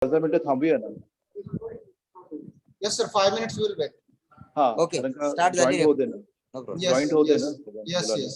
5 मिनिटं थांबूया ना. Yes, sir. 5 minutes we will wait. हा Okay, कारण का start जॉईंट झाली होते ना. No problem. Yes, जॉईंट होते yes, ना. yes, yes.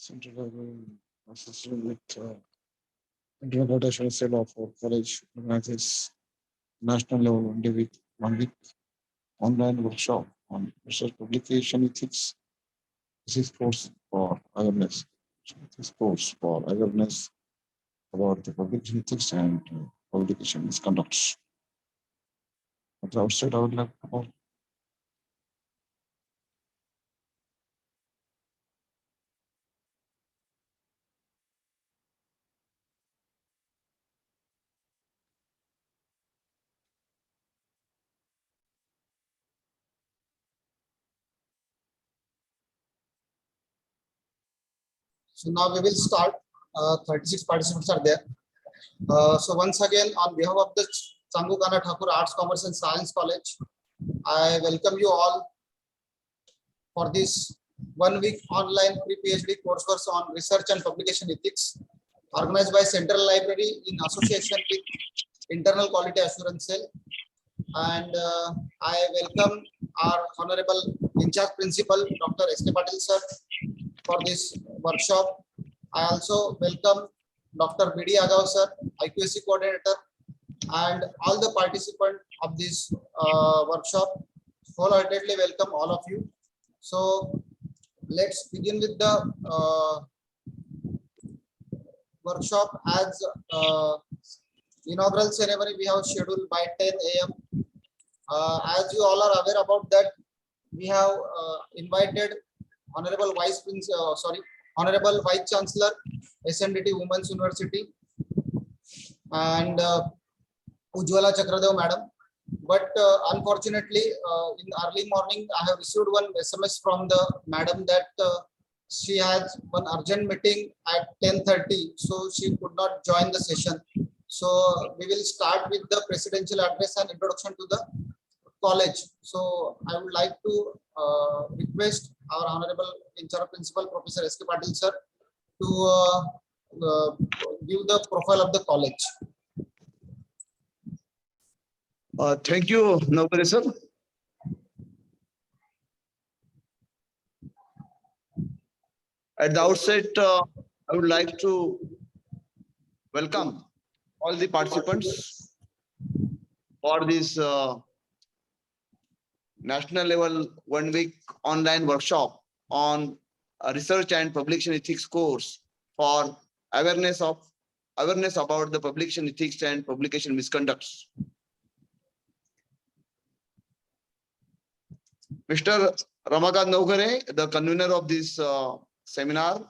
Central associated with implementation sale of college organizes national level one week online workshop on research publication ethics. This is course for awareness. This course for awareness about the publication ethics and publication misconduct. At the outset, I would like to call So now we will start. 36 participants are there. So once again, on behalf of the Changukana Thakur Arts, Commerce and Science College, I welcome you all for this 1-week online pre-PhD coursework on research and publication ethics, organized by Central Library in association with Internal Quality Assurance Cell. And I welcome our Honorable In-Charge Principal, Dr. S.K. Patil sir, for this workshop. I also welcome Dr. B.D. Agav sir, IQAC coordinator, and all the participants of this workshop. Wholeheartedly welcome all of you. So let's begin with the workshop. As inaugural ceremony we have scheduled by 10 a.m. As you all are aware about that, we have invited Honorable Honorable Vice Chancellor, SNDT Women's University, and Ujjwala Chakradev Madam. But unfortunately, in early morning, I have received one SMS from the Madam that she has one urgent meeting at 10:30, so she could not join the session. So we will start with the presidential address and introduction to the college. So I would like to request our Honorable In-Charge Principal, Professor S.K. Patil sir, to give the profile of the college. Thank you, Navkare sir. At the outset, I would like to welcome all the participants for this national level 1-week online workshop on research and publication ethics course for awareness about the publication ethics and publication misconducts. Mr. Ramakant Navkare, the convener of this seminar,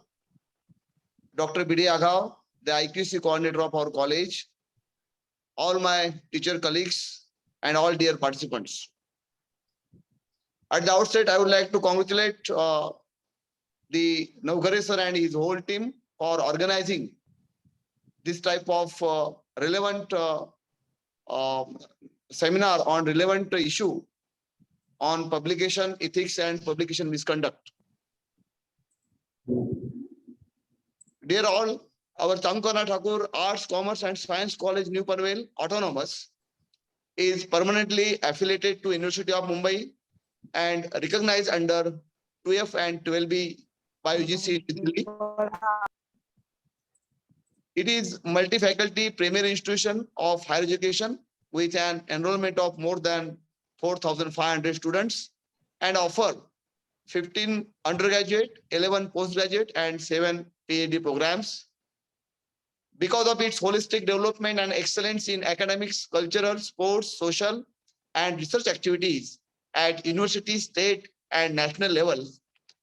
Dr. B.D. Agav, the IQC coordinator of our college, all my teacher colleagues, and all dear participants. At the outset, I would like to congratulate the Navkare sir and his whole team for organizing this type of relevant seminar on relevant issue on publication ethics and publication misconduct. Dear all, our Chankana Thakur Arts, Commerce and Science College, New Panvel, Autonomous, is permanently affiliated to University of Mumbai and recognized under 2F and 12B by UGC. It is multi-faculty premier institution of higher education with an enrollment of more than 4,500 students and offer 15 undergraduate, 11 postgraduate, and 7 PhD programs. Because of its holistic development and excellence in academics, cultural, sports, social, and research activities at university, state, and national levels,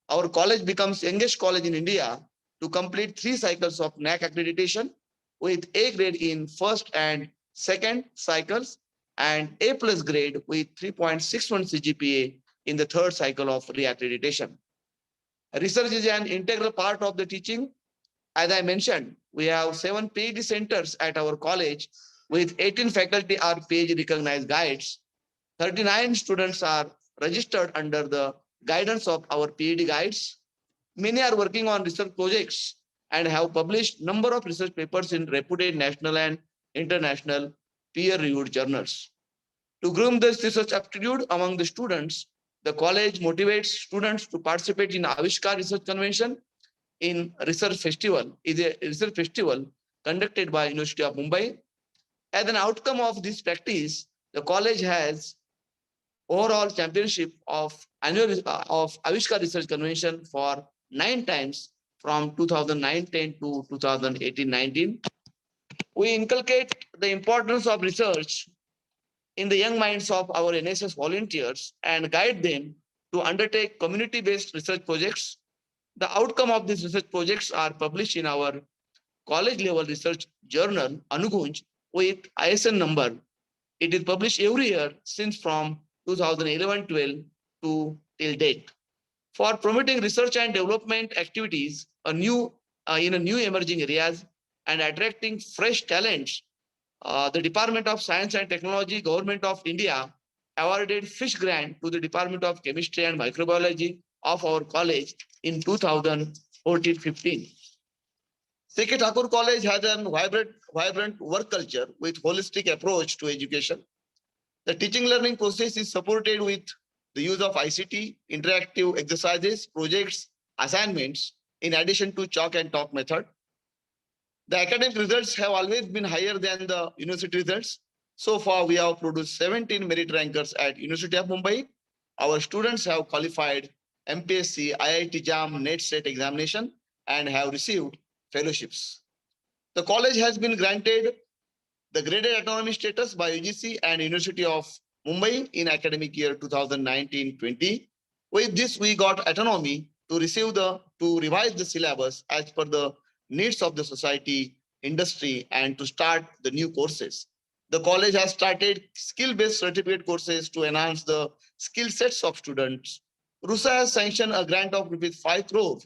our college becomes youngest college in India to complete 3 cycles of NAC accreditation with A grade in first and second cycles and A+ grade with 3.61 CGPA in the third cycle of reaccreditation. Research is an integral part of the teaching. As I mentioned, we have 7 PhD centers at our college with 18 faculty are PhD recognized guides. 39 students are registered under the guidance of our PhD guides. Many are working on research projects and have published number of research papers in reputed national and international peer-reviewed journals. To groom this research aptitude among the students, the college motivates students to participate in Avishkar Research Convention in Research Festival, is a research festival conducted by University of Mumbai. As an outcome of this practice, the college has overall championship of Avishkar Research Convention for 9 times from 2009-10 to 2018-19. We inculcate the importance of research in the young minds of our NSS volunteers and guide them to undertake community-based research projects. The outcome of these research projects are published in our college-level research journal, Anugunj, with ISN number. It is published every year since from 2011-12 to till date. For promoting research and development activities in new emerging areas and attracting fresh talents, the Department of Science and Technology, Government of India awarded Fish Grant to the Department of Chemistry and Microbiology of our college in 2014-15. C.K. Thakur College has a vibrant work culture with holistic approach to education. The teaching learning process is supported with the use of ICT, interactive exercises, projects, assignments, in addition to chalk and talk method. The academic results have always been higher than the university results. So far, we have produced 17 merit rankers at University of Mumbai. Our students have qualified MPSC, IIT JAM, NET SET examination and have received fellowships. The college has been granted the graded autonomy status by UGC and University of Mumbai in academic year 2019-20. With this, we got autonomy to revise the syllabus as per the needs of the society, industry, and to start the new courses. The college has started skill-based certificate courses to enhance the skill sets of students. RUSA has sanctioned a grant of ₹5 crore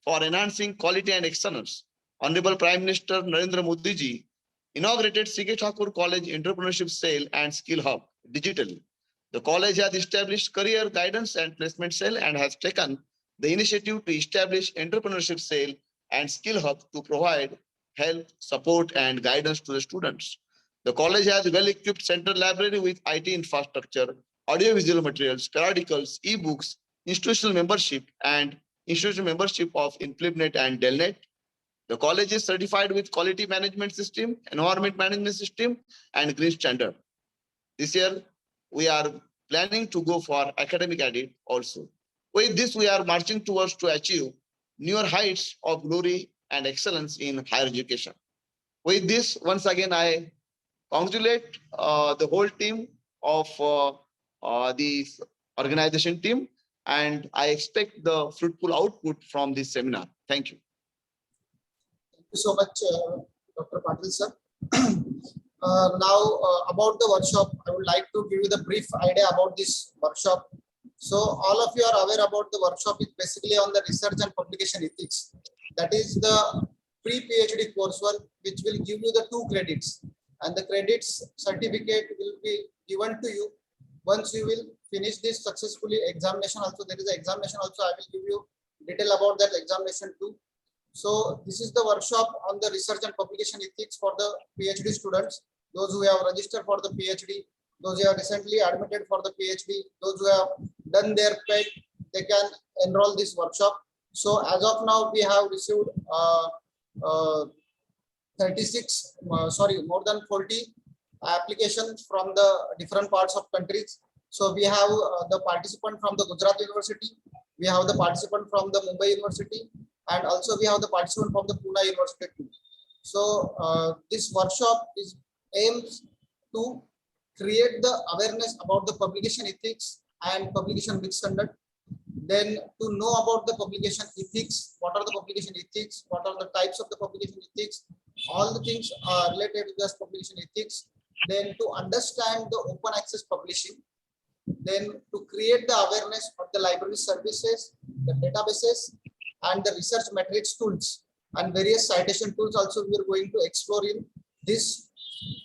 for enhancing quality and excellence. Honorable Prime Minister Narendra Modi ji inaugurated C.K. Thakur College Entrepreneurship Cell and Skill Hub digitally. The college has established career guidance and placement cell and has taken the initiative to establish entrepreneurship cell and skill hub to provide help, support, and guidance to the students. The college has a well-equipped central library with IT infrastructure, audiovisual materials, periodicals, e-books, institutional membership of ImpleNet and Delnet. The college is certified with quality management system, environment management system, and green standard. This year, we are planning to go for academic audit also. With this, we are marching towards to achieve newer heights of glory and excellence in higher education. With this, once again, I congratulate the whole team of the organization team, and I expect the fruitful output from this seminar. Thank you. Thank you so much, Dr. Patil sir. Now, about the workshop, I would like to give you the brief idea about this workshop. So, all of you are aware about the workshop is basically on the research and publication ethics. That is the pre-PhD coursework, which will give you the 2 credits, and the credits certificate will be given to you once you will finish this successfully. Examination also, there is an examination also. I will give you detail about that examination too. So this is the workshop on the research and publication ethics for the PhD students, those who have registered for the PhD, those who have recently admitted for the PhD, those who have done their PET, they can enroll this workshop. So as of now, we have received more than 40 applications from the different parts of countries. So we have the participant from the Gujarat University, we have the participant from the Mumbai University, and also we have the participant from the Pune University too. So this workshop is aims to create the awareness about the publication ethics and publication misconduct. Then to know about the publication ethics, what are the publication ethics, what are the types of the publication ethics, all the things are related to this publication ethics. Then to understand the open access publishing, then to create the awareness of the library services, the databases, and the research metrics tools and various citation tools also we are going to explore in this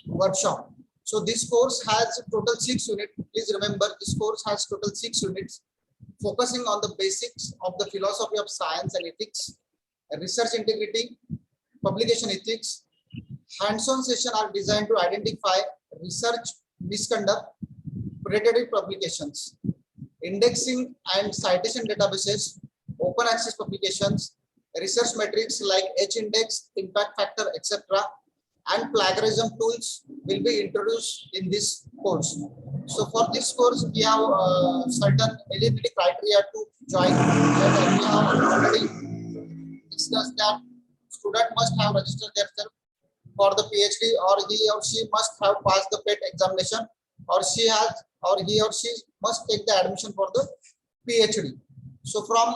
workshop. So this course has total 6 units. Please remember, this course has total 6 units focusing on the basics of the philosophy of science and ethics, research integrity, publication ethics. Hands-on sessions are designed to identify research misconduct, predatory publications, indexing and citation databases, open access publications, research metrics like H-index, impact factor, etc., and plagiarism tools will be introduced in this course. So for this course, we have certain eligibility criteria to join. And we have already discussed that student must have registered themselves for the PhD, or he or she must have passed the PET examination, or he or she must take the admission for the PhD. So from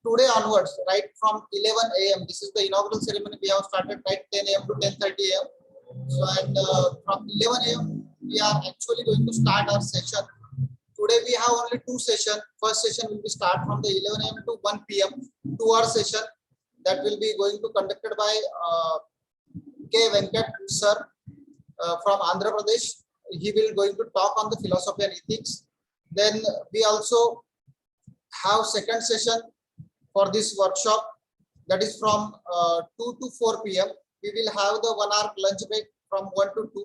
today onwards, right from 11 a.m. This is the inaugural ceremony. We have started right 10 a.m. to 10:30 a.m. So and from 11 a.m. we are actually going to start our session. Today we have only 2 sessions. First session will be start from the 11 a.m. to 1 p.m. 2-hour session that will be going to conducted by K. Venkat sir from Andhra Pradesh. He will going to talk on the philosophy and ethics. Then we also have second session for this workshop, that is from 2 to 4 p.m. We will have the 1 hour lunch break from 1 to 2,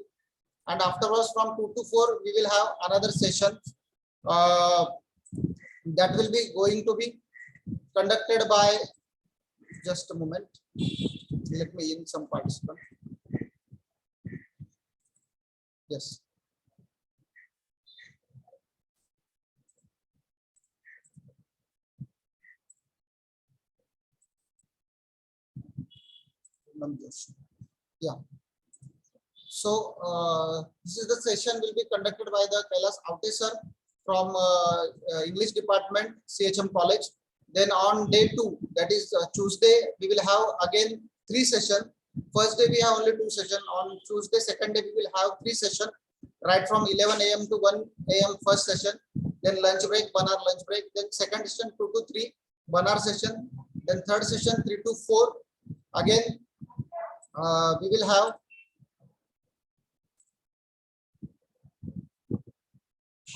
and afterwards from 2 to 4 we will have another session that will be going to be conducted by, just a moment, let me in some participant. Yes. Yeah. So this is the session will be conducted by the Kailas Avte sir from English department, CHM College. Then on day 2, that is Tuesday, we will have again 3 sessions. First day we have only 2 sessions. On Tuesday, second day we will have 3 sessions, right from 11 a.m. to 1 a.m. first session. Then lunch break, 1 hour lunch break. Then second session 2 to 3, 1 hour session. Then third session 3 to 4. Again, we will have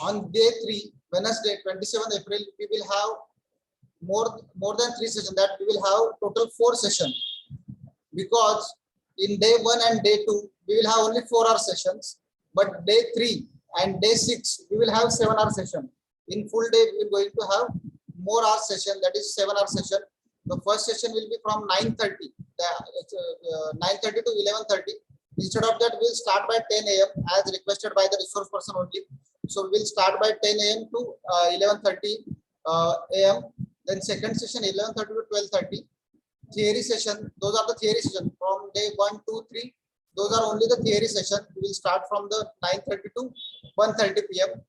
on day 3, Wednesday, 27th April, we will have more than 3 sessions. That we will have total 4 sessions, because in day 1 and day 2 we will have only 4-hour sessions, but day 3 and day 6 we will have 7-hour session. In full day we will going to have more hour session, that is 7-hour session. The first session will be from 9:30 to 11:30. Instead of that, we will start by 10 a.m. as requested by the resource person only. So we will start by 10 a.m. to 11:30 a.m. Then second session 11:30 to 12:30. Theory session, those are the theory session from day 1, 2, 3. Those are only the theory session. We will start from the 9:30 to 1:30 p.m.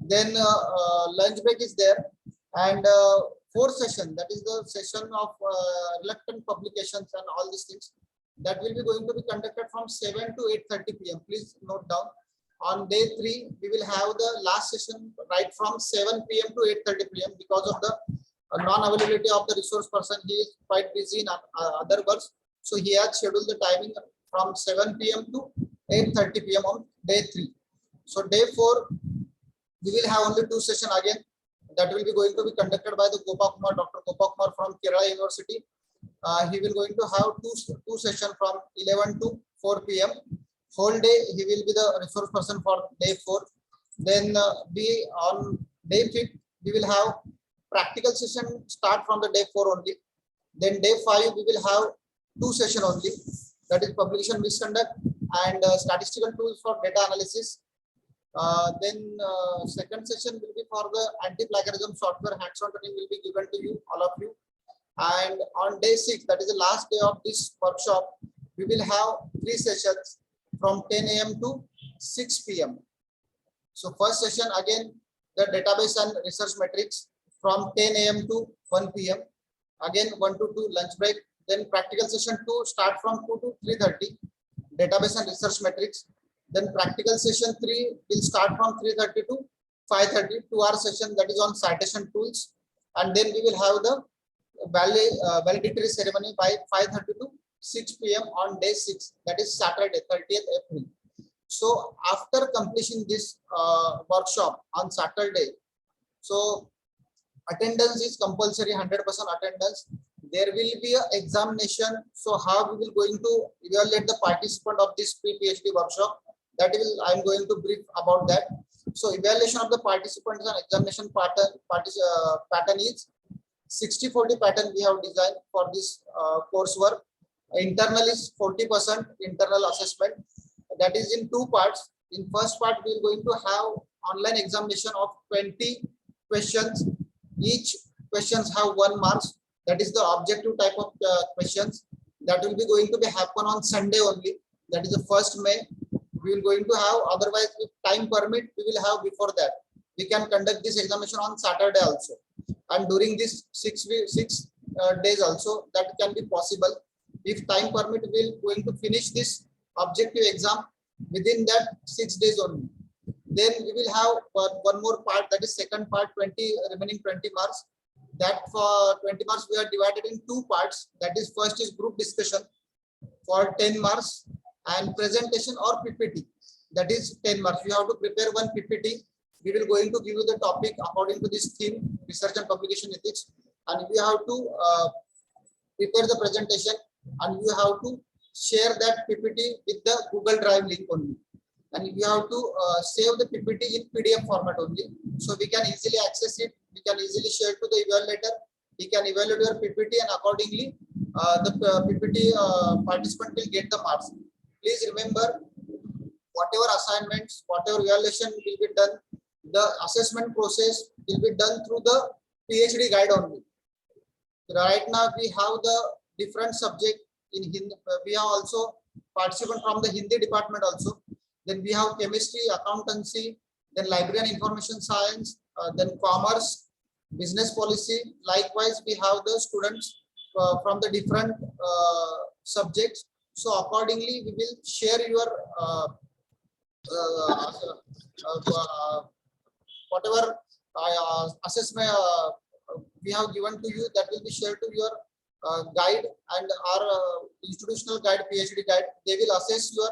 Then lunch break is there, and fourth session, that is the session of reluctant publications and all these things, that will be going to be conducted from 7 to 8:30 p.m. Please note down. On day 3, we will have the last session right from 7 p.m. to 8:30 p.m. because of the non-availability of the resource person. He is quite busy in other works, so he has scheduled the timing from 7 p.m. to 8:30 p.m. on day 3. So day 4, we will have only 2 sessions again. That will be going to be conducted by the Dr. Gopakumar from Kerala University. He will going to have two sessions from 11 to 4 p.m. Whole day he will be the resource person for day 4. Then on day 5th we will have practical session start from the day 4 only. Then day 5 we will have 2 sessions only, that is publication misconduct and statistical tools for data analysis. Then second session will be for the anti-plagiarism software. Hands-on training will be given to you, all of you. And on day 6, that is the last day of this workshop, we will have 3 sessions from 10 a.m. to 6 p.m. So first session again, the database and research metrics from 10 a.m. to 1 p.m. Again 1 to 2 lunch break. Then practical session 2 start from 2 to 3:30, database and research metrics. Then practical session 3 will start from 3:30 to 5:30, 2-hour session, that is on citation tools. And then we will have the valedictory ceremony by 5:30 to 6 p.m. on day 6, that is Saturday, 30th April. So after completing this workshop on Saturday, so attendance is compulsory, 100% attendance. There will be an examination. So how we will going to evaluate the participant of this pre-PhD workshop, that will I am going to brief about that. So evaluation of the participants and examination pattern is 60-40 pattern we have designed for this coursework. Internal is 40% internal assessment, that is in 2 parts. In first part we are going to have online examination of 20 questions. Each questions have 1 mark. That is the objective type of questions. That will be going to be happen on Sunday only. That is the 1st May. We will going to have, otherwise if time permit, we will have before that. We can conduct this examination on Saturday also. And during this 6 days also, that can be possible. If time permit, we will going to finish this objective exam within that 6 days only. Then we will have one more part, that is second part, remaining 20 marks. That for 20 marks we are divided in 2 parts. That is, first is group discussion for 10 marks and presentation or PPT, that is 10 marks. You have to prepare one PPT We will going to give you the topic according to this theme, research and publication ethics, and you have to prepare the presentation, and you have to share that PPT with the Google Drive link only, and you have to save the PPT in PDF format only, so we can easily access it. We can easily share to the evaluator. He can evaluate your PPT, and accordingly the PPT participant will get the marks. Please remember, whatever assignments, whatever evaluation will be done, the assessment process will be done through the PhD guide only. Right now we have the different subject in Hindi. We have also participant from the Hindi department also. Then we have chemistry, accountancy, then library and information science, then commerce, business policy. Likewise, we have the students from the different subjects. So accordingly, we will share your whatever assessment we have given to you, that will be shared to your guide and our institutional guide, PhD guide. They will assess your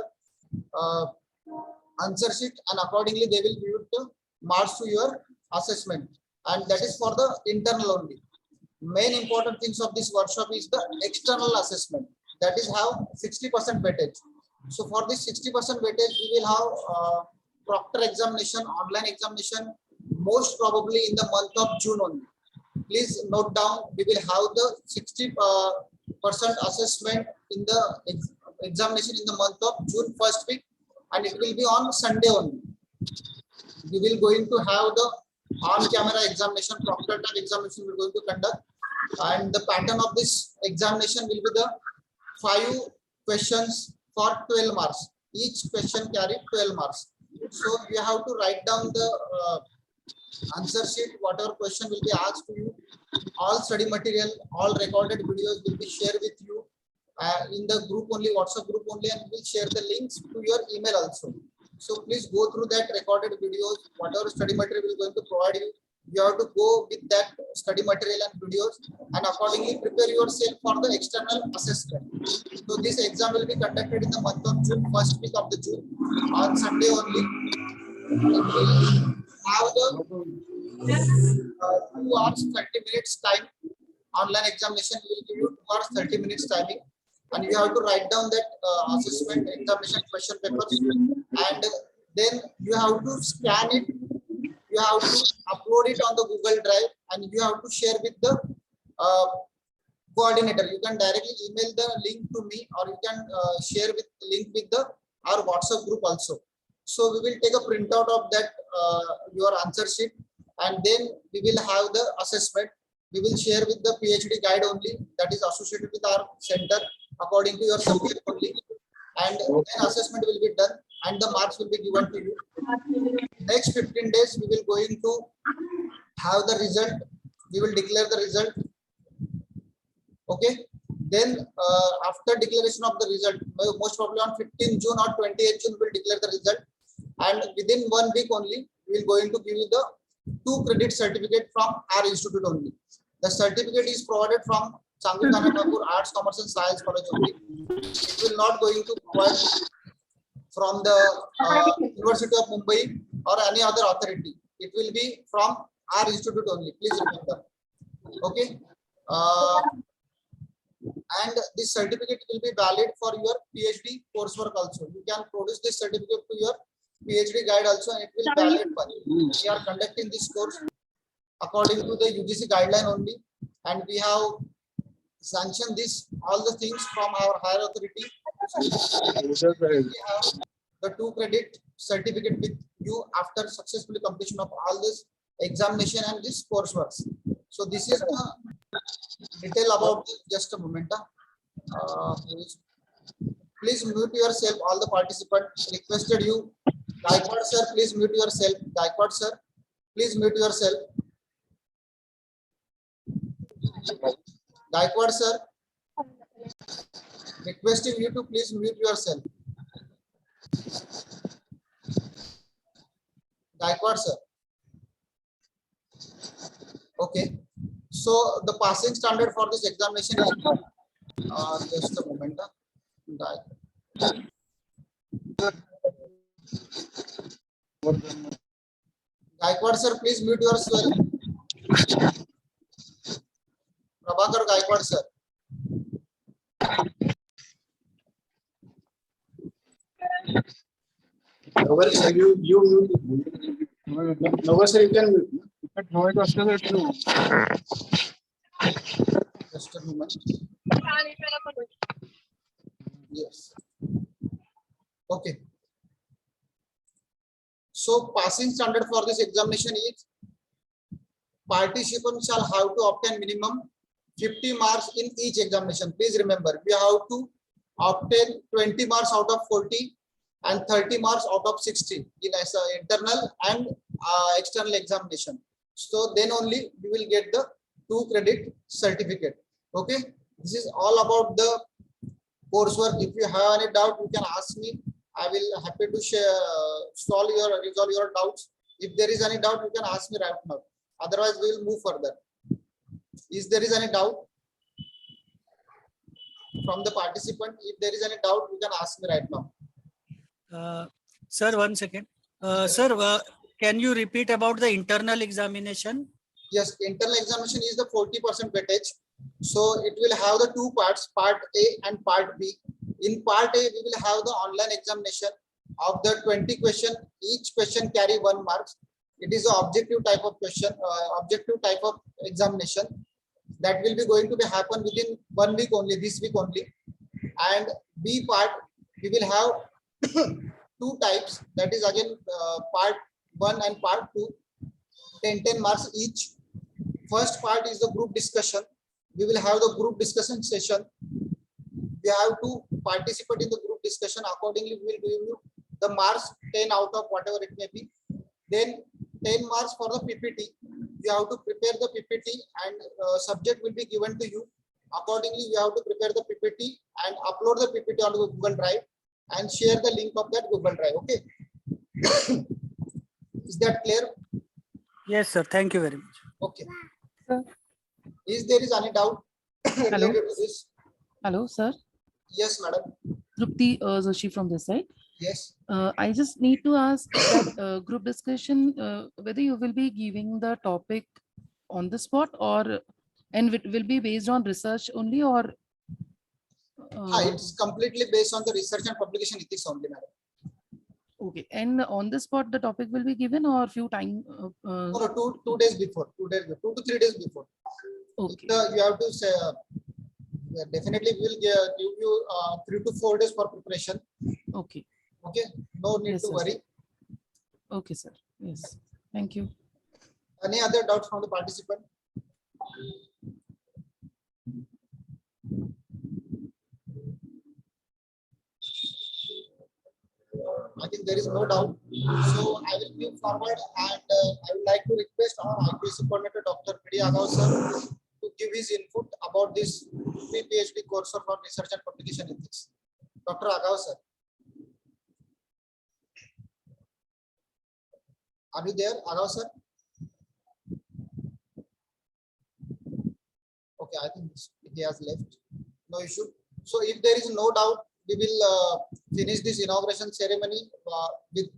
answer sheet, and accordingly they will give the marks to your assessment, and that is for the internal only. Main important things of this workshop is the external assessment, that is have 60% weightage. So for this 60% weightage, we will have proctor examination, online examination, most probably in the month of June only. Please note down, we will have the 60% assessment in the examination in the month of June first week, and it will be on Sunday only. We will going to have the on-camera examination, proctor type examination we are going to conduct, and the pattern of this examination will be the 5 questions for 12 marks. Each question carry 12 marks. So you have to write down the answer sheet, whatever question will be asked to you. All study material, all recorded videos will be shared with you in the group only, WhatsApp group only, and we will share the links to your email also. So please go through that recorded videos, whatever study material we are going to provide you. You have to go with that study material and videos, and accordingly prepare yourself for the external assessment. So this exam will be conducted in the month of June, first week of the June, on Sunday only. It will have the 2 hours 30 minutes time. Online examination will give you 2 hours 30 minutes timing, and you have to write down that assessment examination question papers, and then you have to scan it. You have to upload it on the Google Drive, and you have to share with the coordinator. You can directly email the link to me, or you can share with link with the our WhatsApp group also. So we will take a printout of that your answer sheet, and then we will have the assessment. We will share with the PhD guide only, that is associated with our center according to your subject only, and then assessment will be done, and the marks will be given to you. Next 15 days we will going to have the result. We will declare the result. Okay, then after declaration of the result, most probably on 15 June or 28 June we will declare the result, and within 1 week only we will going to give you the 2 credit certificate from our institute only. The certificate is provided from Changu Kanapur Arts, Commerce and Science College only. It will not going to provide from the University of Mumbai or any other authority. It will be from our institute only. Please remember. Okay. And this certificate will be valid for your PhD coursework also. You can produce this certificate to your PhD guide also, and it will valid for you. We are conducting this course according to the UGC guideline only, and we have sanctioned this all the things from our higher authority. So we have the 2 credit certificate with you after successfully completion of all this examination and this coursework. So this is the detail about this. Just a moment. Please mute yourself, all the participants. Requested you. Gaikwad sir, please mute yourself. Gaikwad sir, please mute yourself. Gaikwad sir, requesting you to please mute yourself. Gaikwad sir. Okay. So the passing standard for this examination is just a moment. Gaikwad sir, please mute yourself. Prabhakar Gaikwad sir. Nowhere, sir, nowhere, sir, you can mute. Just a moment. Yes. Okay. So passing standard for this examination is participants shall have to obtain minimum 50 marks in each examination. Please remember, we have to obtain 20 marks out of 40 and 30 marks out of 60 in as a internal and external examination. So then only we will get the 2 credit certificate. Okay, this is all about the coursework. If you have any doubt, you can ask me. I will happy to share, resolve your doubts. If there is any doubt, you can ask me right now. Otherwise, we will move further. Is there is any doubt from the participant? If there is any doubt, you can ask me right now. Sir, 1 second. Sir, can you repeat about the internal examination? Yes, internal examination is the 40% weightage. So it will have the 2 parts, part A and part B. In part A, we will have the online examination of the 20 question. Each question carry 1 mark. It is an objective type of question, objective type of examination that will be going to be happen within 1 week only, this week only. And B part, we will have 2 types. That is again part 1 and part 2, 10 marks each. First part is the group discussion. We will have the group discussion session. We have to participate in the group discussion. Accordingly, we will give you the marks 10 out of whatever it may be. Then 10 marks for the PPT. You have to prepare the PPT and subject will be given to you. Accordingly, you have to prepare the PPT and upload the PPT on Google Drive and share the link of that Google Drive. Okay. Is that clear? Yes, sir. Thank you very much. Okay. Sir. Is there is any doubt related to this? Hello, sir. Yes, madam. Trupti Joshi from this side. Yes. I just need to ask that group discussion, whether you will be giving the topic on the spot or and it will be based on research only or It's completely based on the research and publication ethics only, madam. okay. And on the spot, the topic will be given or few time. No, 2 days before, 2 to 3 days before. Okay. You have to say, definitely we will give you 3 to 4 days for preparation. Okay. Okay, no need Yes, to sir. worry. Okay, sir. Yes. Thank you. Any other doubts from the participant? I think there is no doubt. So I will move forward and I would like to request our IPC coordinator, Dr. Agav sir, to give his input about this PhD course for research and publication ethics. Dr. Agav sir. Are you there, Agav sir? Okay, I think he has left. No issue. So if there is no doubt, we will finish this inauguration ceremony with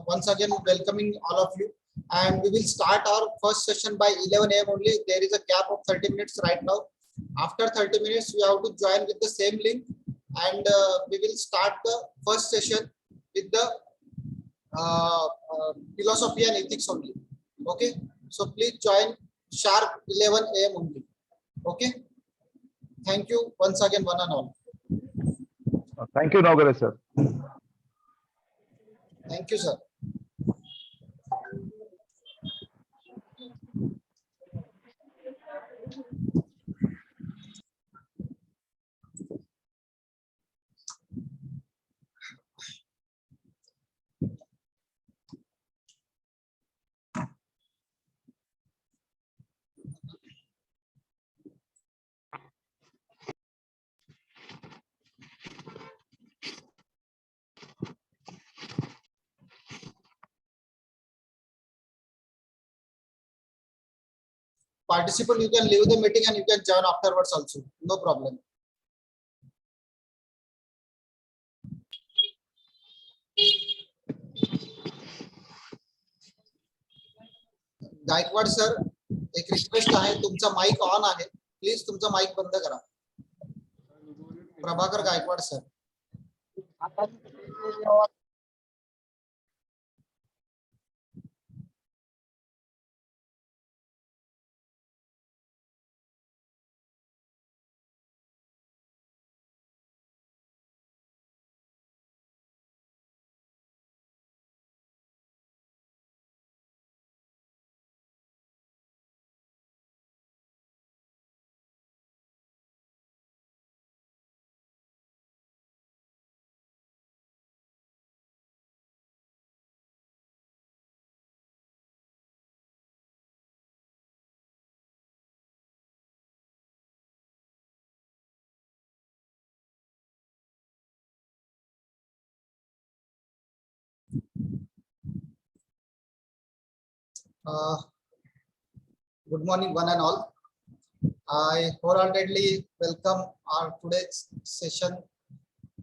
once again welcoming all of you. And we will start our first session by 11 a.m. only. There is a gap of 30 minutes right now. After 30 minutes, we have to join with the same link. And we will start the first session with the philosophy and ethics only. Okay. So please join sharp 11 a.m. only. Okay. Thank you once again, one and all. Thank you, Naugure, sir. Thank you, sir. Participant, you can leave the meeting and you can join afterwards also. No problem. Gaikwad sir, एक request आहे, तुमचा mike on आहे, please तुमचा mike बंद करा. Prabhakar Gaikwad sir. Good morning, one and all. I wholeheartedly welcome our today's session,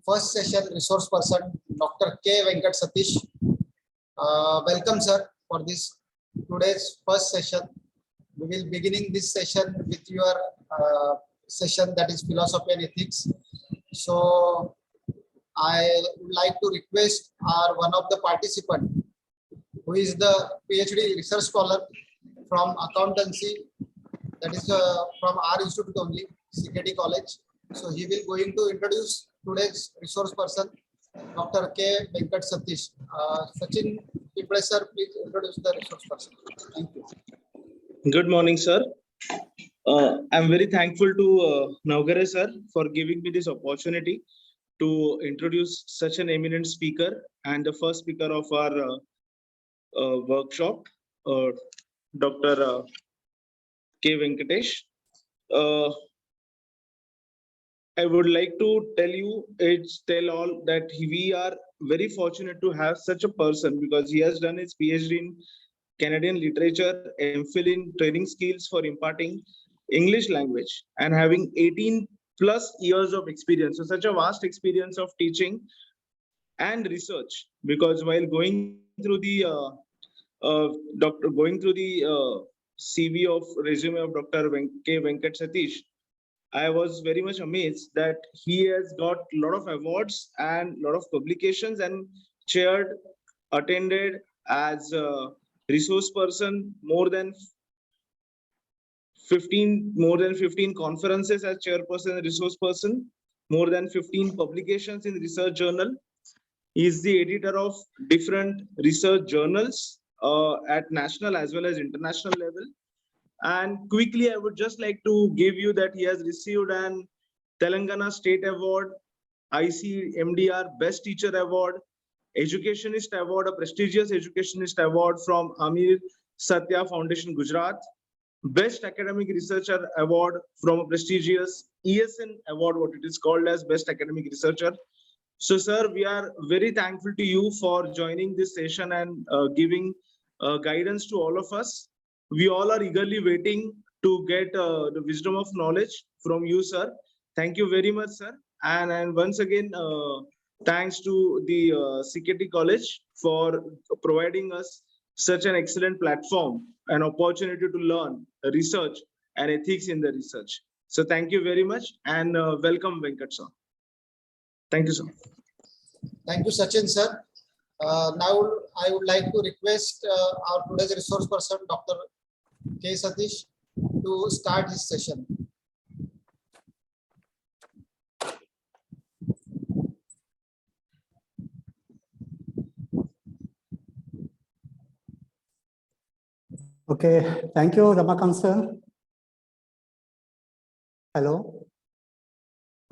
first session resource person, Dr. K. Venkat Satish. Welcome, sir, for this today's first session. We will beginning this session with your session, that is philosophy and ethics. So I would like to request our one of the participant, who is the PhD research scholar from accountancy, that is from our institute only, CKT College. So he will going to introduce today's resource person, Dr. K. Venkat Satish. Sachin, sir, please introduce the resource person. Thank you. Good morning, sir. I'm very thankful to Naugare sir for giving me this opportunity to introduce such an eminent speaker and the first speaker of our workshop, Dr. K. Venkatesh. I would like to tell all that we are very fortunate to have such a person, because he has done his PhD in Canadian literature, MPhil in training skills for imparting English language, and having 18 plus years of experience. So such a vast experience of teaching and research, because while going through the CV of resume of Dr. K. Venkat Satish, I was very much amazed that he has got a lot of awards and a lot of publications, and chaired, attended as a resource person more than 15 conferences as chairperson and resource person, more than 15 publications in research journal. He is the editor of different research journals at national as well as international level. And quickly, I would just like to give you that he has received an Telangana State Award, ICMDR Best Teacher Award, Educationist Award, a prestigious Educationist Award from Amir Satya Foundation, Gujarat, Best Academic Researcher Award from a prestigious ESN Award, what it is called as Best Academic Researcher. So, sir, we are very thankful to you for joining this session and giving guidance to all of us. We all are eagerly waiting to get the wisdom of knowledge from you, sir. Thank you very much, sir. And once again, thanks to the CKT College for providing us such an excellent platform, an opportunity to learn research and ethics in the research. So thank you very much, and welcome, Venkat sir. Thank you, sir. Thank you, Sachin, sir. Now I would like to request our today's resource person, Dr. K. Satish, to start his session. Okay, thank you, Ramakant sir. Hello.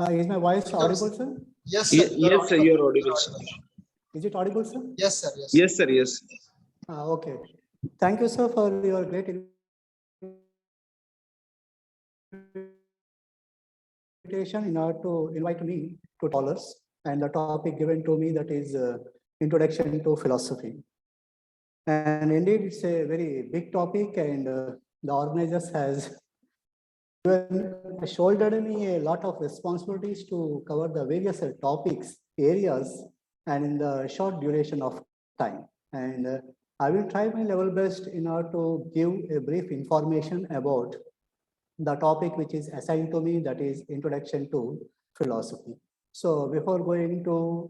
Is my voice audible, sir? Yes, sir. Yes, sir, you're audible, sir. Is it audible, sir? Yes, sir. Yes. Yes, sir, yes. Okay. Thank you, sir, for your great invitation in order to invite me to dollars, and the topic given to me, that is Introduction to Philosophy. And indeed, it's a very big topic, and the organizers has shouldered me a lot of responsibilities to cover the various topics, areas, and in the short duration of time. And I will try my level best in order to give a brief information about the topic which is assigned to me, that is Introduction to Philosophy. So before going to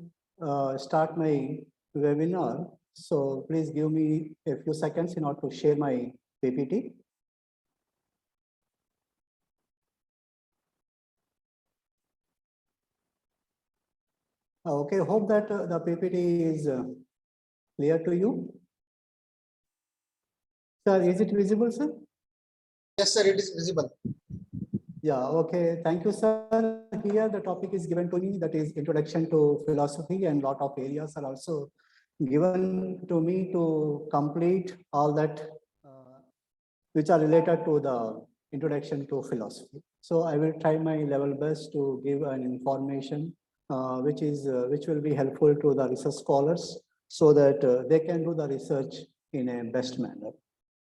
start my webinar, so please give me a few seconds in order to share my PPT. Okay, hope that the PPT is clear to you. Sir, is it visible, sir? Yes, sir, it is visible. Yeah, okay. Thank you, sir. Here the topic is given to me, that is Introduction to Philosophy, and lot of areas are also given to me to complete all that which are related to the Introduction to Philosophy. So I will try my level best to give an information which will be helpful to the research scholars so that they can do the research in a best manner.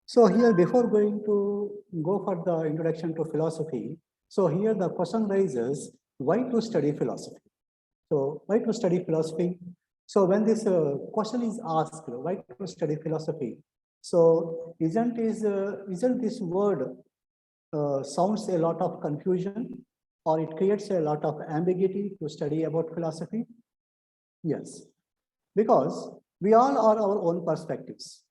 So here, before going to go for the Introduction to Philosophy, so here the question raises, why to study philosophy? So why to study philosophy? So when this question is asked, why to study philosophy? So isn't this word sounds a lot of confusion, or it creates a lot of ambiguity to study about philosophy? Yes, because we all are our own perspectives,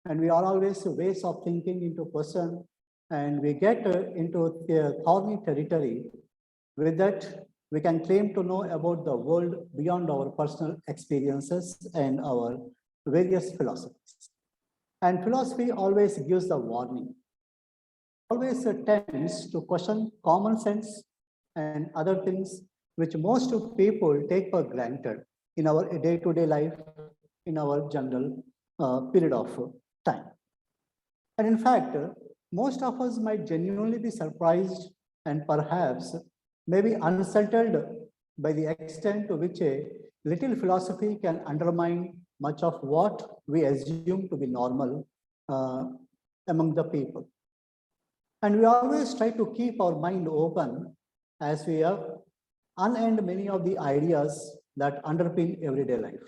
and we are always ways of thinking into person, and we get into the thorny territory. With that, we can claim to know about the world beyond our personal experiences and our various philosophies. And philosophy always gives the warning, always tends to question common sense and other things which most of people take for granted in our day-to-day life, in our general period of time. And in fact, most of us might genuinely be surprised and perhaps maybe unsettled by the extent to which a little philosophy can undermine much of what we assume to be normal among the people. And we always try to keep our mind open as we have unend many of the ideas that underpin everyday life.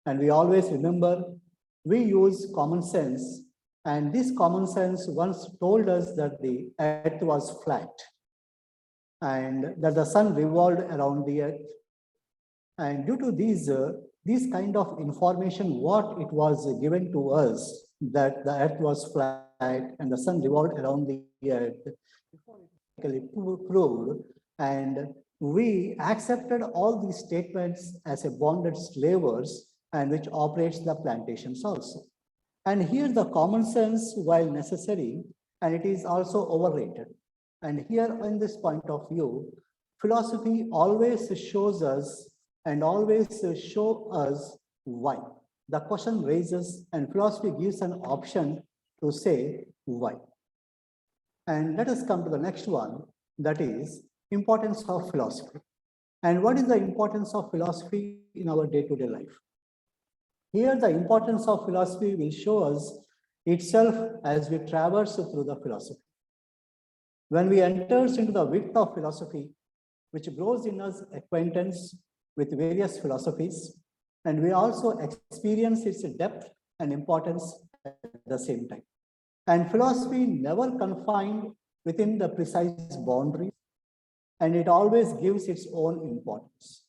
And we always remember we use common sense, and this common sense once told us that the earth was flat and that the sun revolved around the earth. And due to these kind of information, what it was given to us that the earth was flat and the sun revolved around the earth, before it proved, and we accepted all these statements as a bonded slavers and which operates the plantations also. And here the common sense, while necessary, and it is also overrated. And here in this point of view, philosophy always shows us and always show us why. The question raises and philosophy gives an option to say why. And let us come to the next one, that is importance of philosophy. And what is the importance of philosophy in our day-to-day life? Here, the importance of philosophy will show us itself as we traverse through the philosophy. When we enter into the width of philosophy, which grows in us acquaintance with various philosophies, and we also experience its depth and importance at the same time. And philosophy never confined within the precise boundaries, and it always gives its own importance.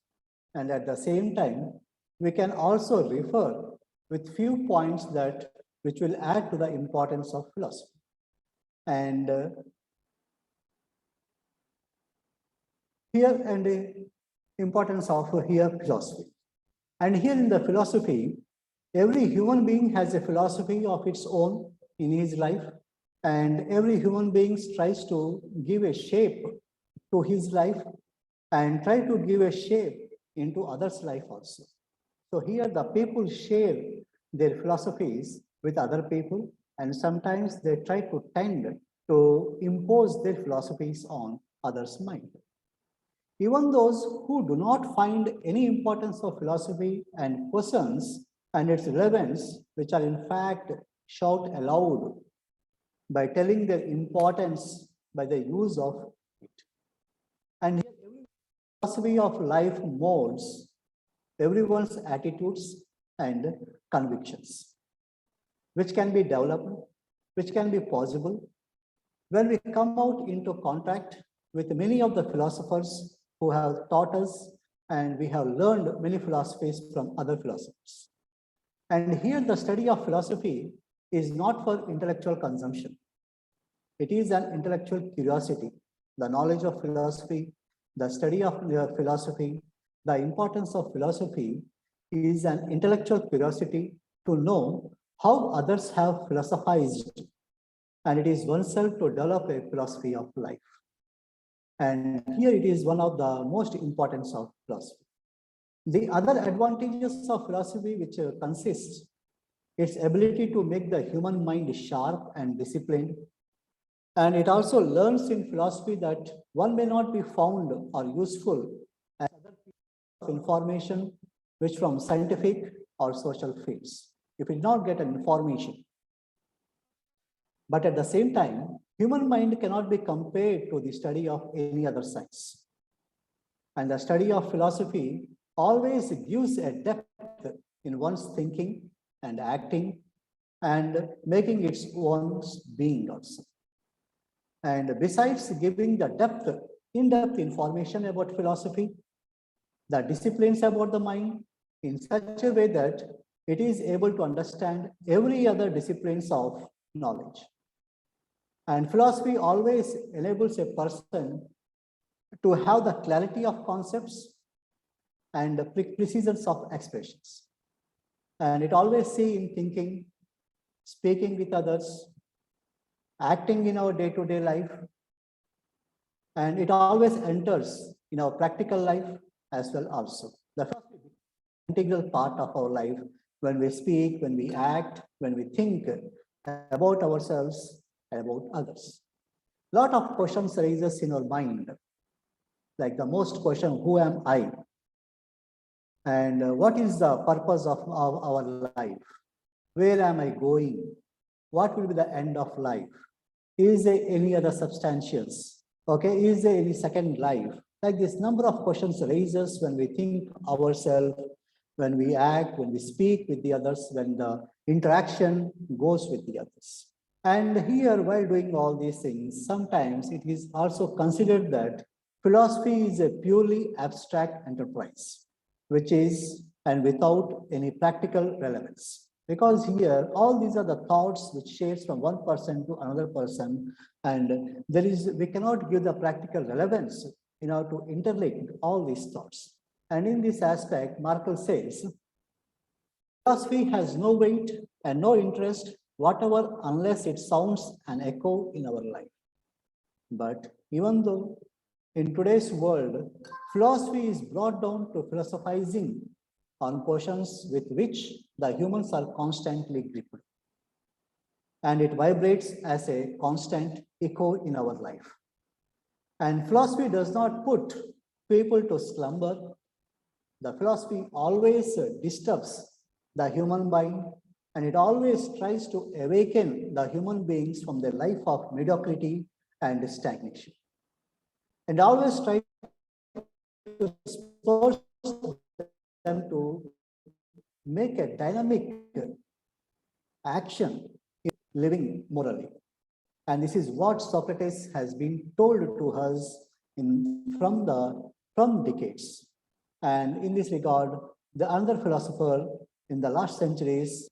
And at the same time, we can also refer with few points that which will add to the importance of philosophy. And here and the importance of here philosophy. And here in the philosophy, every human being has a philosophy of its own in his life, and every human being tries to give a shape to his life and try to give a shape into others' life also. So here the people share their philosophies with other people, and sometimes they try to tend to impose their philosophies on others' mind. Even those who do not find any importance of philosophy and questions and its relevance, which are in fact shout aloud by telling their importance by the use of it. And here, every philosophy of life molds everyone's attitudes and convictions. which can be developed, which can be possible when we come out into contact with many of the philosophers who have taught us, and we have learned many philosophies from other philosophers. And here the study of philosophy is not for intellectual consumption. It is an intellectual curiosity. The knowledge of philosophy, the study of philosophy, the importance of philosophy is an intellectual curiosity to know how others have philosophized. And it is oneself to develop a philosophy of life. And here it is one of the most importance of philosophy. The other advantages of philosophy, which consists its ability to make the human mind sharp and disciplined. And it also learns in philosophy that one may not be found or useful as other pieces of information which from scientific or social fields. If we did not get an information. But at the same time, human mind cannot be compared to the study of any other science. And the study of philosophy always gives a depth in one's thinking and acting and making its one's being also. And besides giving the depth, in-depth information about philosophy, the disciplines about the mind in such a way that it is able to understand every other disciplines of knowledge. And philosophy always enables a person to have the clarity of concepts and the precision of expressions. And it always see in thinking, speaking with others, acting in our day-to-day life, and it always enters in our practical life as well also. The first integral part of our life when we speak, when we act, when we think about ourselves, about others. A lot of questions arises in our mind, like the most question, who am I? And what is the purpose of our life? Where am I going? What will be the end of life? Is there any other substantials? Okay, is there any second life? Like this number of questions arises when we think ourselves, when we act, when we speak with the others, when the interaction goes with the others. And here, while doing all these things, sometimes it is also considered that philosophy is a purely abstract enterprise, which is, and without any practical relevance. Because here, all these are the thoughts which shares from one person to another person, and we cannot give the practical relevance in order to interlink all these thoughts. And in this aspect, Markel says, philosophy has no weight and no interest whatever unless it sounds an echo in our life. But even though in today's world, philosophy is brought down to philosophizing on questions with which the humans are constantly gripped. And it vibrates as a constant echo in our life. And philosophy does not put people to slumber. The philosophy always disturbs the human mind, and it always tries to awaken the human beings from their life of mediocrity and stagnation. And always try to force them to make a dynamic action in living morally. And this is what Socrates has been told to us from decades. And in this regard, the other philosopher in the last centuries,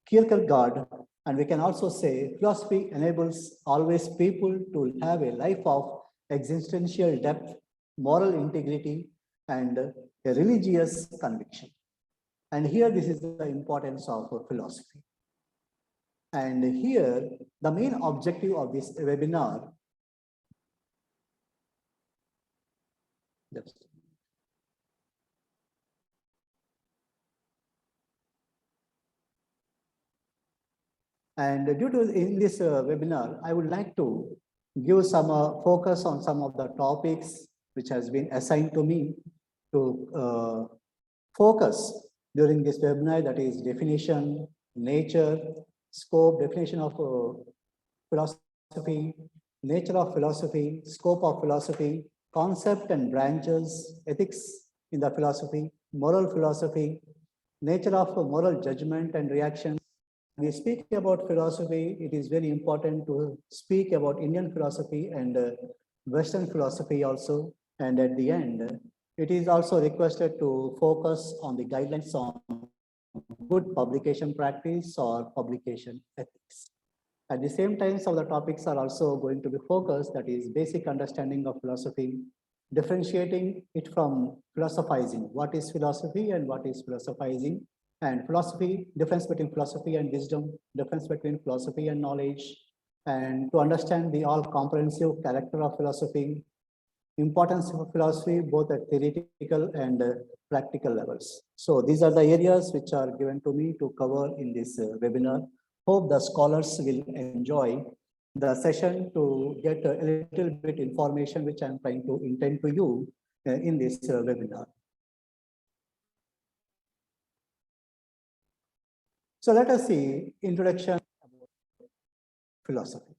Kierkegaard, and we can also say philosophy enables always people to have a life of existential depth, moral integrity, and a religious conviction. And here, this is the importance of philosophy. And here, the main objective of this webinar, and due to in this webinar, I would like to give some focus on some of the topics which has been assigned to me to focus during this webinar, that is definition, nature, scope, definition of philosophy, nature of philosophy, scope of philosophy, concept and branches, ethics in the philosophy, moral philosophy, nature of moral judgment and reaction, we speak about philosophy, it is very important to speak about Indian philosophy and Western philosophy also. And at the end, it is also requested to focus on the guidelines on good publication practice or publication ethics. At the same time, some of the topics are also going to be focused, that is basic understanding of philosophy, differentiating it from philosophizing. What is philosophy and what is philosophizing? And philosophy, difference between philosophy and wisdom, difference between philosophy and knowledge, and to understand the all comprehensive character of philosophy, importance of philosophy, both at theoretical and practical levels. So these are the areas which are given to me to cover in this webinar. Hope the scholars will enjoy the session to get a little bit information which I'm trying to intend to you in this webinar. So let us see introduction about philosophy.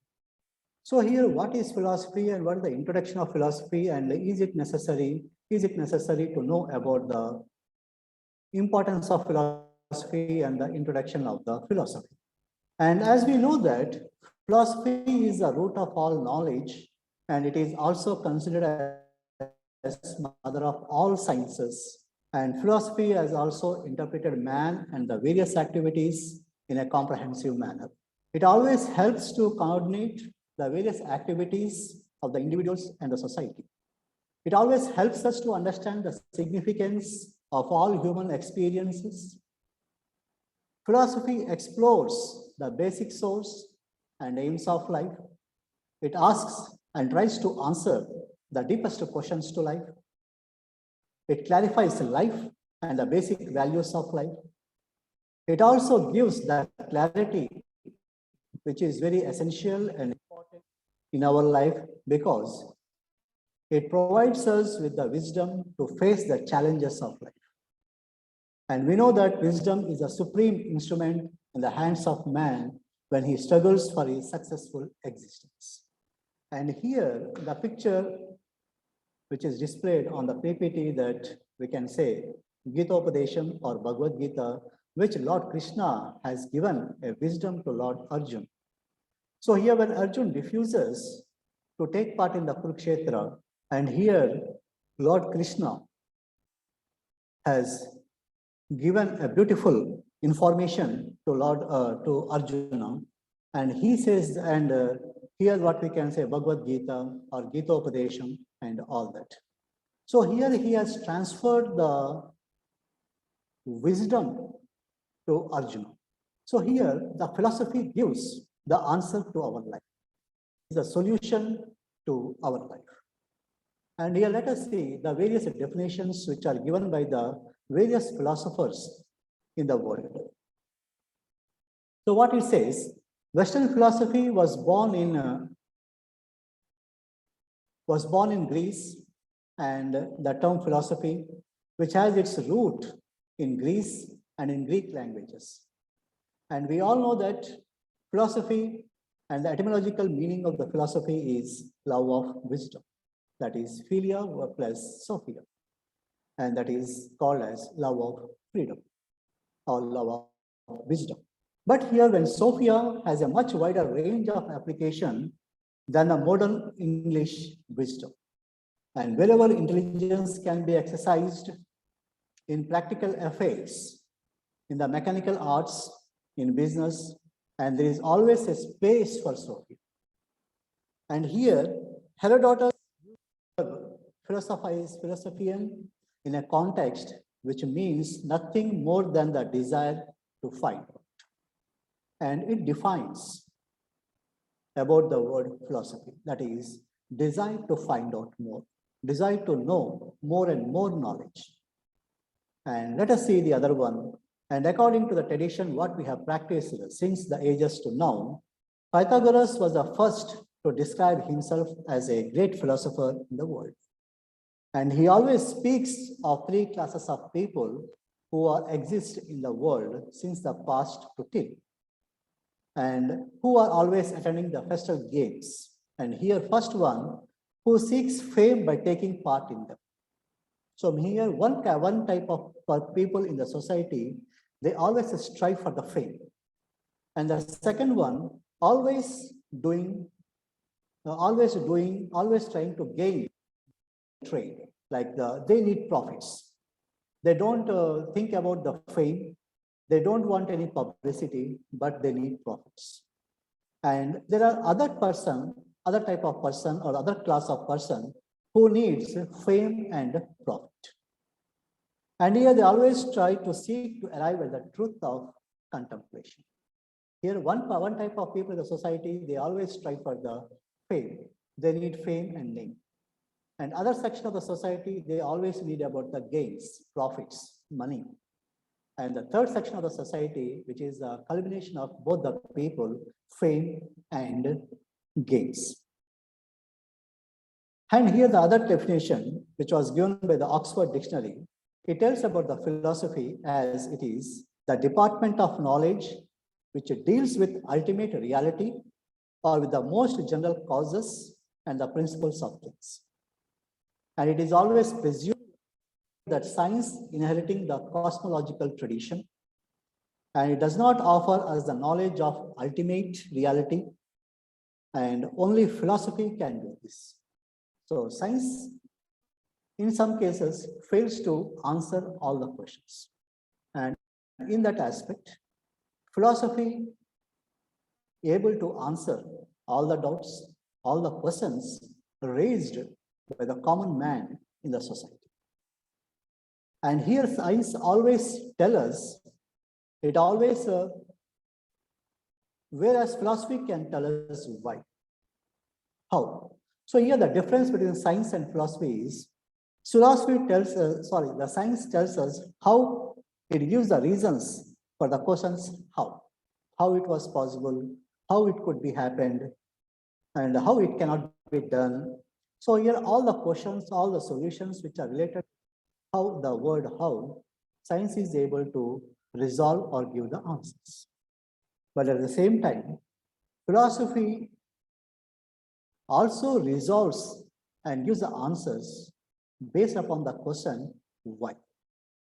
So here, what is philosophy and what is the introduction of philosophy, and is it necessary to know about the importance of philosophy and the introduction of the philosophy? And as we know that philosophy is the root of all knowledge, and it is also considered as mother of all sciences. And philosophy has also interpreted man and the various activities in a comprehensive manner. It always helps to coordinate the various activities of the individuals and the society. It always helps us to understand the significance of all human experiences. Philosophy explores the basic source and aims of life. It asks and tries to answer the deepest questions to life. It clarifies life and the basic values of life. It also gives that clarity which is very essential and important in our life, because it provides us with the wisdom to face the challenges of life. And we know that wisdom is a supreme instrument in the hands of man when he struggles for his successful existence. And here, the picture which is displayed on the PPT, that we can say Gita-upadesham or Bhagavad Gita, which Lord Krishna has given a wisdom to Lord Arjun. So here, when Arjun refuses to take part in the Kurukshetra, and here Lord Krishna has given a beautiful information to to Arjuna, and he says, and here what we can say Bhagavad Gita or Gita-upadesham and all that. So here he has transferred the wisdom to Arjuna. So here the philosophy gives the answer to our life, the solution to our life. And here let us see the various definitions which are given by the various philosophers in the world. So what it says, Western philosophy was born in Greece, and the term philosophy, which has its root in Greece and in Greek languages. And we all know that philosophy and the etymological meaning of the philosophy is love of wisdom. That is philia plus sophia. And that is called as love of freedom or love of wisdom. But here, when sophia has a much wider range of application than the modern English wisdom. And wherever intelligence can be exercised in practical affairs, in the mechanical arts, in business, and there is always a space for sophia. And here, Herodotus philosophian in a context which means nothing more than the desire to find out. And it defines about the word philosophy, that is, desire to find out more, desire to know more and more knowledge. And let us see the other one. And according to the tradition, what we have practiced since the ages to now, Pythagoras was the first to describe himself as a great philosopher in the world. And he always speaks of three classes of people who exist in the world since the past to till, and who are always attending the festal games. And here, first one, who seeks fame by taking part in them. So here, one type of people in the society, they always strive for the fame. And the second one, always trying to gain trade, like they need profits. They don't think about the fame. They don't want any publicity, but they need profits. And there are other type of person or other class of person who needs fame and profit. And here they always try to seek to arrive at the truth of contemplation. Here, one type of people in the society, they always strive for the fame. They need fame and name. And other section of the society, they always need about the gains, profits, money. And the third section of the society, which is a culmination of both the people, fame and gains. And here the other definition, which was given by the Oxford Dictionary, it tells about the philosophy as it is the department of knowledge which deals with ultimate reality or with the most general causes and the principles of things. And it is always presumed that science inheriting the cosmological tradition, and it does not offer us the knowledge of ultimate reality, and only philosophy can do this. So science, in some cases, fails to answer all the questions. And in that aspect, philosophy able to answer all the doubts, all the questions raised by the common man in the society. And here science always tells us, it always, whereas philosophy can tell us why. How? So here the difference between science and philosophy is, the science tells us how, it gives the reasons for the questions how it was possible, how it could be happened, and how it cannot be done. So here all the questions, all the solutions which are related how the word how, science is able to resolve or give the answers. But at the same time, philosophy also resolves and gives the answers based upon the question why.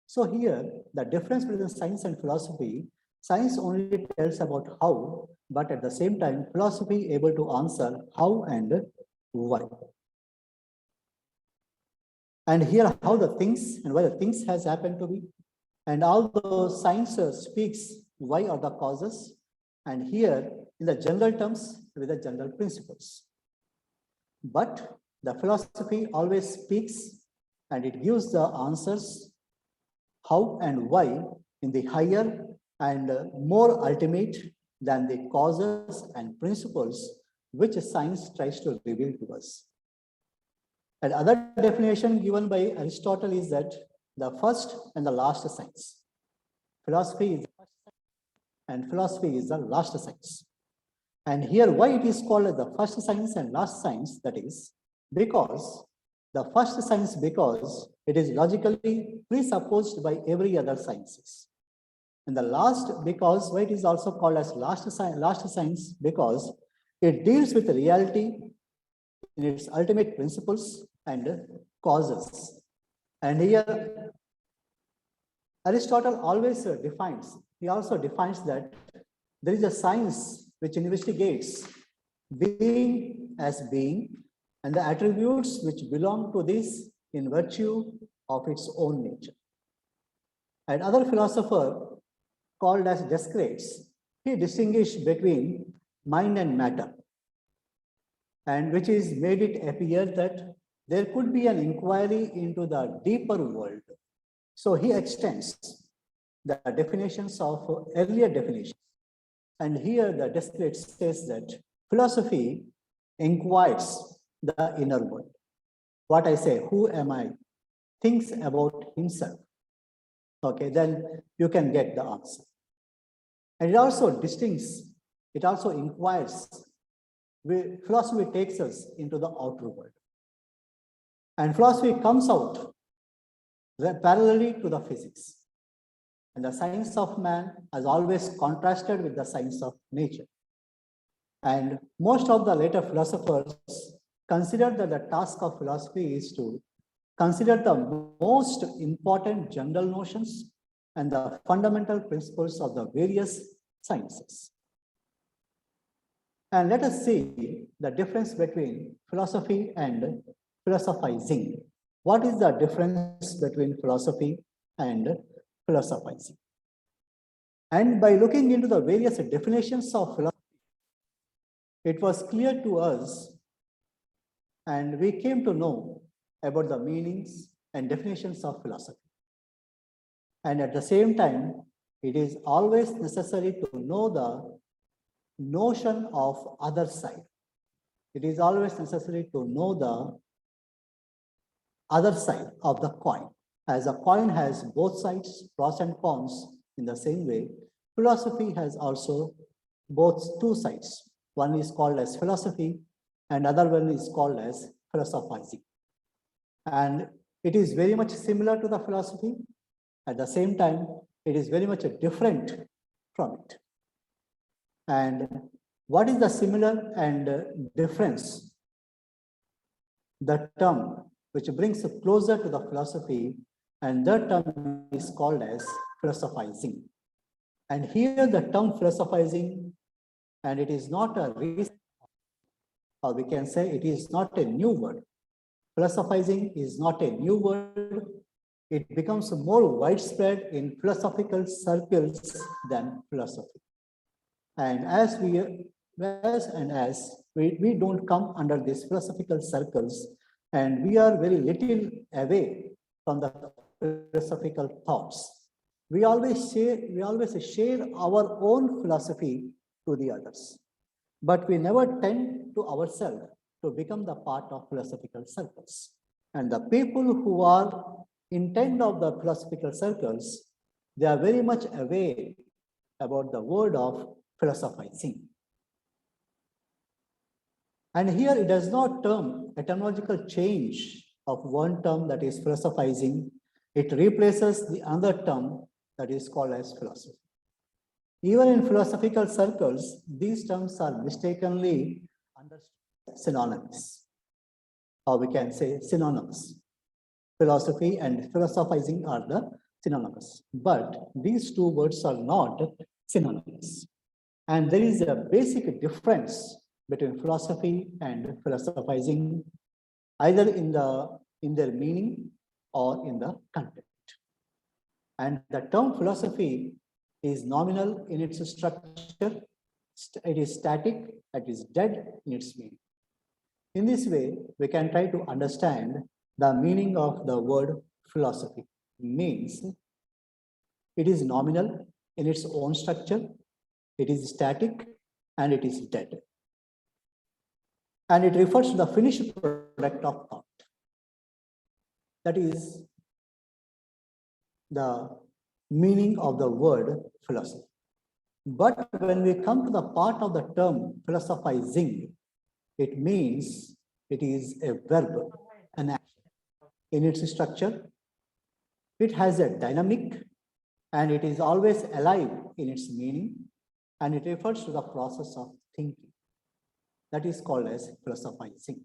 So here, the difference between science and philosophy, science only tells about how, but at the same time, philosophy able to answer how and why. And here how the things and why the things has happened to be. And although science speaks why are the causes, and here in the general terms with the general principles. But the philosophy always speaks and it gives the answers how and why in the higher and more ultimate than the causes and principles which science tries to reveal to us. And other definition given by Aristotle is that the first and the last science. Philosophy is the first science and philosophy is the last science. And here why it is called the first science and last science, that is because the first science because it is logically presupposed by every other sciences. And the last because why it is also called as last science because it deals with reality in its ultimate principles and causes. And here Aristotle always defines, he also defines that there is a science which investigates being as being and the attributes which belong to this in virtue of its own nature. And other philosopher called as Descartes, he distinguished between mind and matter, and which is made it appear that there could be an inquiry into the deeper world. So he extends the definitions of earlier definitions. And here the Descartes says that philosophy inquires the inner world. What I say, who am I, thinks about himself. Okay, then you can get the answer. And it also distincts, it also inquires. Philosophy takes us into the outer world. And philosophy comes out parallelly to the physics. And the science of man has always contrasted with the science of nature. And most of the later philosophers consider that the task of philosophy is to consider the most important general notions and the fundamental principles of the various sciences. And let us see the difference between philosophy and philosophizing. What is the difference between philosophy and philosophizing? And by looking into the various definitions of philosophy, it was clear to us and we came to know about the meanings and definitions of philosophy. And at the same time, it is always necessary to know the notion of other side. It is always necessary to know the other side of the coin. As a coin has both sides, pros and cons, in the same way, philosophy has also both two sides. One is called as philosophy and other one is called as philosophizing. And it is very much similar to the philosophy. At the same time, it is very much different from it. And what is the similar and difference? The term which brings closer to the philosophy, and that term is called as philosophizing. And here the term philosophizing, and it is not a recent, or we can say it is not a new word. Philosophizing is not a new word. It becomes more widespread in philosophical circles than philosophy. And as we don't come under these philosophical circles, and we are very little away from the philosophical thoughts. We always share our own philosophy to the others, but we never tend to ourselves to become the part of philosophical circles. And the people who are intent of the philosophical circles, they are very much aware about the word of philosophizing. And here it does not term etymological change of one term, that is philosophizing. It replaces the other term that is called as philosophy. Even in philosophical circles, these terms are mistakenly understood synonymous, or we can say synonymous. Philosophy and philosophizing are the synonymous, but these two words are not synonymous. And there is a basic difference between philosophy and philosophizing, either in their meaning or in the content. And the term philosophy is nominal in its structure, it is static, it is dead in its meaning. In this way, we can try to understand the meaning of the word philosophy. Means it is nominal in its own structure, it is static, and it is dead. And it refers to the finished product of thought. That is the meaning of the word philosophy. But when we come to the part of the term philosophizing, it means it is a verb, an action. In its structure, it has a dynamic and it is always alive in its meaning, and it refers to the process of thinking. That is called as philosophizing.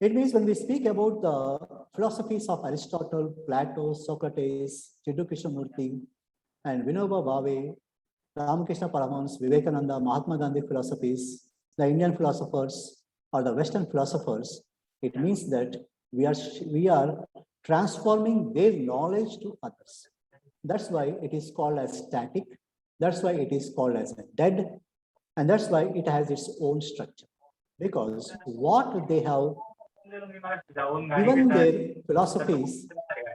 It means when we speak about the philosophies of Aristotle, Plato, Socrates, Jiddu Krishnamurti, and Vinoba Bhave, Ramakrishna Paramahansa, Vivekananda, Mahatma Gandhi philosophies, the Indian philosophers or the Western philosophers, it means that we are transforming their knowledge to others. That's why it is called as static. That's why it is called as dead. And that's why it has its own structure. Because what they have given their philosophies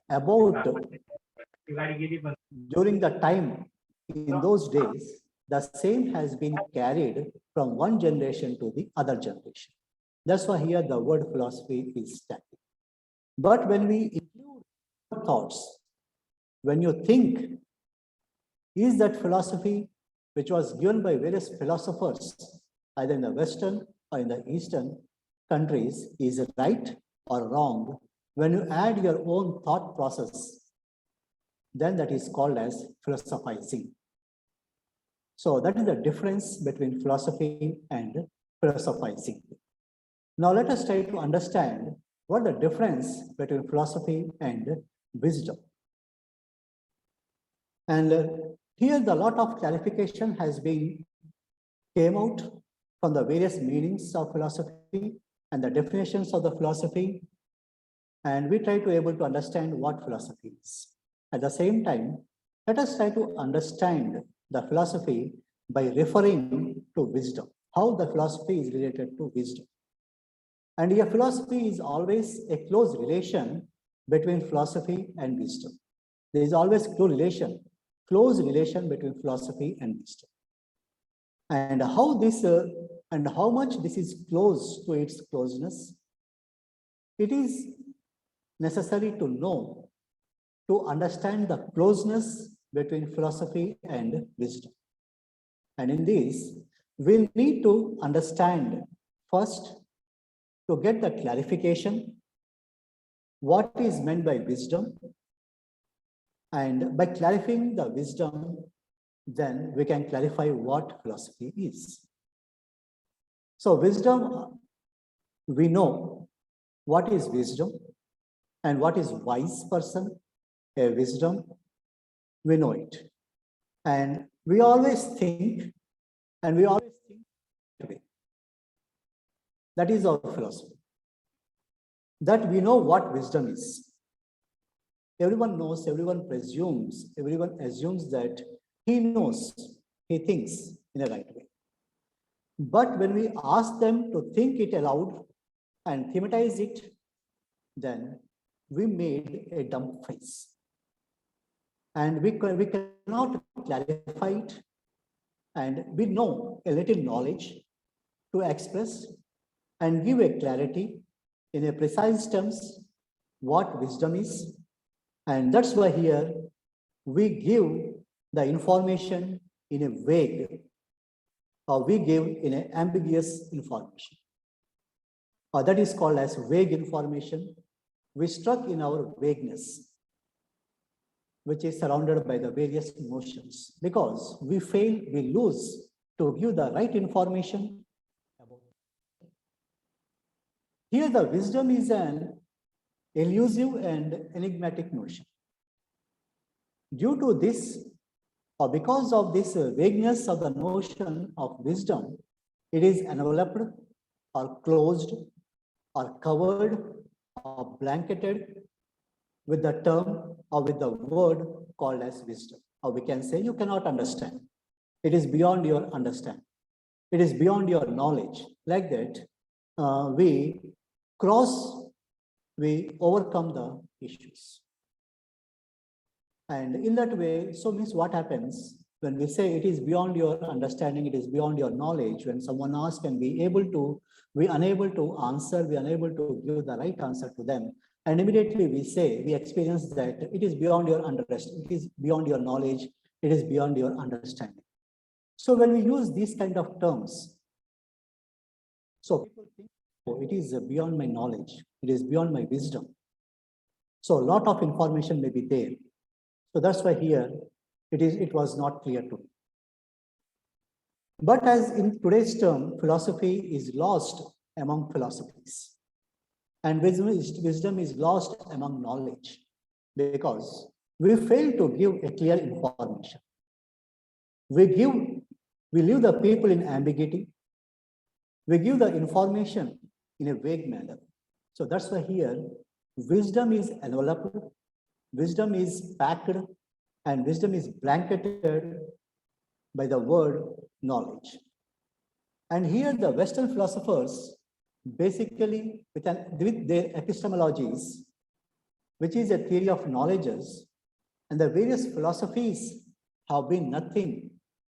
about during the time in those days, the same has been carried from one generation to the other generation. That's why here the word philosophy is static. But when we include thoughts, when you think, is that philosophy which was given by various philosophers, either in the Western or in the Eastern countries, is it right or wrong? When you add your own thought process, then that is called as philosophizing. So that is the difference between philosophy and philosophizing. Now let us try to understand what the difference between philosophy and wisdom. And here the lot of clarification has been came out from the various meanings of philosophy and the definitions of the philosophy. And we try to able to understand what philosophy is. At the same time, let us try to understand the philosophy by referring to wisdom, how the philosophy is related to wisdom. And here philosophy is always a close relation between philosophy and wisdom. There is always close relation between philosophy and wisdom. And how this and how much this is close to its closeness, it is necessary to know, to understand the closeness between philosophy and wisdom. And in this, we'll need to understand first, to get the clarification, what is meant by wisdom. And by clarifying the wisdom, then we can clarify what philosophy is. So wisdom, we know what is wisdom and what is wise person, a wisdom, we know it. And we always think that way. That is our philosophy. That we know what wisdom is. Everyone knows, everyone assumes that he knows, he thinks in a right way. But when we ask them to think it aloud and thematize it, then we made a dumb face. And we cannot clarify it. And we know a little knowledge to express and give a clarity in a precise terms what wisdom is. And that's why here we give the information in a vague, or we give in an ambiguous information. That is called as vague information. We struck in our vagueness, which is surrounded by the various emotions, because we lose to give the right information. Here the wisdom is an elusive and enigmatic notion. Due to this, or because of this vagueness of the notion of wisdom, it is enveloped or closed or covered or blanketed with the term or with the word called as wisdom. Or we can say you cannot understand. It is beyond your understanding. It is beyond your knowledge. Like that, we overcome the issues. And in that way, so means what happens when we say it is beyond your understanding, it is beyond your knowledge, when someone asks and we unable to answer, we unable to give the right answer to them. And immediately we experience that it is beyond your understanding, it is beyond your knowledge, it is beyond your understanding. So when we use these kind of terms, so people think, oh, it is beyond my knowledge, it is beyond my wisdom. So a lot of information may be there. So that's why here it was not clear to me. But as in today's term, philosophy is lost among philosophies. And wisdom is lost among knowledge, because we fail to give a clear information. We leave the people in ambiguity. We give the information in a vague manner. So that's why here wisdom is enveloped, wisdom is packed, and wisdom is blanketed by the word knowledge. And here the Western philosophers, basically with their epistemologies, which is a theory of knowledges, and the various philosophies have been nothing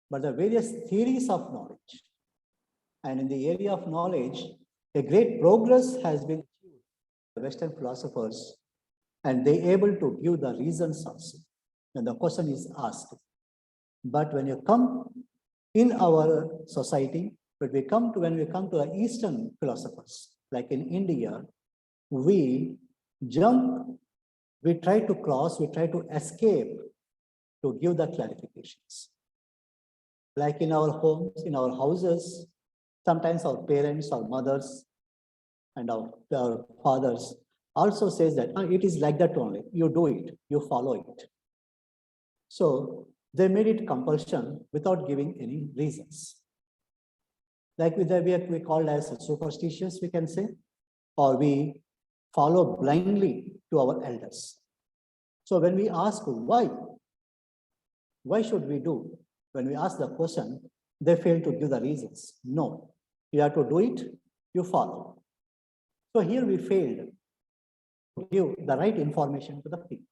but the various theories of knowledge. And in the area of knowledge, a great progress has been achieved by Western philosophers, and they able to give the reasons also. And the question is asked. But when you come in our society, when we come to the Eastern philosophers, like in India, we try to escape to give the clarifications. Like in our homes, in our houses, sometimes our parents, our mothers, and our fathers also says that it is like that only. You do it, you follow it. So they made it compulsion without giving any reasons. Like we called as superstitious, we can say, or we follow blindly to our elders. So when we ask why should we do? When we ask the question, they fail to give the reasons. No, you have to do it, you follow. So here we failed to give the right information to the people.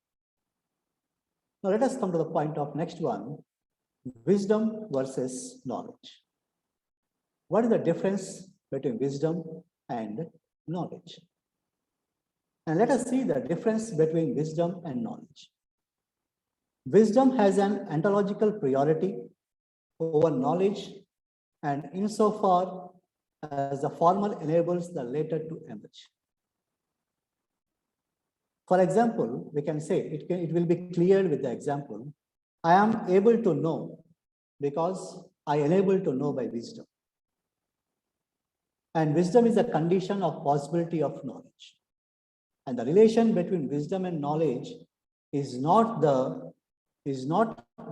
Now let us come to the point of next one, wisdom versus knowledge. What is the difference between wisdom and knowledge? And let us see the difference between wisdom and knowledge. Wisdom has an ontological priority over knowledge, and insofar as the former enables the latter to emerge. For example, we can say it will be cleared with the example, I am able to know because I enable to know by wisdom. And wisdom is a condition of possibility of knowledge. And the relation between wisdom and knowledge is not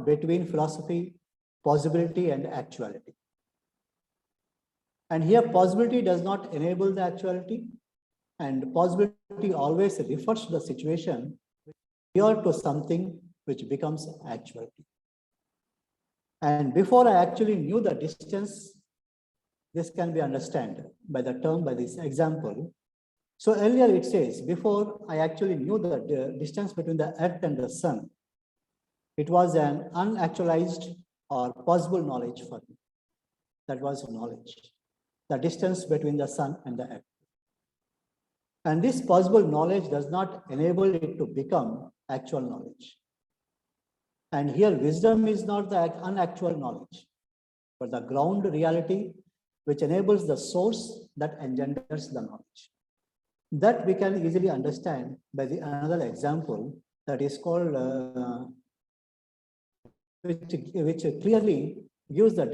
between philosophy, possibility, and actuality. And here possibility does not enable the actuality, and possibility always refers to the situation prior to something which becomes actuality. And before I actually knew the distance, this can be understood by this example. So earlier it says, before I actually knew the distance between the earth and the sun, it was an unactualized or possible knowledge for me. That was knowledge, the distance between the sun and the earth. And this possible knowledge does not enable it to become actual knowledge. And here wisdom is not the unactual knowledge, but the ground reality which enables the source that engenders the knowledge. That we can easily understand by another example that is called, which clearly gives the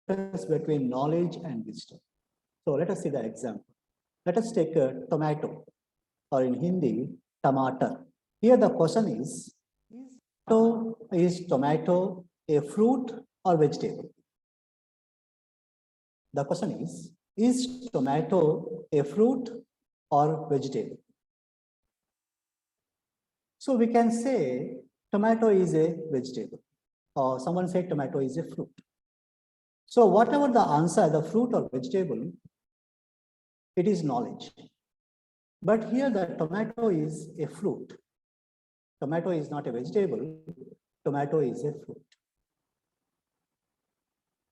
difference between knowledge and wisdom. So let us see the example. Let us take a tomato, or in Hindi, tomato. Here the question is tomato a fruit or vegetable? The question is tomato a fruit or vegetable? So we can say tomato is a vegetable, or someone said tomato is a fruit. So whatever the answer, the fruit or vegetable, it is knowledge. But here the tomato is a fruit. Tomato is not a vegetable, tomato is a fruit.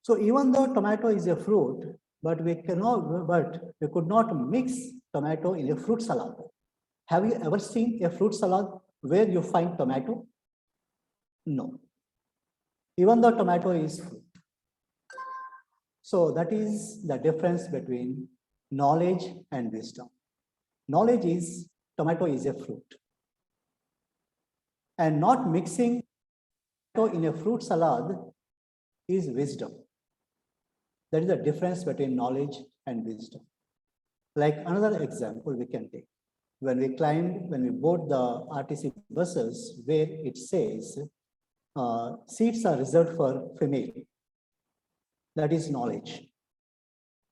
So even though tomato is a fruit, but we could not mix tomato in a fruit salad. Have you ever seen a fruit salad where you find tomato? No. Even though tomato is fruit. So that is the difference between knowledge and wisdom. Knowledge is tomato is a fruit. And not mixing tomato in a fruit salad is wisdom. That is the difference between knowledge and wisdom. Like another example we can take. When we board the RTC buses, where it says seats are reserved for female. That is knowledge.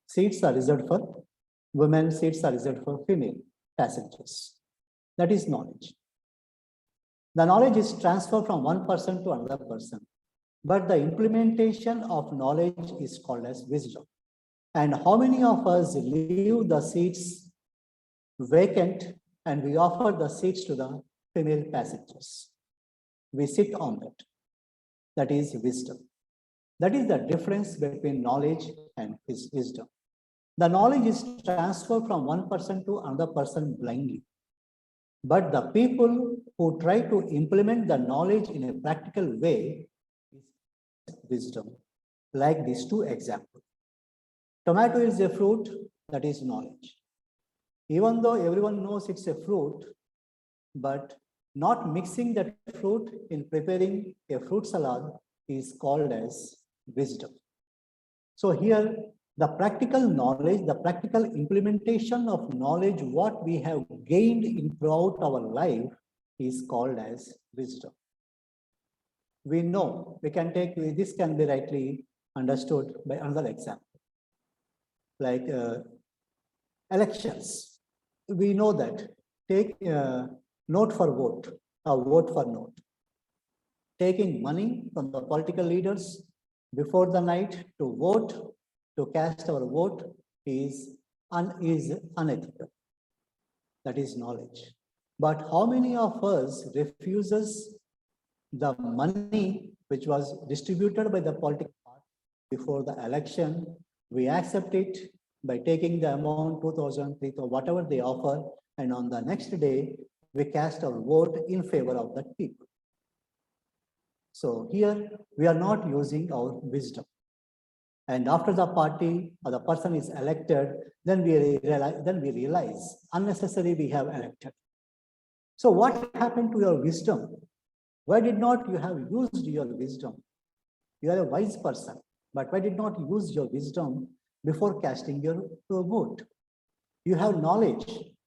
Seats are reserved for women, seats are reserved for female passengers. That is knowledge. The knowledge is transferred from one person to another person, but the implementation of knowledge is called as wisdom. And how many of us leave the seats vacant and we offer the seats to the female passengers? We sit on that. That is wisdom. That is the difference between knowledge and wisdom. The knowledge is transferred from one person to another person blindly. But the people who try to implement the knowledge in a practical way is wisdom, like these two examples. Tomato is a fruit, that is knowledge. Even though everyone knows it's a fruit, but not mixing that fruit in preparing a fruit salad is called as wisdom. So here, the practical knowledge, the practical implementation of knowledge, what we have gained throughout our life is called as wisdom. We know, we can take, this can be rightly understood by another example. like elections. We know that. Take note for vote, a vote for note. Taking money from the political leaders before the night to vote, to cast our vote is unethical. That is knowledge. But how many of us refuses the money which was distributed by the political party before the election? We accept it by taking the amount 2,000, 3,000, whatever they offer, and on the next day we cast our vote in favor of that people. So here we are not using our wisdom. And after the party or the person is elected, then we realize unnecessarily we have elected. So what happened to your wisdom? Why did not you have used your wisdom? You are a wise person, but why did not use your wisdom before casting your vote? You have knowledge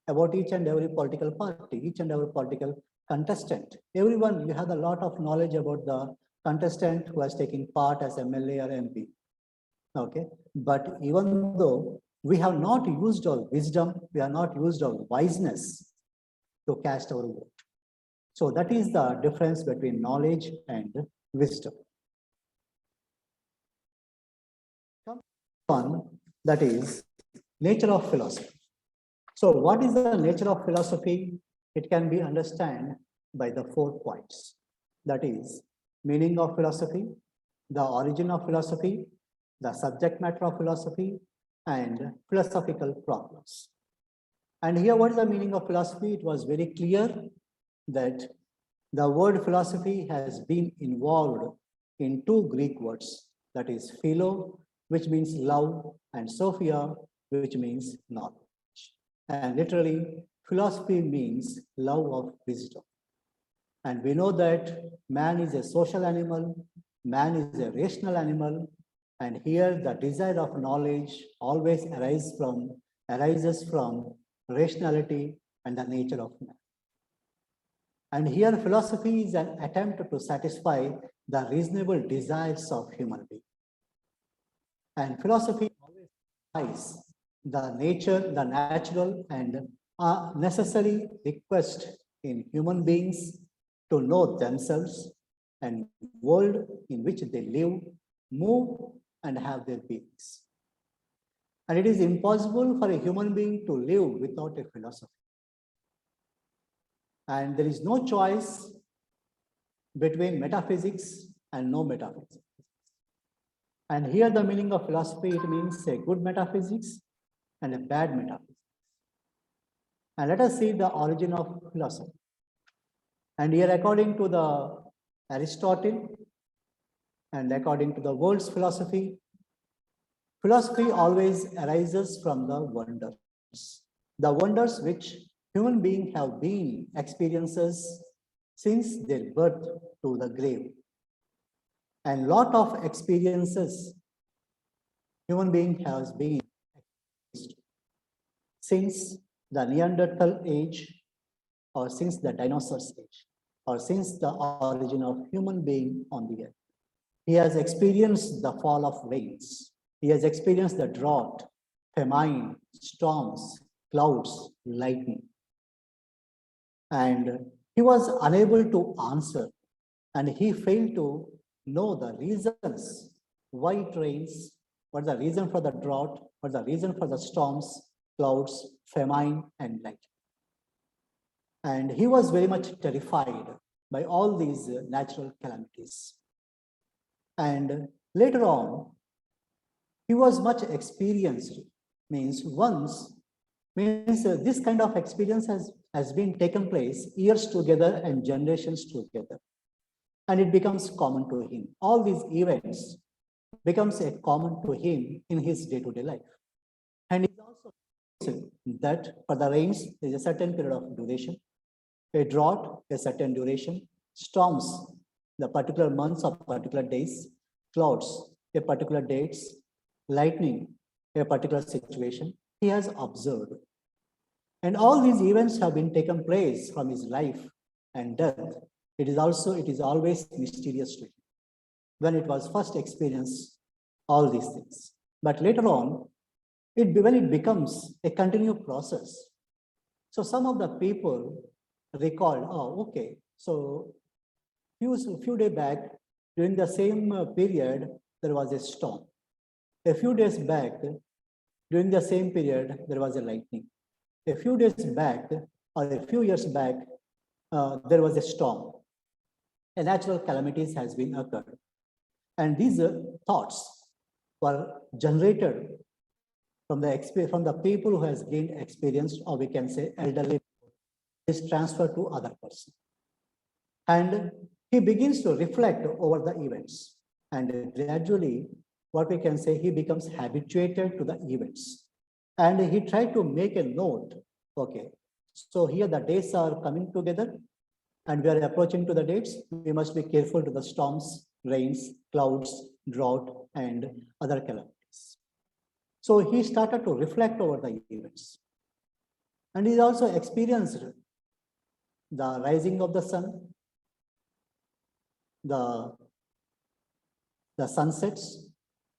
about each and every political party, each and every political contestant. Everyone, you have a lot of knowledge about the contestant who has taken part as MLA or MP. Okay, but even though we have not used our wisdom, we have not used our wiseness to cast our vote. So that is the difference between knowledge and wisdom. One, that is nature of philosophy. So what is the nature of philosophy? It can be understood by the 4 points. That is meaning of philosophy, the origin of philosophy, the subject matter of philosophy, and philosophical problems. And here, what is the meaning of philosophy? It was very clear that the word philosophy has been involved in 2 Greek words, that is philo, which means love, and sophia, which means knowledge. And literally, philosophy means love of wisdom. And we know that man is a social animal, man is a rational animal, and here the desire of knowledge always arises from rationality and the nature of man. And here philosophy is an attempt to satisfy the reasonable desires of human beings. And philosophy always implies the nature, the natural and necessary request in human beings to know themselves and world in which they live, move, and have their beings. And it is impossible for a human being to live without a philosophy. And there is no choice between metaphysics and no metaphysics. And here the meaning of philosophy, it means a good metaphysics and a bad metaphysics. And let us see the origin of philosophy. And here, according to the Aristotle and according to the world's philosophy, philosophy always arises from the wonders which human beings have been experiences since their birth to the grave. And lot of experiences human being has been since the Neanderthal age, or since the dinosaurs age, or since the origin of human being on the earth. He has experienced the fall of rains. He has experienced the drought, famine, storms, clouds, lightning. And he was unable to answer, and he failed to know the reasons why it rains, what is the reason for the drought, what is the reason for the storms, clouds, famine, and lightning. And he was very much terrified by all these natural calamities. And later on, he was much experienced, means this kind of experience has been taken place years together and generations together. And it becomes common to him. All these events becomes a common to him in his day-to-day life. And it also that for the rains, there is a certain period of duration, a drought, a certain duration, storms, the particular months or particular days, clouds, a particular dates, lightning, a particular situation, he has observed. And all these events have been taken place from his life and death. It is always mysterious to him when it was first experienced all these things. But later on, when it becomes a continuous process. So some of the people recalled, oh, okay, so few days back, during the same period, there was a storm. A few days back, during the same period, there was a lightning. A few days back, or a few years back, there was a storm. A natural calamities has been occurred. And these thoughts were generated from the people who has gained experience, or we can say elderly, is transferred to other person. And he begins to reflect over the events. And gradually, what we can say, he becomes habituated to the events. And he tried to make a note, okay, so here the days are coming together and we are approaching to the dates. We must be careful to the storms, rains, clouds, drought, and other calamities. So he started to reflect over the events. And he also experienced the rising of the sun, the sunsets,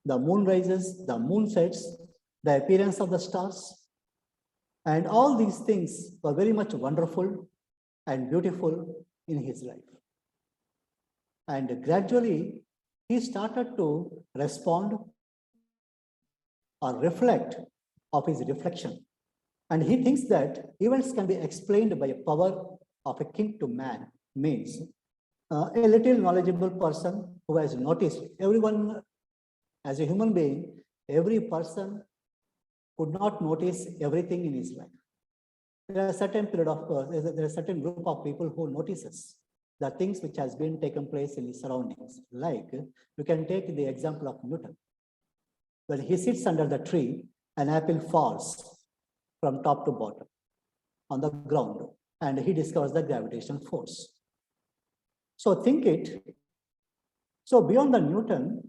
the moon rises, the moon sets, the appearance of the stars. And all these things were very much wonderful and beautiful in his life. And gradually, he started to respond or reflect of his reflection. And he thinks that events can be explained by a power of a king to man, means a little knowledgeable person who has noticed. Everyone, as a human being, every person could not notice everything in his life. There are a certain period of, there is a certain group of people who notices the things which has been taken place in his surroundings. Like, you can take the example of Newton. When he sits under the tree, an apple falls from top to bottom on the ground, and he discovers the gravitational force. So think it. So beyond the Newton,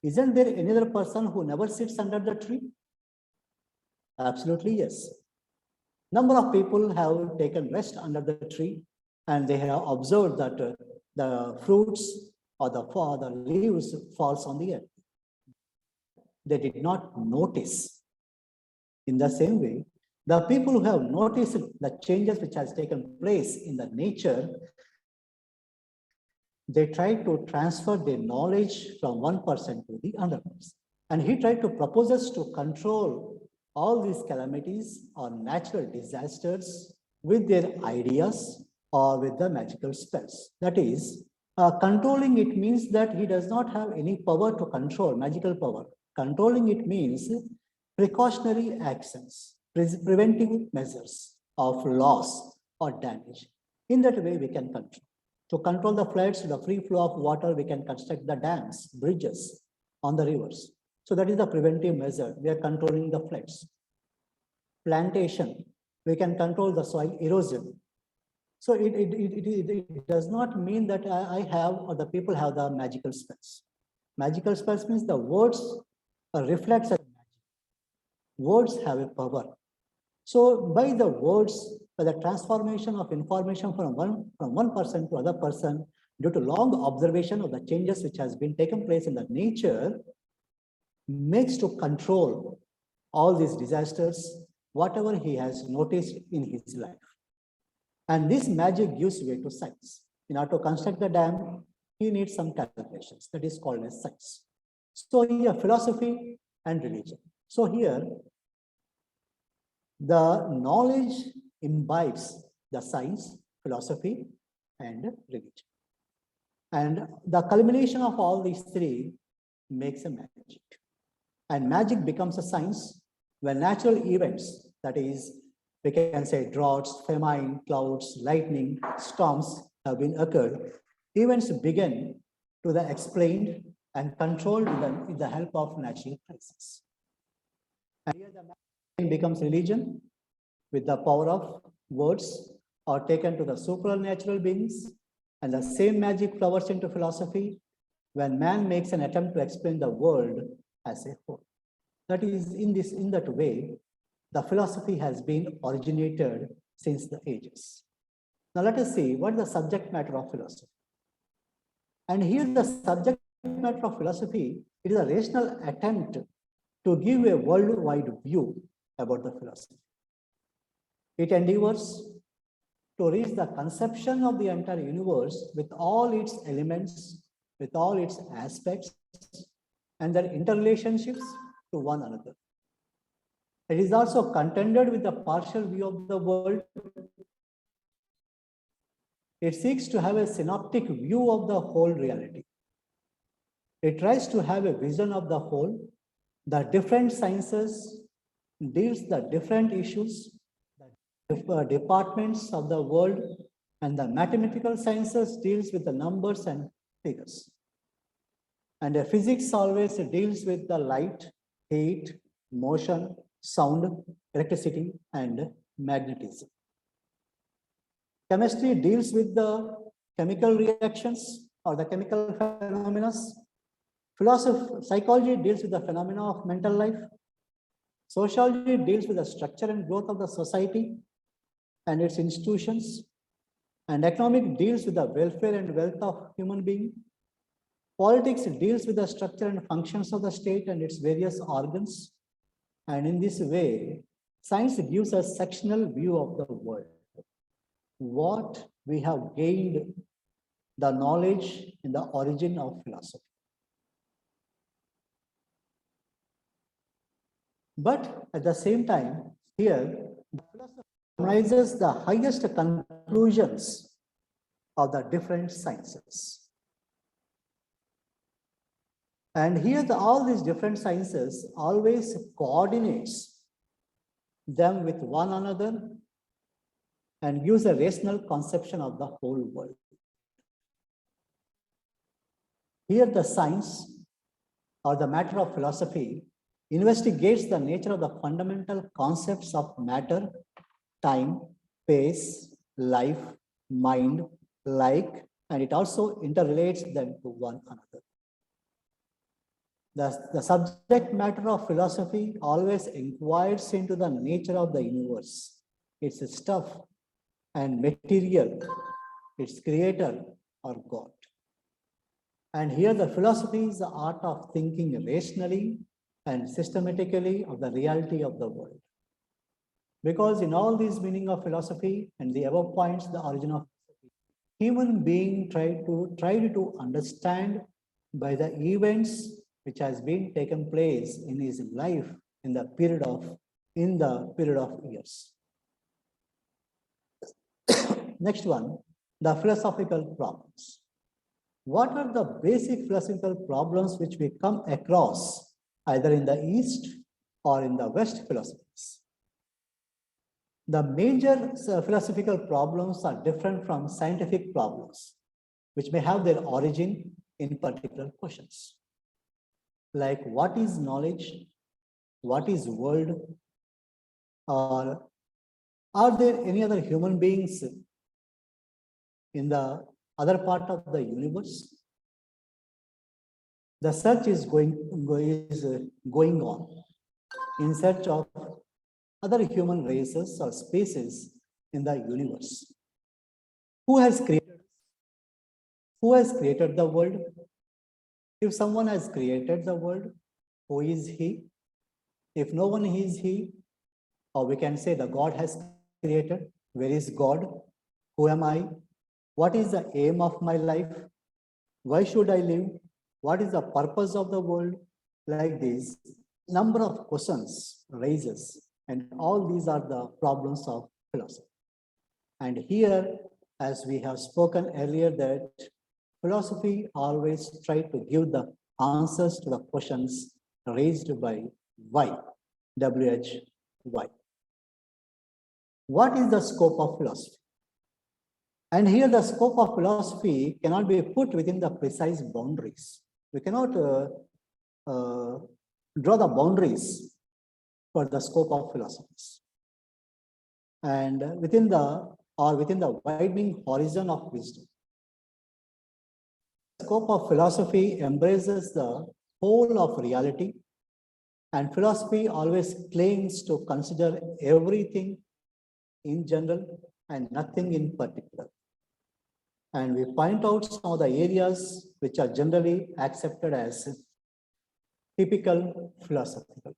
isn't there any other person who never sits under the tree? Absolutely, yes. Number of people have taken rest under the tree, and they have observed that the fruits or the leaves falls on the earth. They did not notice. In the same way, the people who have noticed the changes which has taken place in the nature, they try to transfer their knowledge from one person to the other person. And he tried to propose us to control all these calamities or natural disasters with their ideas or with the magical spells. That is, controlling it means that he does not have any power to control, magical power. Controlling it means precautionary actions, preventive measures of loss or damage. In that way, we can control. To control the floods, the free flow of water, we can construct the dams, bridges on the rivers. So that is the preventive measure. We are controlling the floods. Plantation, we can control the soil erosion. So it does not mean that I have or the people have the magical spells. Magical spells means the words reflects as magic. Words have a power. So by the words, by the transformation of information from one person to other person, due to long observation of the changes which has been taken place in the nature, makes to control all these disasters, whatever he has noticed in his life. And this magic gives way to science. In order to construct the dam, he needs some calculations. That is called as science. So here, philosophy and religion. So here, the knowledge imbibes the science, philosophy, and religion. And the culmination of all these three makes a magic. And magic becomes a science when natural events, that is, we can say droughts, famine, clouds, lightning, storms have been occurred. Events begin to be explained and controlled with the help of natural crisis. And here the magic becomes religion with the power of words or taken to the supernatural beings, and the same magic flowers into philosophy when man makes an attempt to explain the world as a whole. That is, in that way, the philosophy has been originated since the ages. Now let us see what is the subject matter of philosophy. And here the subject matter of philosophy, it is a rational attempt to give a worldwide view about the philosophy. It endeavors to reach the conception of the entire universe with all its elements, with all its aspects, and their interrelationships to one another. It is also contended with a partial view of the world. It seeks to have a synoptic view of the whole reality. It tries to have a vision of the whole. The different sciences deals the different issues, the departments of the world, and the mathematical sciences deals with the numbers and figures. And the physics always deals with the light, heat, motion, sound, electricity, and magnetism. Chemistry deals with the chemical reactions or the chemical phenomena. Psychology deals with the phenomena of mental life. Sociology deals with the structure and growth of the society and its institutions. And economic deals with the welfare and wealth of human beings. Politics deals with the structure and functions of the state and its various organs. And in this way, science gives a sectional view of the world. What we have gained the knowledge in the origin of philosophy. But at the same time, here, the philosophy summarizes the highest conclusions of the different sciences. And here, all these different sciences always coordinates them with one another and gives a rational conception of the whole world. Here, the science or the matter of philosophy investigates the nature of the fundamental concepts of matter, time, space, life, mind, like, and it also interrelates them to one another. The subject matter of philosophy always inquires into the nature of the universe, its stuff and material, its creator or God. And here the philosophy is the art of thinking rationally and systematically of the reality of the world. Because in all these meaning of philosophy and the above points, the origin of human being tried to understand by the events which has been taken place in his life in the period of years. Next one, the philosophical problems. What are the basic philosophical problems which we come across either in the East or in the West philosophies? The major philosophical problems are different from scientific problems, which may have their origin in particular questions. Like what is knowledge? What is world? Or are there any other human beings in the other part of the universe? The search is going on in search of other human races or species in the universe. Who has created the world? If someone has created the world, who is he? If no one is he, or we can say the God has created, where is God? Who am I? What is the aim of my life? Why should I live? What is the purpose of the world? Like this, number of questions raises, and all these are the problems of philosophy. And here, as we have spoken earlier, that philosophy always tries to give the answers to the questions raised by why, W-H, why. What is the scope of philosophy? And here the scope of philosophy cannot be put within the precise boundaries. We cannot draw the boundaries for the scope of philosophies. And within the widening horizon of wisdom. The scope of philosophy embraces the whole of reality, and philosophy always claims to consider everything in general and nothing in particular. And we point out some of the areas which are generally accepted as typical philosophical.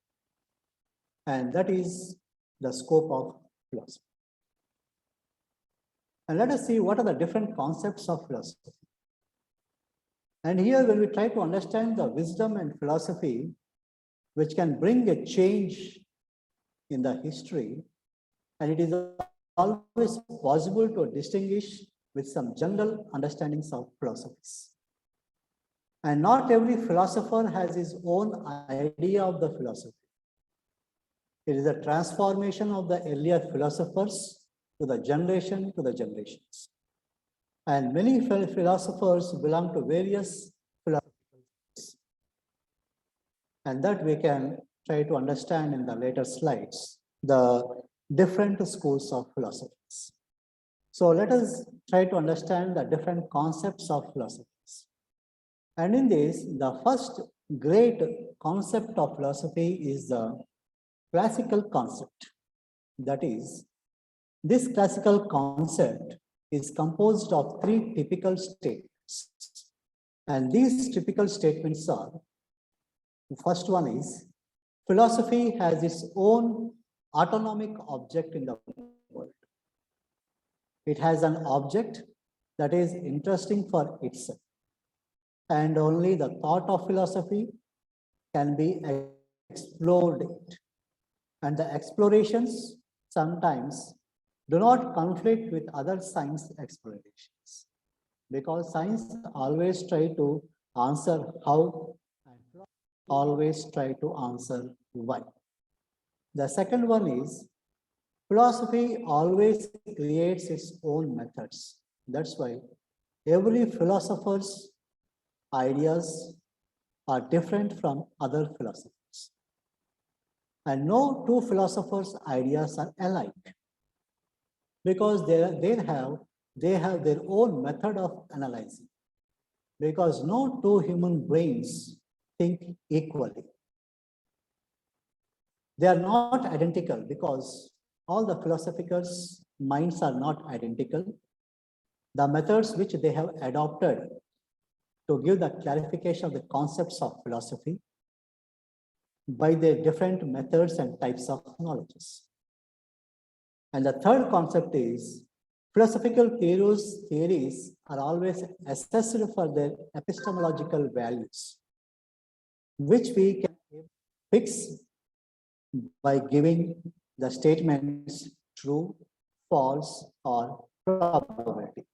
And that is the scope of philosophy. And let us see what are the different concepts of philosophy. And here, when we try to understand the wisdom and philosophy, which can bring a change in the history, and it is always possible to distinguish with some general understandings of philosophies. And not every philosopher has his own idea of the philosophy. It is a transformation of the earlier philosophers to the generations. And many philosophers belong to various philosophies. And that we can try to understand in the later slides, the different schools of philosophies. So let us try to understand the different concepts of philosophies. And in this, the first great concept of philosophy is the classical concept. That is, this classical concept is composed of three typical statements. And these typical statements are, the first one is, philosophy has its own autonomic object in the world. It has an object that is interesting for itself. And only the thought of philosophy can be explored. And the explorations sometimes do not conflict with other science explorations, because science always try to answer how and always try to answer why. The second one is, philosophy always creates its own methods. That's why every philosopher's ideas are different from other philosophers. And no two philosophers' ideas are alike, because they have their own method of analyzing, because no two human brains think equally. They are not identical because all the philosophers' minds are not identical. The methods which they have adopted to give the clarification of the concepts of philosophy by their different methods and types of knowledges. And the third concept is, philosophical theories are always assessed for their epistemological values, which we can fix by giving the statements true, false, or probability.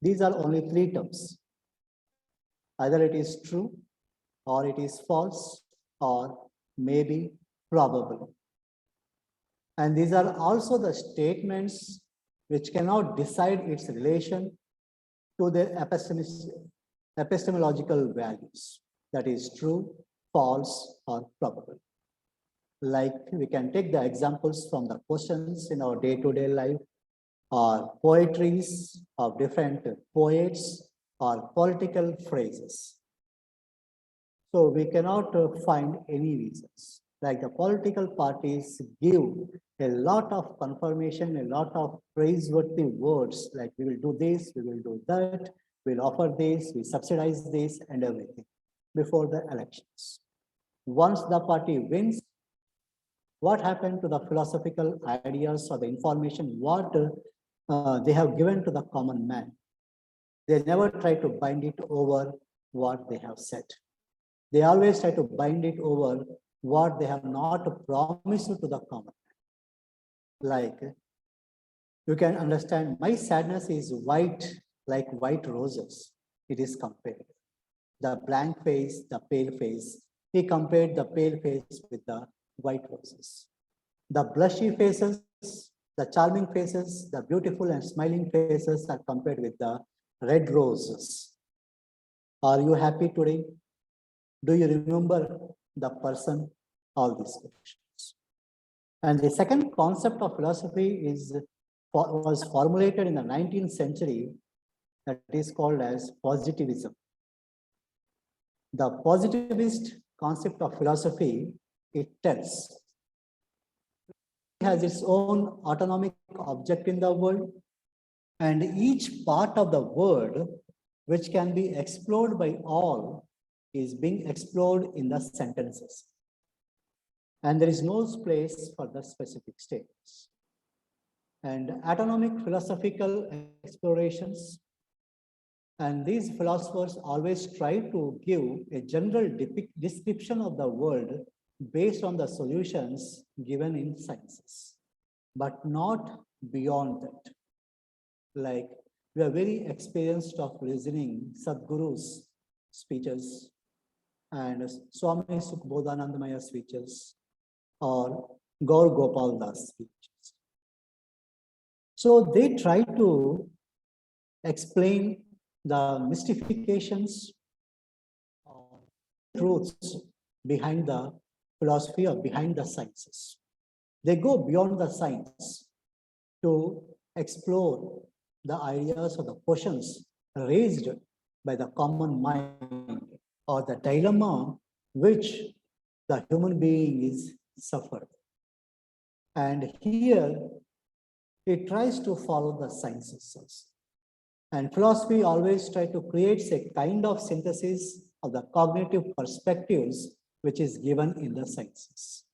These are only three terms. Either it is true, or it is false, or maybe probable. And these are also the statements which cannot decide its relation to their epistemological values. That is true, false, or probable. Like we can take the examples from the questions in our day-to-day life, or poetries of different poets, or political phrases. So we cannot find any reasons. Like the political parties give a lot of confirmation, a lot of praiseworthy words, like we will do this, we will do that, we'll offer this, we subsidize this, and everything before the elections. Once the party wins, what happened to the philosophical ideas or the information what they have given to the common man? They never try to bind it over what they have said. They always try to bind it over what they have not promised to the common man. Like, you can understand, my sadness is white, like white roses. It is compared. The blank face, the pale face. He compared the pale face with the white roses. The blushy faces, the charming faces, the beautiful and smiling faces are compared with the red roses. Are you happy today? Do you remember the person? All these questions. And the second concept of philosophy was formulated in the 19th century, that is called as positivism. The positivist concept of philosophy, it tells it has its own autonomic object in the world, and each part of the world which can be explored by all is being explored in the sentences. And there is no place for the specific statements. And autonomic philosophical explorations, and these philosophers always try to give a general description of the world based on the solutions given in sciences, but not beyond that. Like, we are very experienced of listening Sadhguru's speeches and Swami Sukhbodhanandamaya speeches or Gaur Gopal Das speeches. So they try to explain the mystifications or truths behind the philosophy or behind the sciences. They go beyond the science to explore the ideas or the questions raised by the common mind or the dilemma which the human being is suffered. And here it tries to follow the sciences also. And philosophy always try to create a kind of synthesis of the cognitive perspectives which is given in the sciences.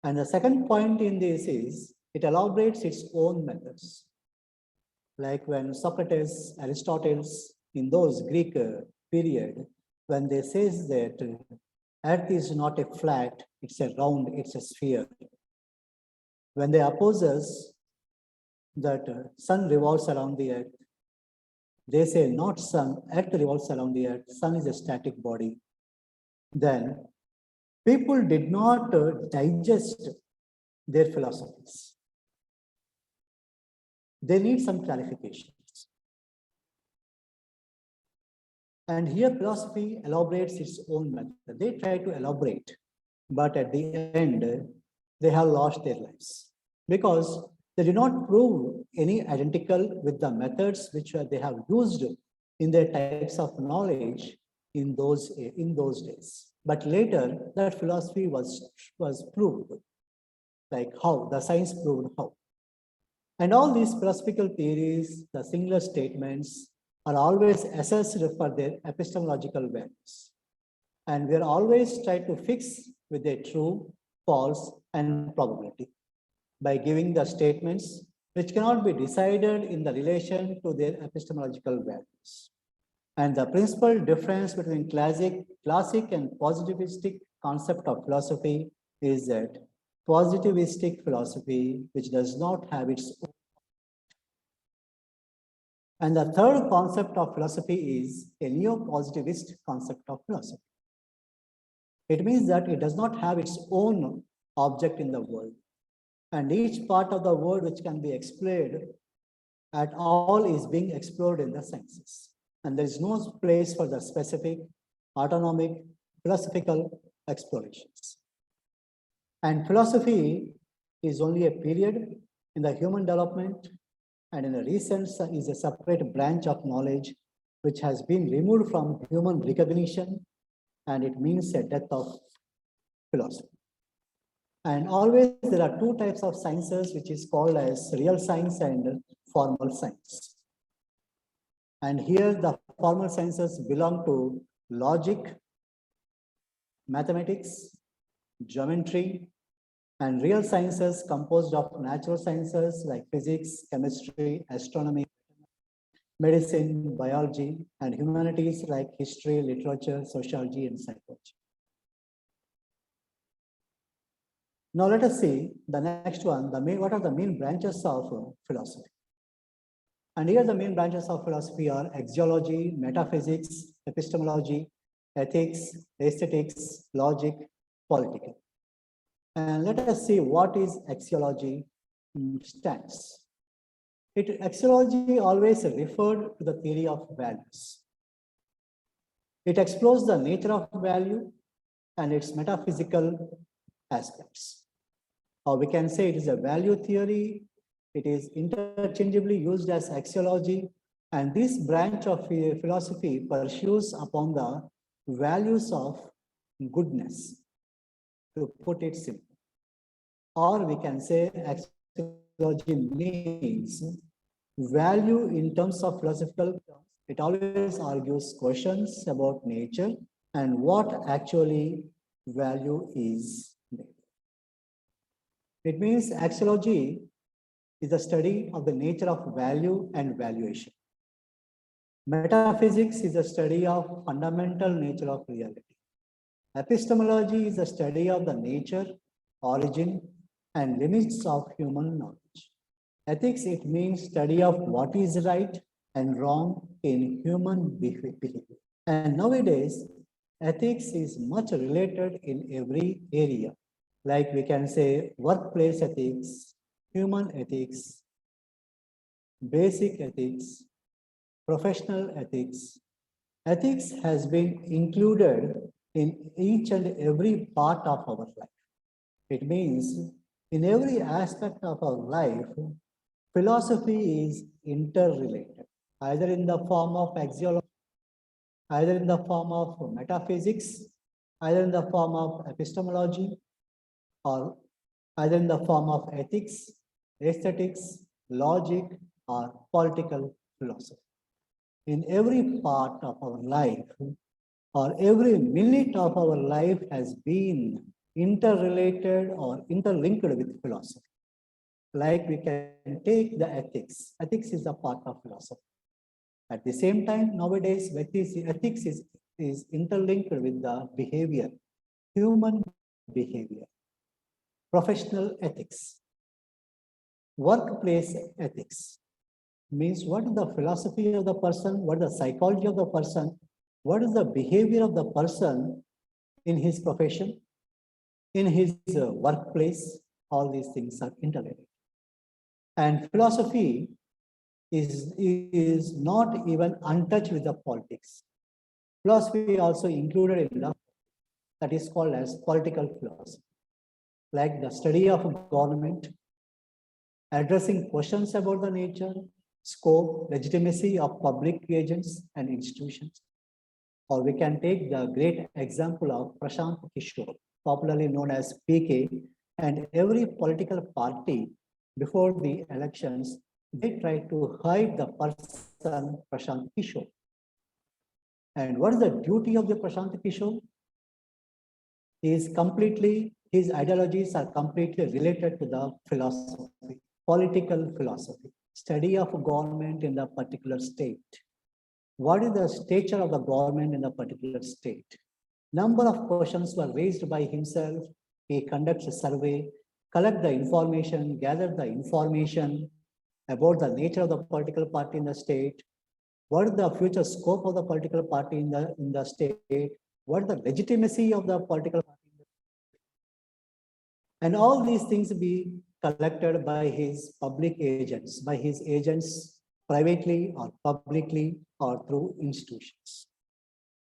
And the second point in this is it elaborates its own methods. Like when Socrates, Aristotle, in those Greek period, when they says that earth is not a flat, it's a round, it's a sphere. When they oppose us that sun revolves around the earth, they say not sun, earth revolves around the earth, sun is a static body. Then people did not digest their philosophies. They need some clarifications. And here philosophy elaborates its own method. They try to elaborate, but at the end, they have lost their lives because they did not prove any identical with the methods which they have used in their types of knowledge in those days. But later, that philosophy was proved, like how the science proved how. And all these philosophical theories, the singular statements, are always assessed for their epistemological values. And we are always trying to fix with their true, false, and probability by giving the statements which cannot be decided in the relation to their epistemological values. And the principal difference between classic and positivistic concept of philosophy is that positivistic philosophy, which does not have its own. And the third concept of philosophy is a neo-positivist concept of philosophy. It means that it does not have its own object in the world. And each part of the world which can be explored at all is being explored in the sciences. And there is no place for the specific, autonomic, philosophical explorations. And philosophy is only a period in the human development, and in a recent is a separate branch of knowledge which has been removed from human recognition, and it means a death of philosophy. And always there are two types of sciences which is called as real science and formal science. And here the formal sciences belong to logic, mathematics, geometry, and real sciences composed of natural sciences like physics, chemistry, astronomy, medicine, biology, and humanities like history, literature, sociology, and psychology. Now let us see the next one, what are the main branches of philosophy? And here the main branches of philosophy are axiology, metaphysics, epistemology, ethics, aesthetics, logic, political. And let us see what is axiology stands. Axiology always referred to the theory of values. It explores the nature of value and its metaphysical aspects. Or we can say it is a value theory. It is interchangeably used as axiology, and this branch of philosophy pursues upon the values of goodness, to put it simply. Or we can say axiology means value in terms of philosophical terms It always argues questions about nature and what actually value is. It means axiology is the study of the nature of value and valuation. Metaphysics is a study of fundamental nature of reality. Epistemology is a study of the nature, origin, and limits of human knowledge. Ethics, it means study of what is right and wrong in human behavior. And nowadays, ethics is much related in every area. Like we can say workplace ethics, human ethics, basic ethics, professional ethics. Ethics has been included in each and every part of our life. It means in every aspect of our life, philosophy is interrelated, either in the form of axiology, either in the form of metaphysics, either in the form of epistemology, or either in the form of ethics, aesthetics, logic, or political philosophy. In every part of our life, or every minute of our life has been interrelated or interlinked with philosophy. Like we can take the ethics. Ethics is a part of philosophy. At the same time, nowadays, ethics is interlinked with the behavior, human behavior, professional ethics, workplace ethics. Means what is the philosophy of the person, what is the psychology of the person, what is the behavior of the person in his profession, in his workplace. All these things are interrelated. And philosophy is not even untouched with the politics. Philosophy also included in that is called as political philosophy, like the study of government, addressing questions about the nature, scope, legitimacy of public agents and institutions. Or we can take the great example of Prashant Kishore, popularly known as PK, and every political party before the elections, they try to hide the person Prashant Kishore. And what is the duty of the Prashant Kishore? His ideologies are completely related to the philosophy, political philosophy, study of government in the particular state. What is the stature of the government in a particular state? Number of questions were raised by himself. He conducts a survey, collect the information, gather the information about the nature of the political party in the state, what is the future scope of the political party in the state, what is the legitimacy of the political party. And all these things be collected by his public agents, privately or publicly or through institutions.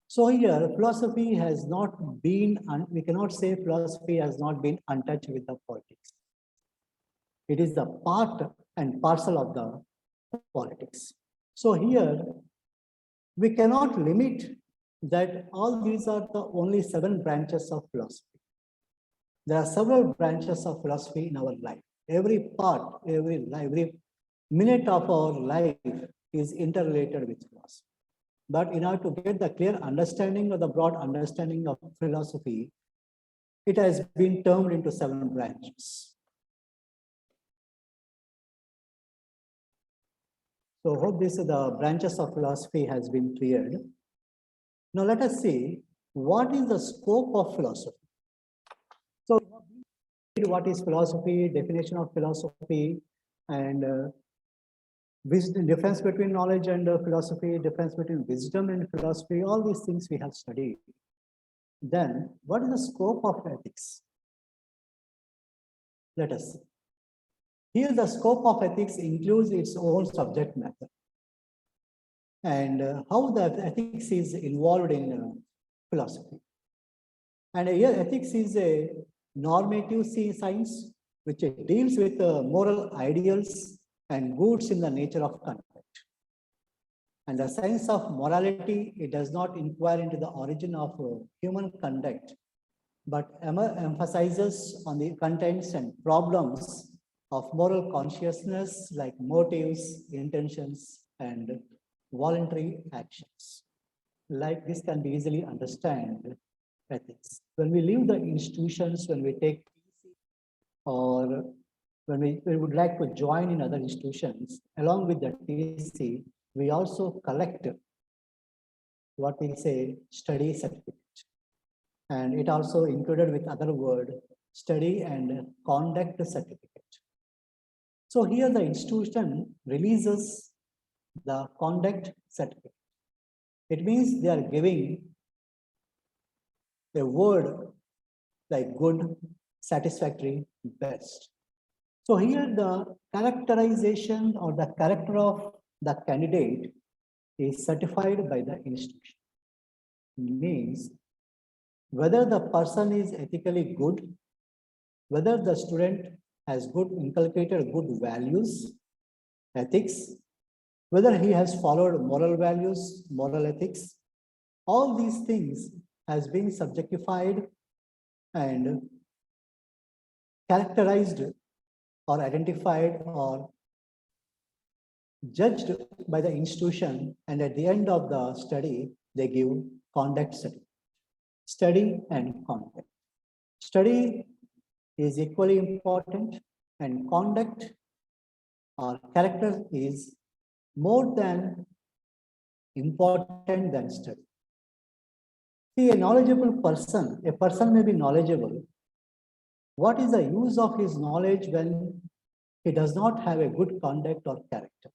So here, philosophy has not been, we cannot say philosophy has not been untouched with the politics. It is the part and parcel of the politics. So here, we cannot limit that all these are the only 7 branches of philosophy. There are several branches of philosophy in our life. Every part, every minute of our life is interrelated with philosophy. But in order to get the clear understanding or the broad understanding of philosophy, it has been termed into 7 branches. So hope this is the branches of philosophy has been cleared. Now let us see what is the scope of philosophy. So what is philosophy, definition of philosophy, and difference between knowledge and philosophy, difference between wisdom and philosophy, all these things we have studied. Then what is the scope of ethics? Let us see. Here the scope of ethics includes its own subject matter and how the ethics is involved in philosophy. And here ethics is a normative science which deals with moral ideals and goods in the nature of conduct. And the science of morality, it does not inquire into the origin of human conduct, but emphasizes on the contents and problems of moral consciousness like motives, intentions, and voluntary actions. Like this can be easily understand ethics. When we leave the institutions, when we take or when we would like to join in other institutions, along with the TC, we also collect what we say study certificate. And it also included with other word, study and conduct certificate. So here the institution releases the conduct certificate. It means they are giving a word like good, satisfactory, best. So here the characterization or the character of the candidate is certified by the institution. Means whether the person is ethically good, whether the student has inculcated good values, ethics, whether he has followed moral values, moral ethics, all these things has been subjectified and characterized or identified or judged by the institution, and at the end of the study, they give conduct certificate. Study and conduct. Study is equally important, and conduct or character is more than important than study. See, a knowledgeable person, a person may be knowledgeable. What is the use of his knowledge when he does not have a good conduct or character?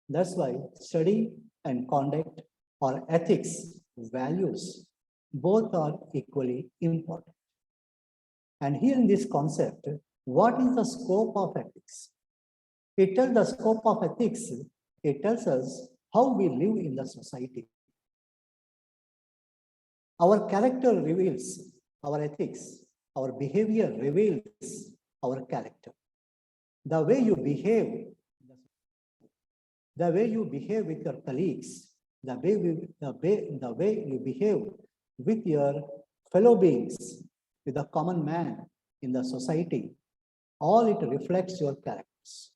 That's why study and conduct or ethics, values, both are equally important. And here in this concept, what is the scope of ethics? It tells the scope of ethics, it tells us how we live in the society. Our character reveals our ethics, our behavior reveals our character. The way you behave with your colleagues, the way you behave with your fellow beings, with the common man in the society, all it reflects your characters.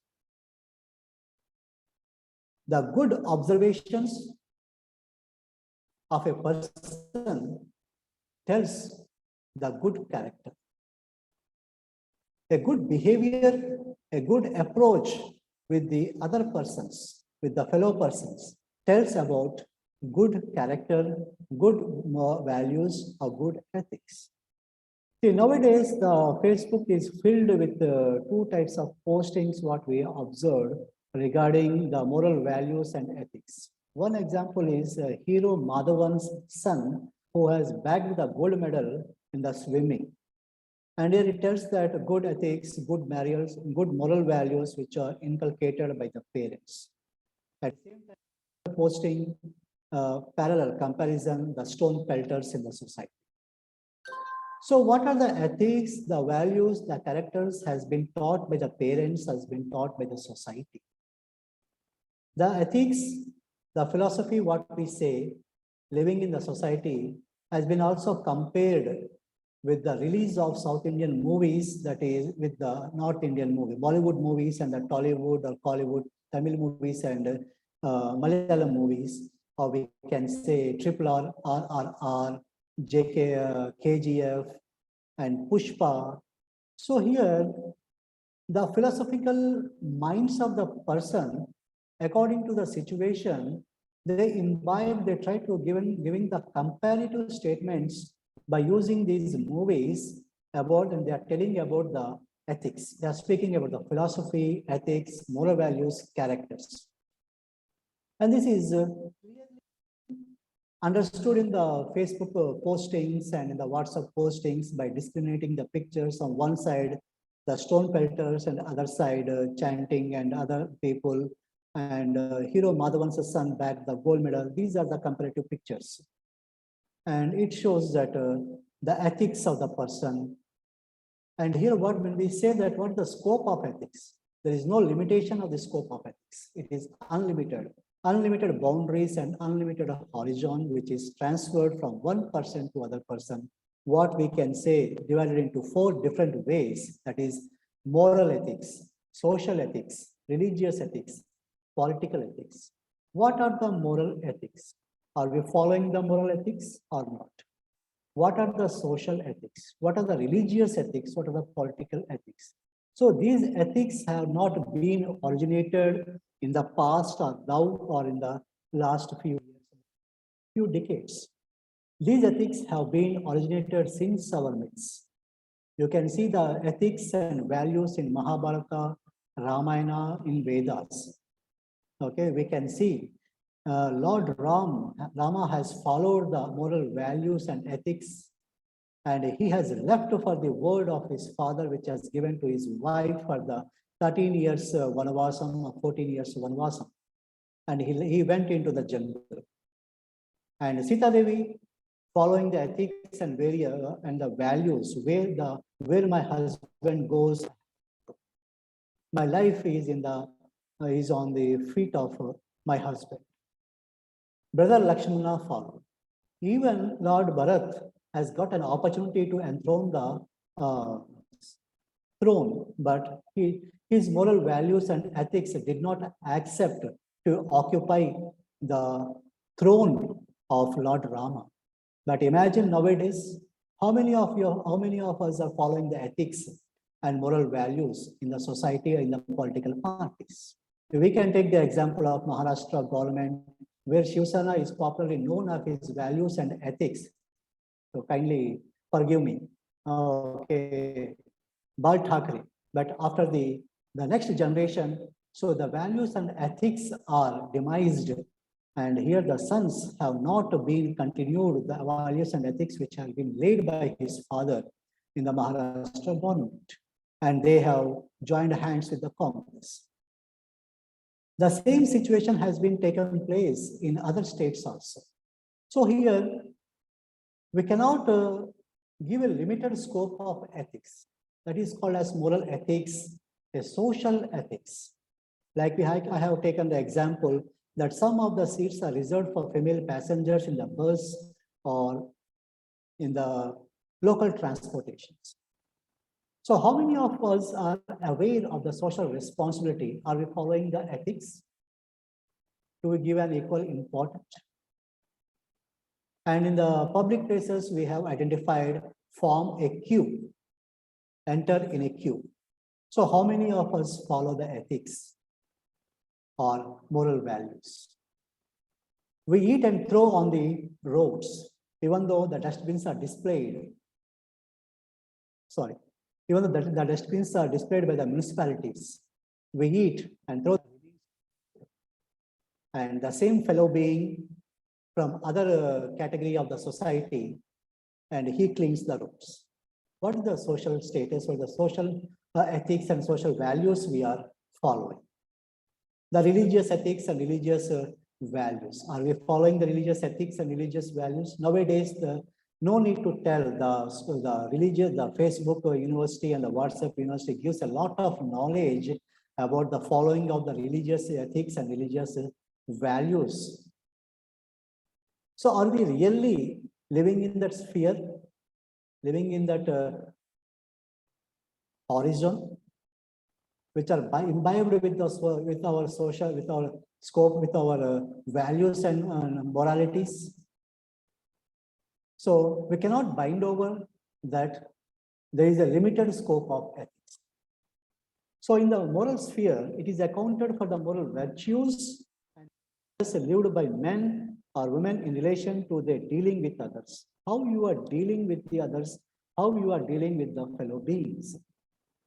The good observations of a person tells the good character. A good behavior, a good approach with the other persons, with the fellow persons, tells about good character, good values, or good ethics. See, nowadays, the Facebook is filled with two types of postings, what we observed regarding the moral values and ethics. One example is Hero Madhavan's son, who has bagged the gold medal in the swimming. And here it tells that good ethics, good morals, good moral values, which are inculcated by the parents. At the same time, posting parallel comparison, the stone pelters in the society. So what are the ethics, the values, the characters has been taught by the parents, has been taught by the society. The ethics, the philosophy, what we say, living in the society, has been also compared with the release of South Indian movies, that is with the North Indian movie, Bollywood movies and the Tollywood or Collywood, Tamil movies and Malayalam movies, or we can say RRR, RRR, KGF, and Pushpa. So here, the philosophical minds of the person, according to the situation, they imbibe, they try to giving the comparative statements by using these movies about, and they are telling about the ethics. They are speaking about the philosophy, ethics, moral values, characters. And this is understood in the Facebook postings and in the WhatsApp postings by discriminating the pictures on one side, the stone pelters, and other side chanting and other people, and Hero Madhavan's son bagged the gold medal. These are the comparative pictures. And it shows that the ethics of the person. And here when we say that what the scope of ethics, there is no limitation of the scope of ethics. It is unlimited. Unlimited boundaries and unlimited horizon, which is transferred from one person to other person. What we can say divided into 4 different ways, that is moral ethics, social ethics, religious ethics, political ethics. What are the moral ethics? Are we following the moral ethics or not? What are the social ethics? What are the religious ethics? What are the political ethics? So these ethics have not been originated in the past or now or in the last few decades. These ethics have been originated since our myths. You can see the ethics and values in Mahabharata, Ramayana, in Vedas. Okay, we can see Lord Rama has followed the moral values and ethics, and he has left for the word of his father, which has given to his wife for the 13 years vanavasam or 14 years vanavasam. And he went into the jungle. And Sita Devi, following the ethics and the values, where my husband goes, my life is is on the feet of my husband. Brother Lakshmana followed. Even Lord Bharat has got an opportunity to enthrone the throne, but his moral values and ethics did not accept to occupy the throne of Lord Rama. But imagine nowadays, how many of us are following the ethics and moral values in the society or in the political parties? We can take the example of Maharashtra government, where Shiv Sena is popularly known of its values and ethics. So kindly forgive me. Okay, Bal Thackeray. But after the next generation, so the values and ethics are demised. And here the sons have not been continued the values and ethics which have been laid by his father in the Maharashtra government. And they have joined hands with the Congress. The same situation has been taken place in other states also. So here, we cannot give a limited scope of ethics. That is called as moral ethics, a social ethics. Like I have taken the example that some of the seats are reserved for female passengers in the bus or in the local transportations. So how many of us are aware of the social responsibility? Are we following the ethics? Do we give an equal importance? And in the public places, we have identified form a queue, enter in a queue. So how many of us follow the ethics or moral values? We eat and throw on the roads, even though the dustbins are displayed. Sorry, even though the dustbins are displayed by the municipalities, we eat and throw. And the same fellow being from other category of the society, and he cleans the roads. What is the social status or the social ethics and social values we are following? The religious ethics and religious values. Are we following the religious ethics and religious values? Nowadays, no need to tell the Facebook university and the WhatsApp university gives a lot of knowledge about the following of the religious ethics and religious values. So are we really living in that sphere, living in that horizon, which are imbibed with our social, with our scope, with our values and moralities? So we cannot bind over that there is a limited scope of ethics. So in the moral sphere, it is accounted for the moral virtues and lived by men or women in relation to their dealing with others. How you are dealing with the others, how you are dealing with the fellow beings.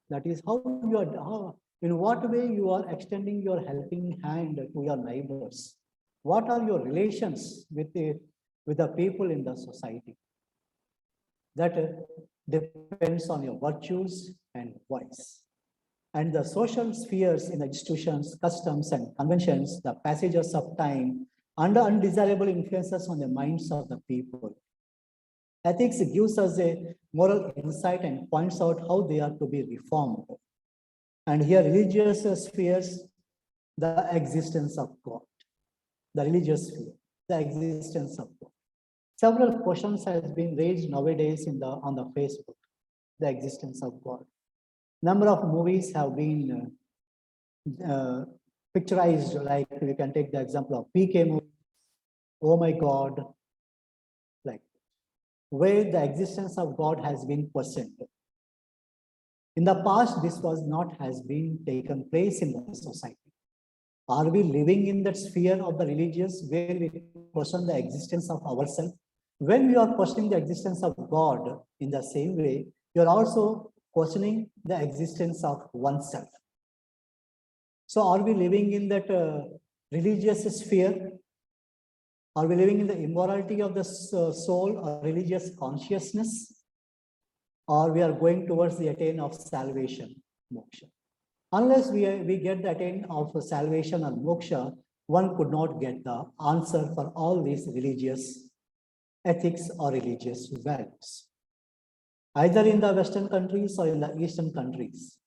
That is how you are, in what way you are extending your helping hand to your neighbors. What are your relations with the people in the society? That depends on your virtues and voice. And the social spheres in the institutions, customs and conventions, the passages of time, under undesirable influences on the minds of the people. Ethics gives us a moral insight and points out how they are to be reformed. And here religious spheres, the existence of God. The religious sphere, the existence of God. Several questions has been raised nowadays on the Facebook, the existence of God. Number of movies have been picturized, like we can take the example of PK movie, oh my God, like where the existence of God has been questioned. In the past, this was not has been taken place in the society. Are we living in that sphere of the religious where we question the existence of ourselves? When we are questioning the existence of God in the same way, you are also questioning the existence of oneself. So are we living in that religious sphere? Are we living in the immorality of the soul or religious consciousness? Or we are going towards the attain of salvation, moksha? Unless we get the attain of salvation or moksha, one could not get the answer for all these religious ethics or religious values, either in the Western countries or in the Eastern countries.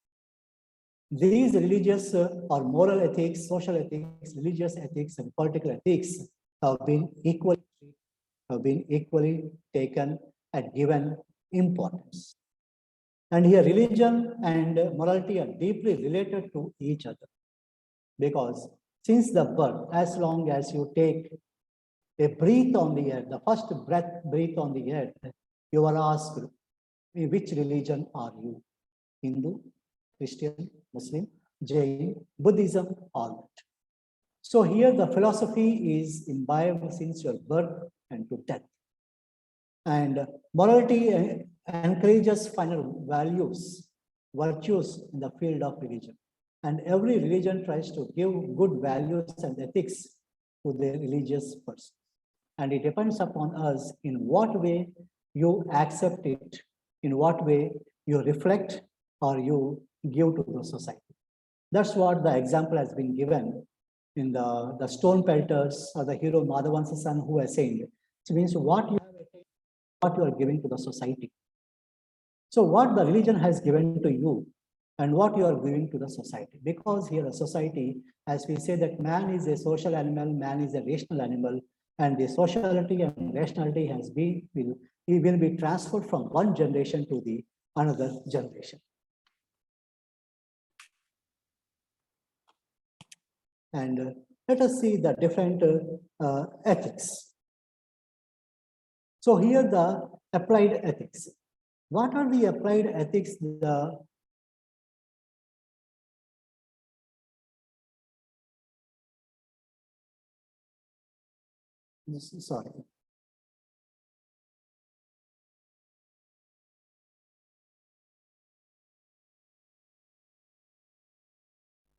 These religious or moral ethics, social ethics, religious ethics, and political ethics have been equally taken and given importance. And here religion and morality are deeply related to each other, because since the birth, as long as you take a breath on the earth, the first breath on the earth, you are asked, which religion are you? Hindu, Christian, Muslim, Jain, Buddhism, all that. So here the philosophy is imbibed since your birth and to death. And morality encourages final values, virtues in the field of religion. And every religion tries to give good values and ethics to their religious person. And it depends upon us in what way you accept it, in what way you reflect or you give to the society. That's what the example has been given in the stone pelters or the hero Madhavan's son who attained. It means what you are giving to the society. So what the religion has given to you and what you are giving to the society. Because here a society, as we say that man is a social animal, man is a rational animal, and the sociality and rationality will be transferred from one generation to the another generation. And let us see the different ethics. So here the applied ethics. What are the applied ethics? Sorry.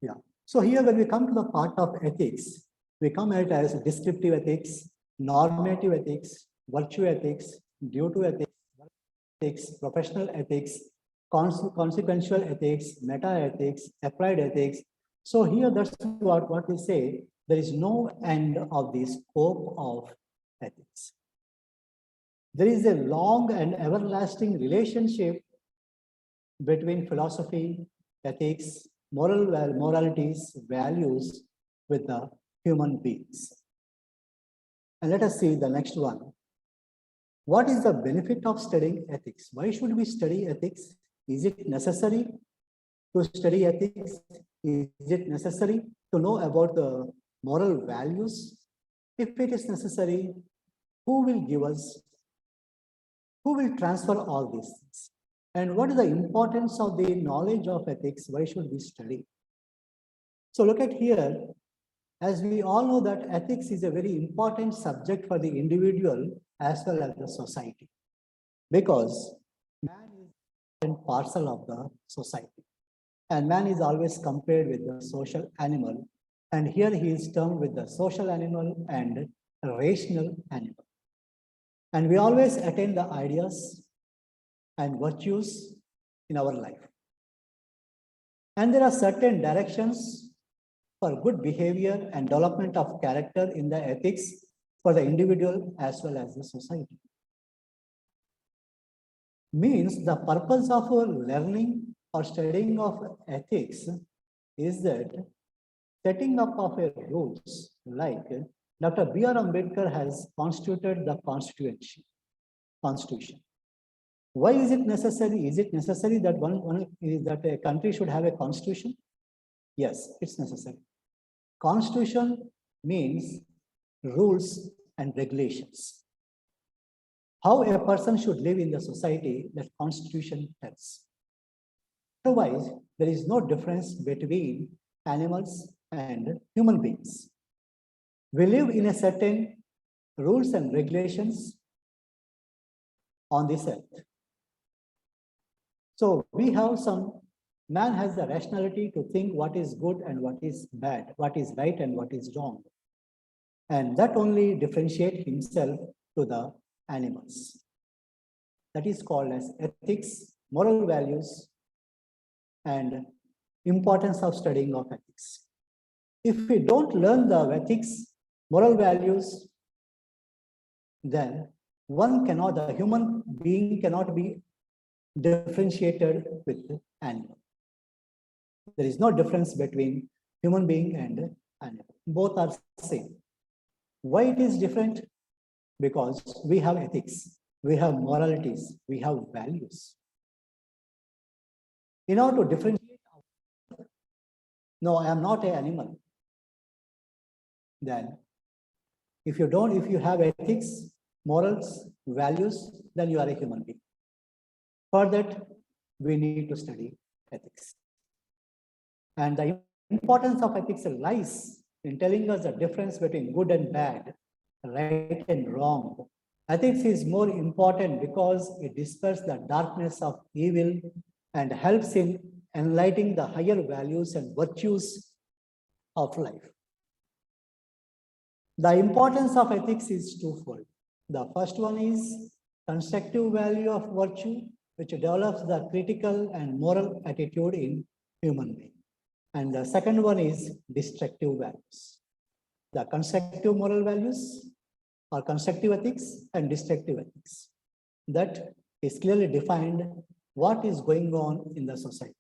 Yeah. So here when we come to the part of ethics, we come at it as descriptive ethics, normative ethics, virtue ethics, duty ethics, professional ethics, consequential ethics, meta ethics, applied ethics. So here that's what we say, there is no end of the scope of ethics. There is a long and everlasting relationship between philosophy, ethics, moralities, values with the human beings. And let us see the next one. What is the benefit of studying ethics? Why should we study ethics? Is it necessary to study ethics? Is it necessary to know about the moral values? If it is necessary, who will give us? Who will transfer all these things? And what is the importance of the knowledge of ethics? Why should we study? So look at here, as we all know that ethics is a very important subject for the individual as well as the society, because man is a parcel of the society, and man is always compared with the social animal, and here he is termed with the social animal and rational animal. And we always attain the ideas and virtues in our life. And there are certain directions for good behavior and development of character in the ethics for the individual as well as the society. Means the purpose of our learning or studying of ethics is that setting up of a rules, like Dr. B.R. Ambedkar has constituted the constitution. Why is it necessary? Is it necessary that that a country should have a constitution? Yes, it's necessary. Constitution means rules and regulations. How a person should live in the society that Constitution tells. Otherwise, there is no difference between animals and human beings. We live in a certain rules and regulations on this earth. So we have man has the rationality to think what is good and what is bad, what is right and what is wrong. And that only differentiates himself to the animals. That is called as ethics, moral values, and importance of studying of ethics. If we don't learn the ethics, moral values, then the human being cannot be differentiated with animal. There is no difference between human being and animal. Both are same. Why it is different? Because we have ethics, we have moralities, we have values. In order to differentiate, no, I am not an animal. Then, if you have ethics, morals, values, then you are a human being. For that, we need to study ethics. And the importance of ethics lies in telling us the difference between good and bad, right and wrong. Ethics is more important because it dispels the darkness of evil and helps in enlightening the higher values and virtues of life. The importance of ethics is twofold. The first one is constructive value of virtue, which develops the critical and moral attitude in human being. And the second one is destructive values. The constructive moral values or constructive ethics and destructive ethics. That is clearly defined what is going on in the society.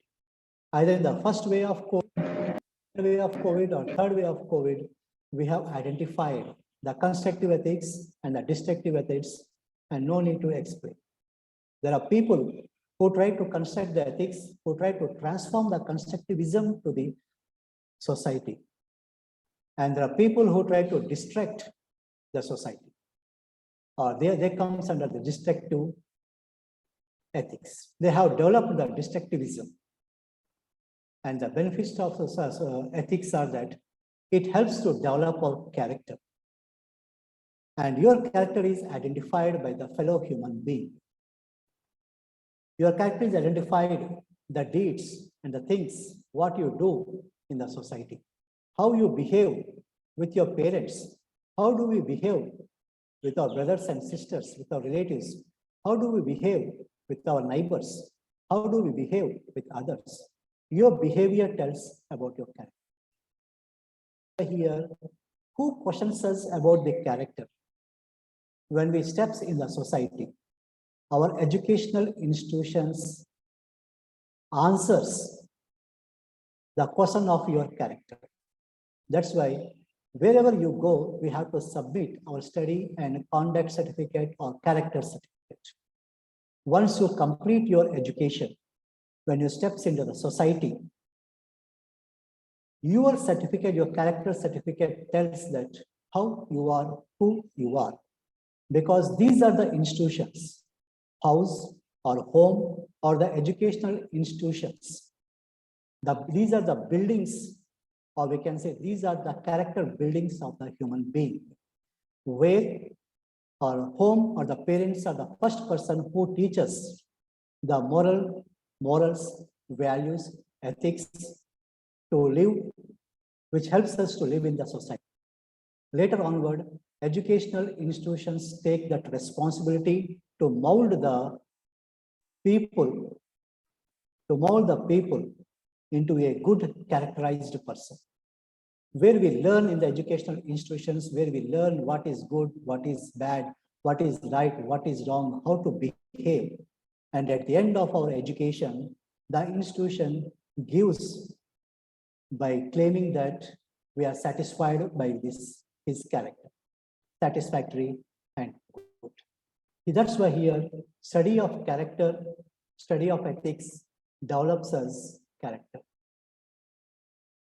Either in the first wave of COVID, or third wave of COVID, we have identified the constructive ethics and the destructive ethics, and no need to explain. There are people who try to construct the ethics, who try to transform the constructivism to the society. And there are people who try to distract the society. Or they comes under the destructive ethics. They have developed the destructivism. And the benefits of ethics are that it helps to develop our character. And your character is identified by the fellow human being. Your character is identified the deeds and the things, what you do in the society, how you behave with your parents, how do we behave with our brothers and sisters, with our relatives, how do we behave with our neighbors, how do we behave with others. Your behavior tells about your character. Here, who questions us about the character? When we steps in the society, our educational institutions answers the question of your character. That's why wherever you go, we have to submit our study and conduct certificate or character certificate. Once you complete your education, when you steps into the society, your certificate, your character certificate tells that how you are, who you are. Because these are the institutions, house or home or the educational institutions. These are the buildings, or we can say these are the character buildings of the human being, where our home or the parents are the first person who teaches the morals, values, ethics to live, which helps us to live in the society. Later onward, educational institutions take that responsibility to mold the people, into a good characterized person. Where we learn in the educational institutions, where we learn what is good, what is bad, what is right, what is wrong, how to behave. And at the end of our education, the institution gives by claiming that we are satisfied by his character, satisfactory and good. That's why here, study of character, study of ethics develops us character.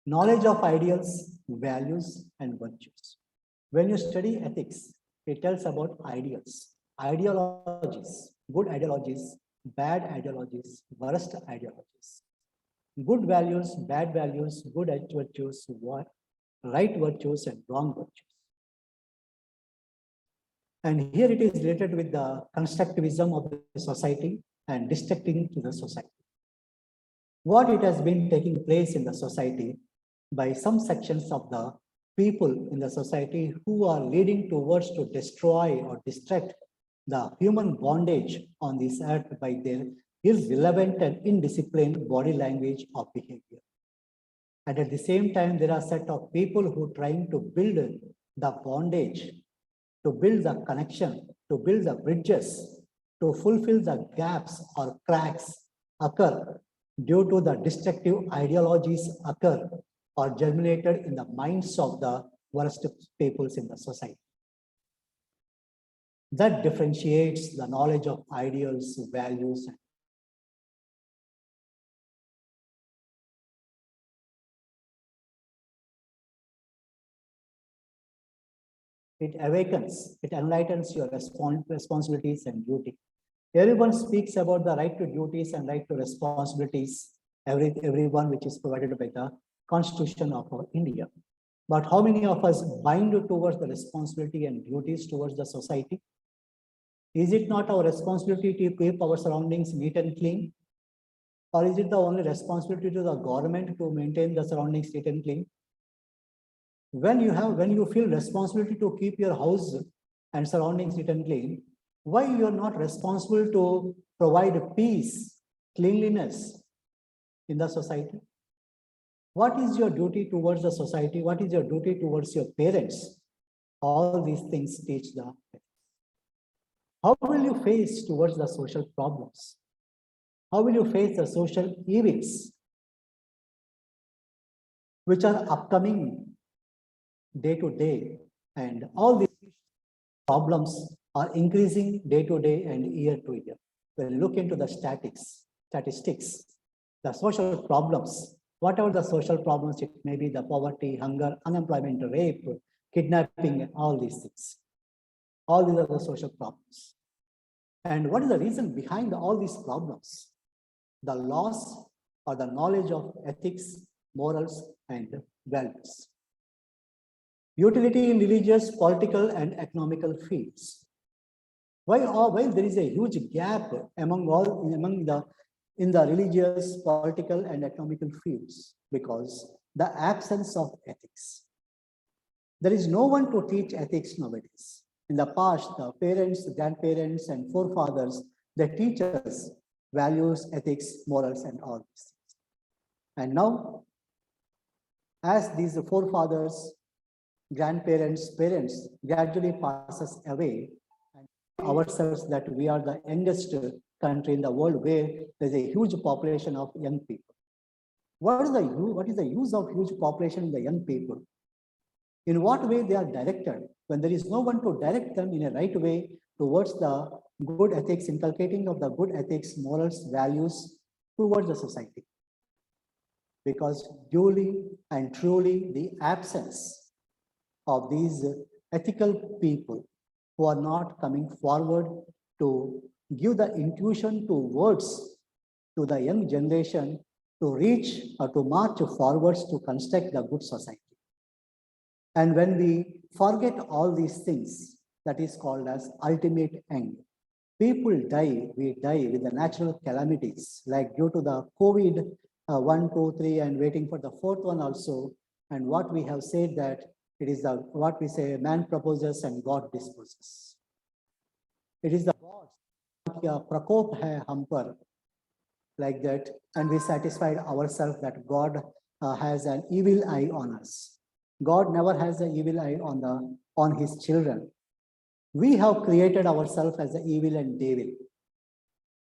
knowledge of ideals, values, and virtues. When you study ethics, it tells about ideals, ideologies, good ideologies, bad ideologies, worst ideologies, good values, bad values, good virtues, right virtues, and wrong virtues. And here it is related with the constructivism of the society and destructing to the society. What it has been taking place in the society by some sections of the people in the society who are leading towards to destroy or destruct the human bondage on this earth by their irrelevant and indisciplined body language or behavior. And at the same time, there are a set of people who are trying to build the bondage, to build the connection, to build the bridges, to fulfill the gaps or cracks occur due to the destructive ideologies occur or germinated in the minds of the worst peoples in the society. That differentiates the knowledge of ideals, values. It awakens, it enlightens your responsibilities and duty. Everyone speaks about the right to duties and right to responsibilities, everyone which is provided by the Constitution of India. But how many of us bind towards the responsibility and duties towards the society? Is it not our responsibility to keep our surroundings neat and clean? Or is it the only responsibility to the government to maintain the surroundings neat and clean? When you feel responsibility to keep your house and surroundings neat and clean, why you are not responsible to provide peace, cleanliness in the society? What is your duty towards the society? What is your duty towards your parents? All these things teach the. How will you face towards the social problems? How will you face the social evils which are upcoming day to day? And all these problems are increasing day to day and year to year. When you look into the statistics, the social problems, whatever the social problems, it may be the poverty, hunger, unemployment, rape, kidnapping, all these things. All these are the social problems. And what is the reason behind all these problems? The loss or the knowledge of ethics, morals, and values. Utility in religious, political, and economical fields. Why there is a huge gap in the religious, political, and economical fields? Because the absence of ethics. There is no one to teach ethics nowadays. In the past, the parents, grandparents, and forefathers, they teach us values, ethics, morals, and all these things. And now, as these forefathers, grandparents, parents gradually passes away, and ourselves that we are the youngest country in the world where there's a huge population of young people. What is the use of huge population in the young people? In what way they are directed when there is no one to direct them in a right way towards the good ethics, inculcating of the good ethics, morals, values towards the society? Because duly and truly the absence of these ethical people who are not coming forward to give the intuition to words to the young generation to reach or to march forwards to construct the good society. And when we forget all these things, that is called as ultimate end. People die, we die with the natural calamities, like due to the COVID 1, 2, 3, and waiting for the fourth one also. And what we have said that it is what we say, man proposes and God disposes. It is the God, prakop hai hum par, like that, and we satisfied ourselves that God has an evil eye on us. God never has an evil eye on his children. We have created ourselves as the evil and devil.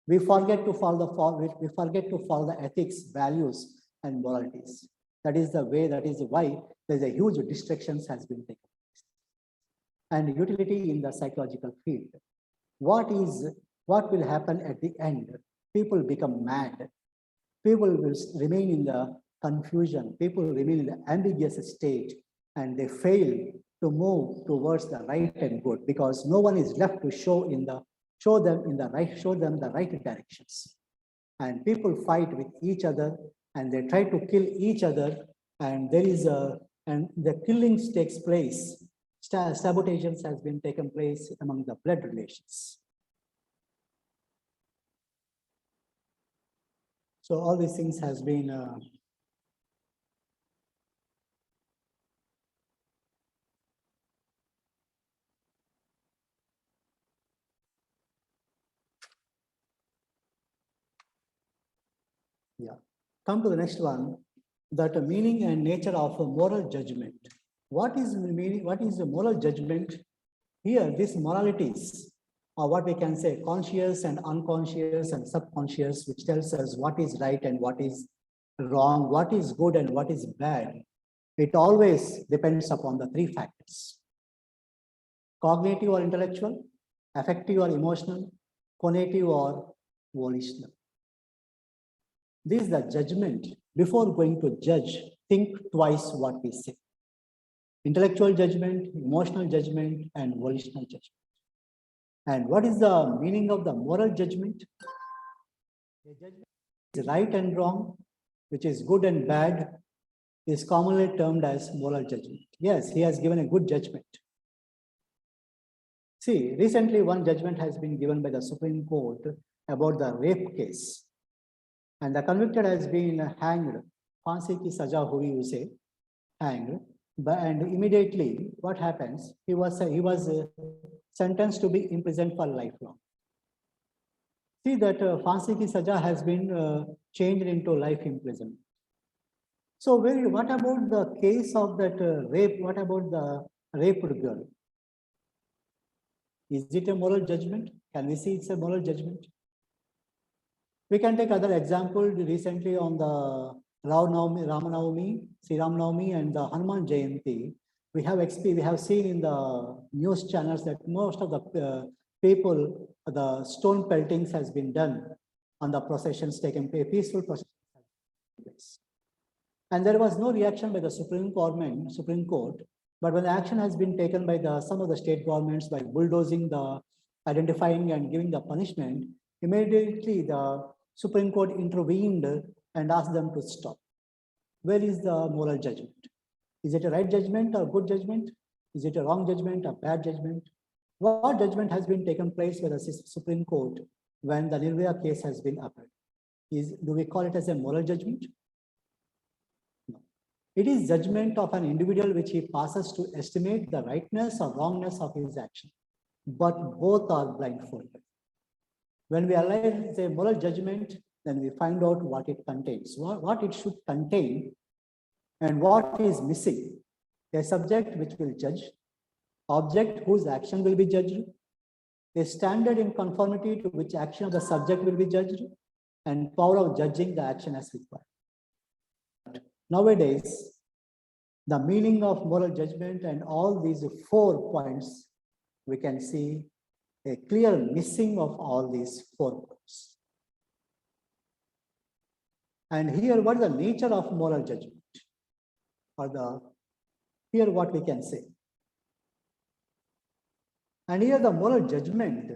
We forget to follow the ethics, values, and moralities. That is the way, that is why there's a huge distractions has been taken place. And utility in the psychological field. What will happen at the end? People become mad. People will remain in the confusion. People remain in the ambiguous state and they fail to move towards the right and good because no one is left to show them the right directions. And people fight with each other and they try to kill each other, and the killings takes place. Sabotages has been taken place among the blood relations. So all these things has been come to the next one, that the meaning and nature of a moral judgment. What is meaning? What is the moral judgment? Here, these moralities, or what we can say, conscious and unconscious and subconscious, which tells us what is right and what is wrong, what is good and what is bad. It always depends upon the three factors: cognitive or intellectual, affective or emotional, conative or volitional. This is the judgment. Before going to judge, think twice what we say. Intellectual judgment, emotional judgment, and volitional judgment. And what is the meaning of the moral judgment? The judgment is right and wrong, which is good and bad, is commonly termed as moral judgment. Yes, he has given a good judgment. See, recently one judgment has been given by the Supreme Court about the rape case. And the convicted has been hanged. Phansi ki saja hui use, hanged. And immediately, what happens? He was sentenced to be imprisoned for lifelong. See that Phansi ki saja has been changed into life imprisonment. So, what about the case of that rape? What about the raped girl? Is it a moral judgment? Can we see it's a moral judgment? We can take other example recently on the Ramanavami, Sri Ram Navami, and the Hanuman Jayanti. We have seen in the news channels that most of the people, the stone peltings has been done on the processions taken place, peaceful processions. And there was no reaction by the Supreme Court, but when action has been taken by some of the state governments by bulldozing the identifying and giving the punishment, immediately the Supreme Court intervened and asked them to stop. Where is the moral judgment? Is it a right judgment or good judgment? Is it a wrong judgment or bad judgment? What judgment has been taken place by the Supreme Court when the Nirvaya case has been upheld? Do we call it as a moral judgment? No. It is judgment of an individual which he passes to estimate the rightness or wrongness of his action. But both are blindfolded. When we analyze a moral judgment, then we find out what it contains, what it should contain, and what is missing. A subject which will judge, object whose action will be judged, a standard in conformity to which action of the subject will be judged, and power of judging the action as required. Nowadays, the meaning of moral judgment and all these 4 points, we can see a clear missing of all these 4 points. And here, what is the nature of moral judgment? Here what we can say. And here the moral judgment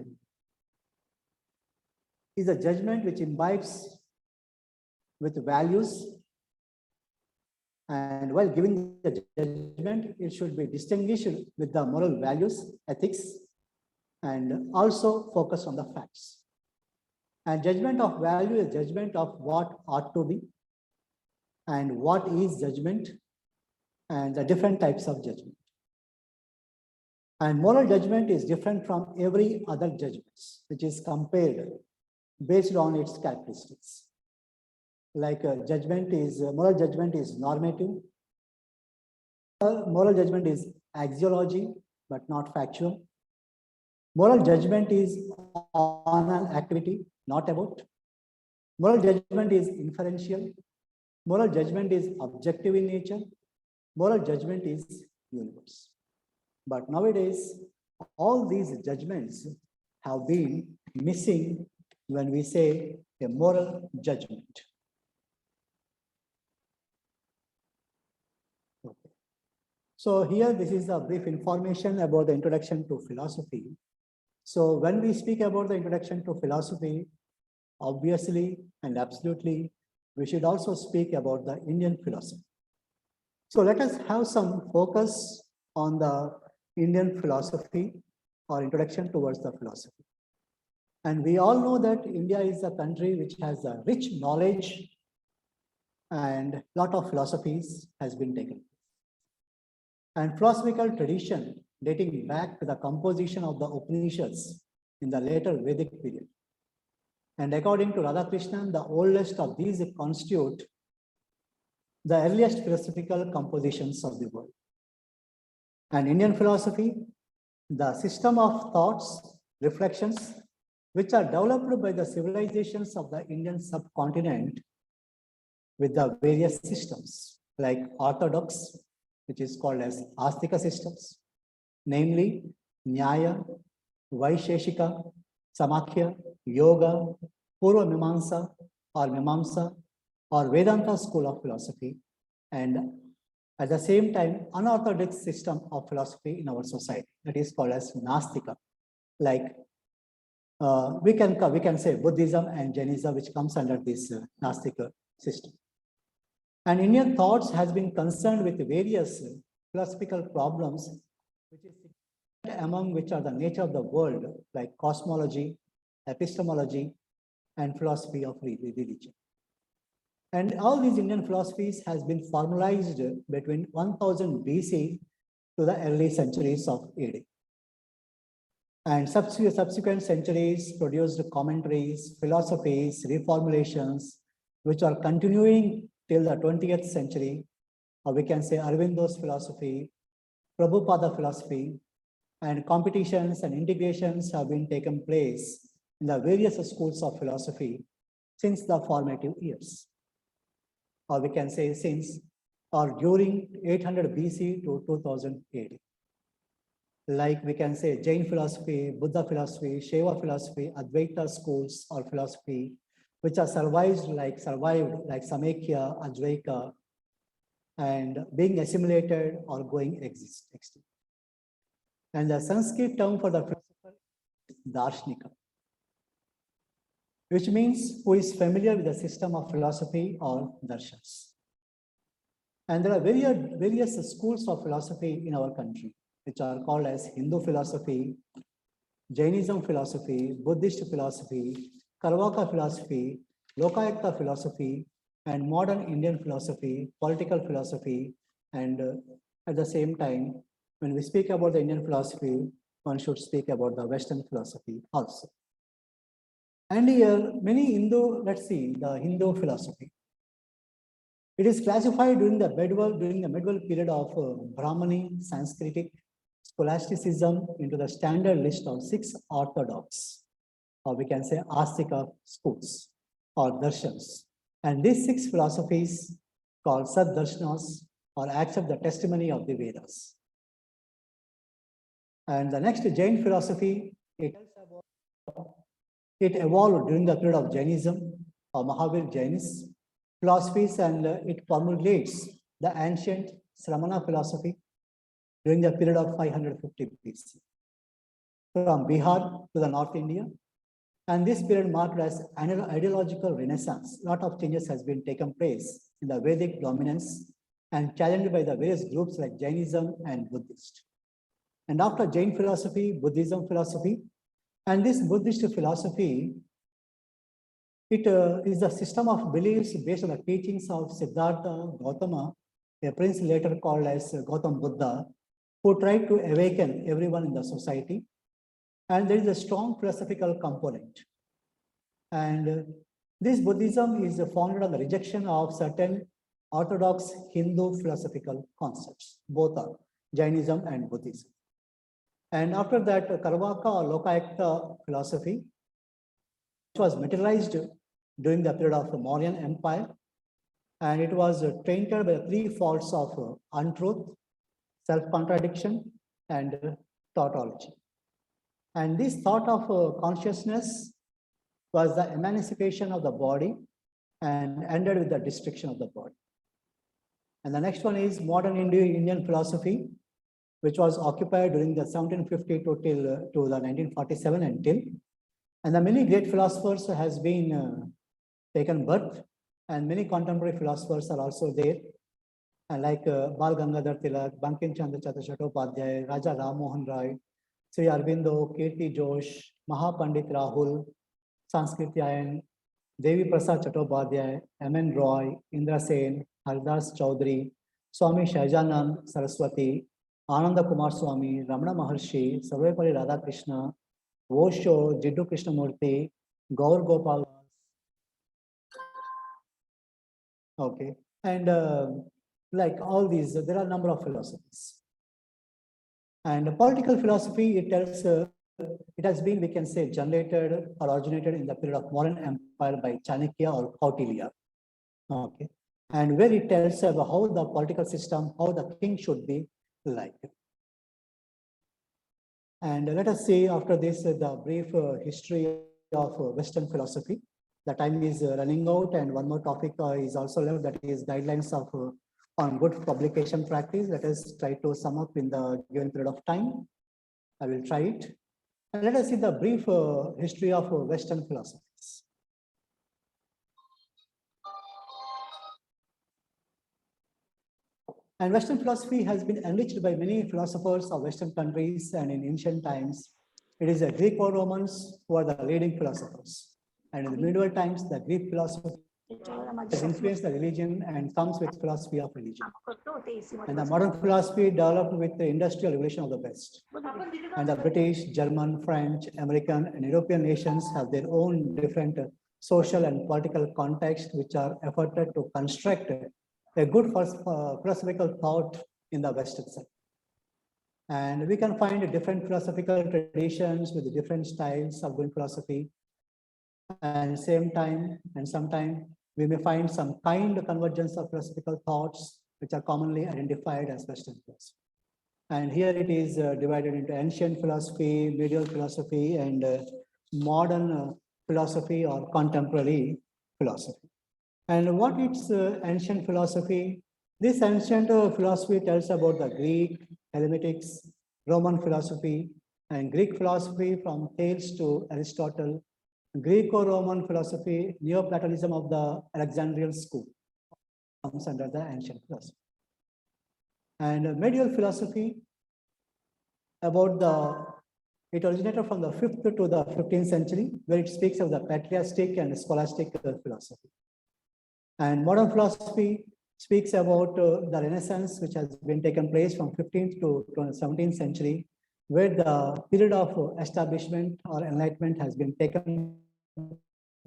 is a judgment which imbibes with values, and while giving the judgment, it should be distinguished with the moral values, ethics, and also focus on the facts. And judgment of value is judgment of what ought to be and what is judgment and the different types of judgment. And moral judgment is different from every other judgments, which is compared based on its characteristics. Like moral judgment is normative. Moral judgment is axiology, but not factual. Moral judgment is on an activity, not about. Moral judgment is inferential. Moral judgment is objective in nature. Moral judgment is universe. But nowadays, all these judgments have been missing when we say a moral judgment. So here, this is a brief information about the introduction to philosophy. So when we speak about the introduction to philosophy, obviously and absolutely, we should also speak about the Indian philosophy. So let us have some focus on the Indian philosophy or introduction towards the philosophy. And we all know that India is a country which has a rich knowledge and lot of philosophies has been taken. And philosophical tradition dating back to the composition of the Upanishads in the later Vedic period. And according to Radhakrishnan, the oldest of these constitute the earliest philosophical compositions of the world. And Indian philosophy, the system of thoughts, reflections, which are developed by the civilizations of the Indian subcontinent with the various systems like orthodox, which is called as Astika systems, namely Nyaya, Vaisheshika, Samakhya, Yoga, Purva Mimamsa or Mimamsa or Vedanta school of philosophy, and at the same time, unorthodox system of philosophy in our society that is called as Nastika, like we can say Buddhism and Jainism, which comes under this Nastika system. And Indian thoughts has been concerned with various philosophical problems, which is among which are the nature of the world, like cosmology, epistemology, and philosophy of religion. And all these Indian philosophies has been formalized between 1000 BC to the early centuries of AD. And subsequent centuries produced commentaries, philosophies, reformulations, which are continuing till the 20th century, or we can say Arvindo's philosophy, Prabhupada philosophy, and competitions and integrations have been taken place in the various schools of philosophy since the formative years. Or we can say since or during 800 BC to 2000 AD. Like we can say Jain philosophy, Buddha philosophy, Shiva philosophy, Advaita schools or philosophy, which are survived like Samakhya, Advaita, and being assimilated or going extinct. And the Sanskrit term for the philosopher is Darshanika, which means who is familiar with the system of philosophy or darshans. And there are various schools of philosophy in our country, which are called as Hindu philosophy, Jainism philosophy, Buddhist philosophy, Karvaka philosophy, Lokayukta philosophy, and modern Indian philosophy, political philosophy, and at the same time, when we speak about the Indian philosophy, one should speak about the Western philosophy also. And here, many Hindu, let's see, the Hindu philosophy. It is classified during the medieval period of Brahmani, Sanskritic, scholasticism into the standard list of 6 orthodox, or we can say Astika schools or darshans. And these 6 philosophies called Sad-darshanas or accept the testimony of the Vedas. And the next Jain philosophy, it evolved during the period of Jainism or Mahavir Jainism philosophies, and it formulates the ancient Sramana philosophy during the period of 550 BC from Bihar to the North India. And this period marked as an ideological renaissance. A lot of changes has been taken place in the Vedic dominance and challenged by the various groups like Jainism and Buddhist. And after Jain philosophy, Buddhism philosophy, and this Buddhist philosophy, it is a system of beliefs based on the teachings of Siddhartha Gautama, a prince later called as Gautam Buddha, who tried to awaken everyone in the society. And there is a strong philosophical component. And this Buddhism is founded on the rejection of certain orthodox Hindu philosophical concepts, both are Jainism and Buddhism. And after that, Karvaka or Lokayukta philosophy, which was materialized during the period of the Mauryan Empire, and it was tainted by the 3 faults of untruth, self-contradiction, and tautology. And this thought of consciousness was the emancipation of the body and ended with the destruction of the body. And the next one is modern Indian philosophy, which was occupied during the 1750 to the 1947 until. And the many great philosophers has been taken birth, and many contemporary philosophers are also there, and like Bal Gangadhar Tilak, Bankim Chandra Chattopadhyay, Raja Ram Mohan Rai, Sri Arvindo, Kirti Josh, Mahapandit Rahul, Sanskrityayan, Devi Prasad Chattopadhyay, M.N. Roy, Indra Sen, Haridas Chaudhary, Swami Shahjanand Saraswati, Ananda Kumar Swami, Ramana Maharshi, Sarvepalli Radhakrishna, Osho, Jiddu Krishnamurti, Gaur Gopal. Okay, and like all these, there are a number of philosophies. And political philosophy, it tells, it has been, we can say, generated or originated in the period of modern empire by Chanakya or Kautilya. Okay, and where it tells about how the political system, how the king should be like. And let us see after this the brief history of Western philosophy. The time is running out, and one more topic is also left, that is guidelines of on good publication practice. Let us try to sum up in the given period of time. I will try it. And let us see the brief history of Western philosophies. And Western philosophy has been enriched by many philosophers of Western countries, and in ancient times, it is the Greco-Romans who are the leading philosophers. And in the medieval times, the Greek philosophy has influenced the religion and comes with philosophy of religion. And the modern philosophy developed with the industrial revolution of the West. And the British, German, French, American, and European nations have their own different social and political context, which are efforted to construct a good philosophical thought in the West itself. And we can find different philosophical traditions with different styles of doing philosophy. And same time, and sometime we may find some kind of convergence of philosophical thoughts, which are commonly identified as Western philosophy. And here it is divided into ancient philosophy, medieval philosophy, and modern philosophy or contemporary philosophy. And what is ancient philosophy? This ancient philosophy tells about the Greek, Hellenitics, Roman philosophy, and Greek philosophy from Thales to Aristotle, Greco-Roman philosophy, Neoplatonism of the Alexandrian school comes under the ancient philosophy. And medieval philosophy, about it originated from the 5th to the 15th century, where it speaks of the patristic and scholastic philosophy. And modern philosophy speaks about the Renaissance, which has been taken place from 15th to 17th century, where the period of establishment or enlightenment has been taken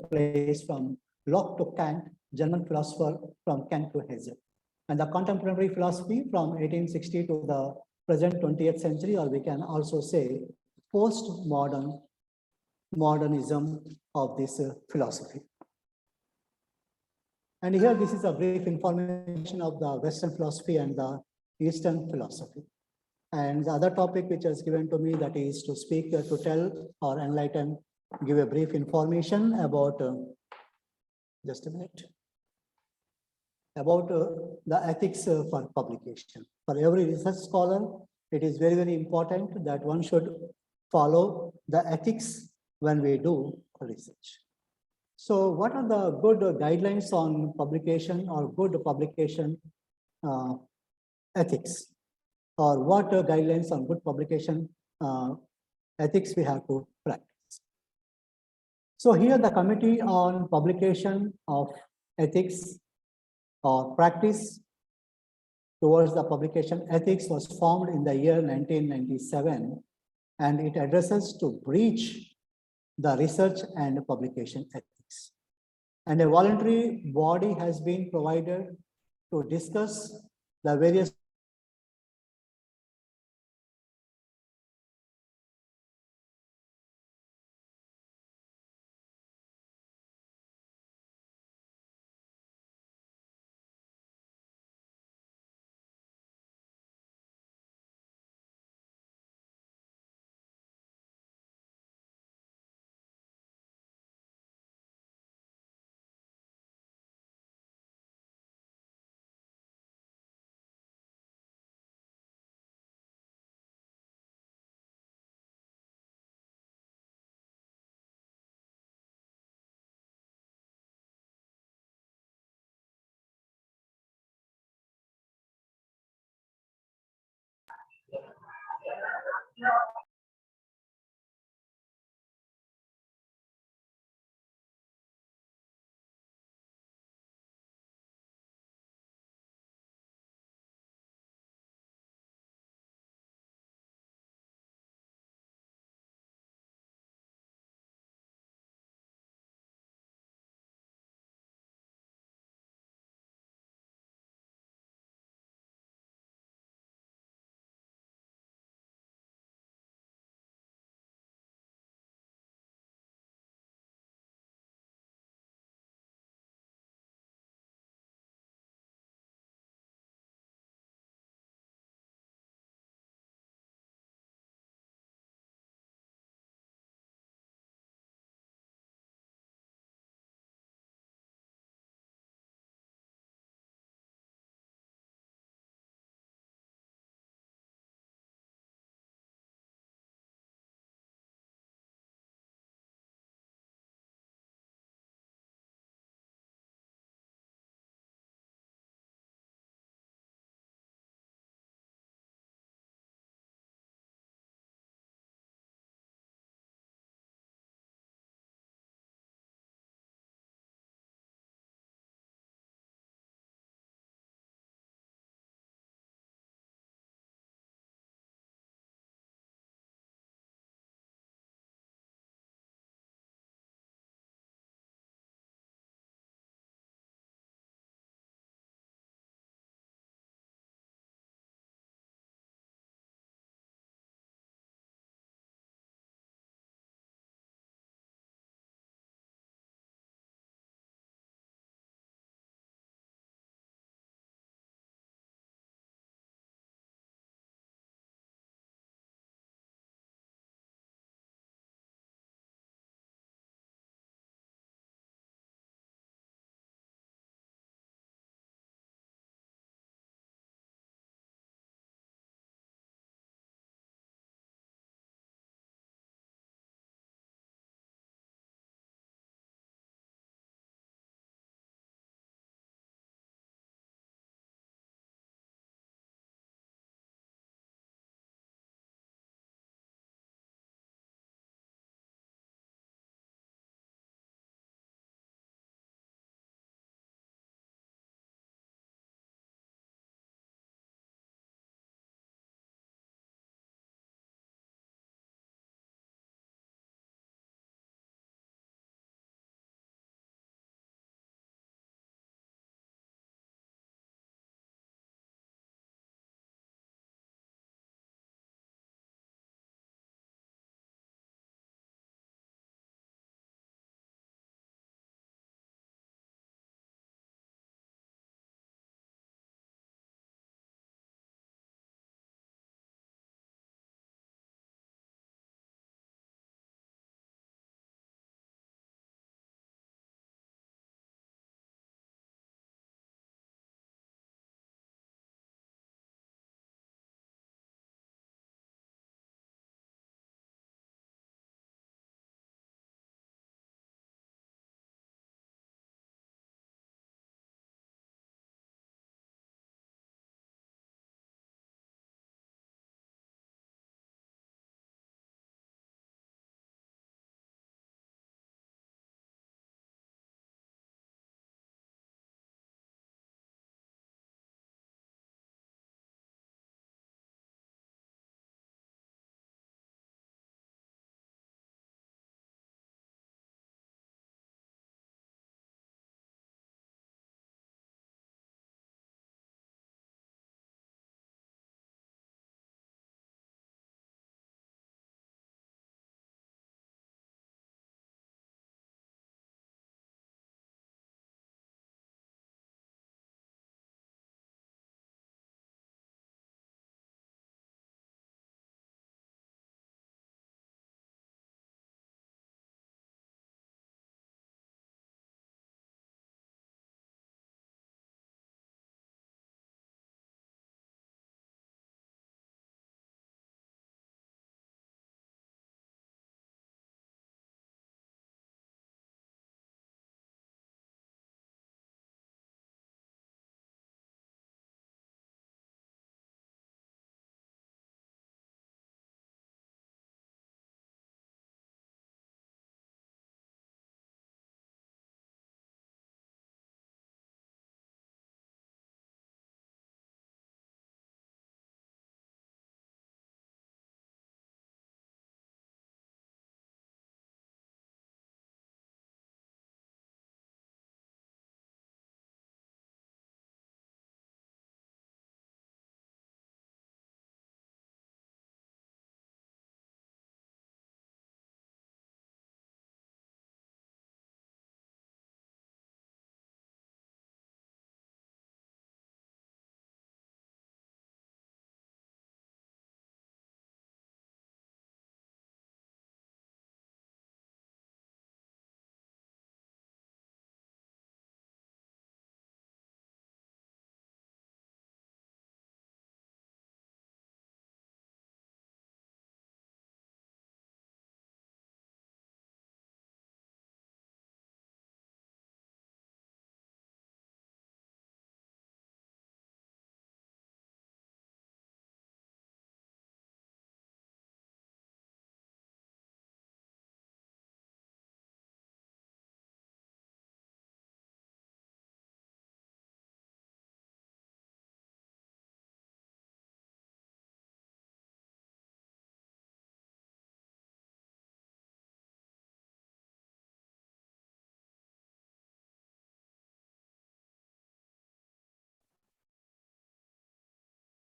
place from Locke to Kant, German philosopher from Kant to Hegel. And the contemporary philosophy from 1860 to the present 20th century, or we can also say post-modernism of this philosophy. And here, this is a brief information of the Western philosophy and the Eastern philosophy. And the other topic which is given to me, that is to speak, to tell or enlighten, give a brief information about, just a minute, about the ethics for publication. For every research scholar, it is very, very important that one should follow the ethics when we do research. So what are the good guidelines on publication or good publication ethics? Or what guidelines on good publication ethics we have to practice? So here the Committee on Publication of Ethics or Practice towards the Publication Ethics was formed in the year 1997, and it addresses to breach the research and publication ethics. And a voluntary body has been provided to discuss the various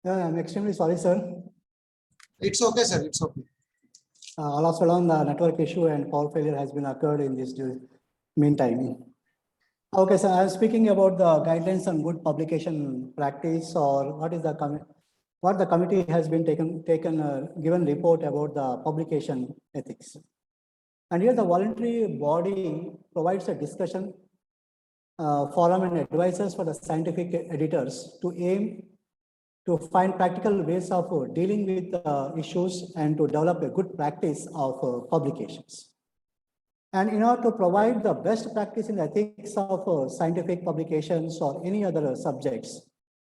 I'm extremely sorry, sir. It's okay, sir. It's okay. All of a sudden, the network issue and power failure has been occurred in this meantime. Okay, so I was speaking about the guidelines on good publication practice, or what the committee has been given report about the publication ethics. And here the voluntary body provides a discussion forum and advisors for the scientific editors to aim to find practical ways of dealing with issues and to develop a good practice of publications. And in order to provide the best practice in ethics of scientific publications or any other subjects,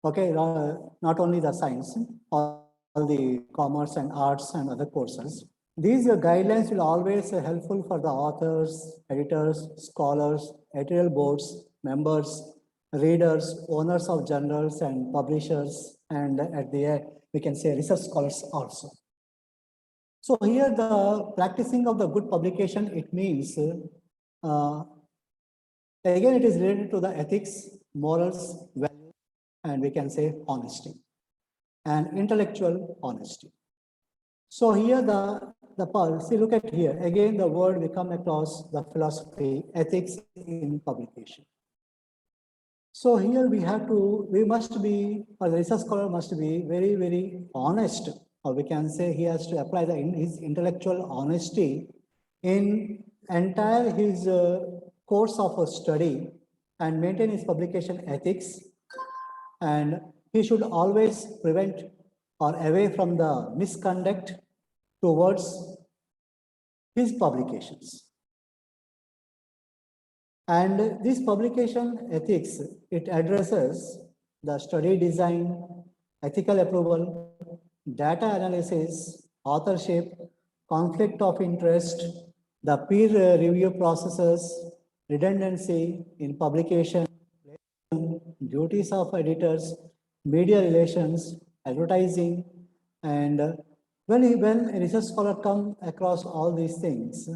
okay, not only the science, all the commerce and arts and other courses, these guidelines will always helpful for the authors, editors, scholars, editorial boards, members, readers, owners of journals and publishers, and at the end, we can say research scholars also. So here the practicing of the good publication, it means, again, it is related to the ethics, morals, values, and we can say honesty and intellectual honesty. So here see, look at here, again, the word we come across the philosophy, ethics in publication. So here we must be, or the research scholar must be very, very honest, or we can say he has to apply his intellectual honesty in entire his course of a study and maintain his publication ethics. And he should always prevent or away from the misconduct towards his publications. And this publication ethics, it addresses the study design, ethical approval, data analysis, authorship, conflict of interest, the peer review processes, redundancy in publication, duties of editors, media relations, advertising, and when a research scholar comes across all these things,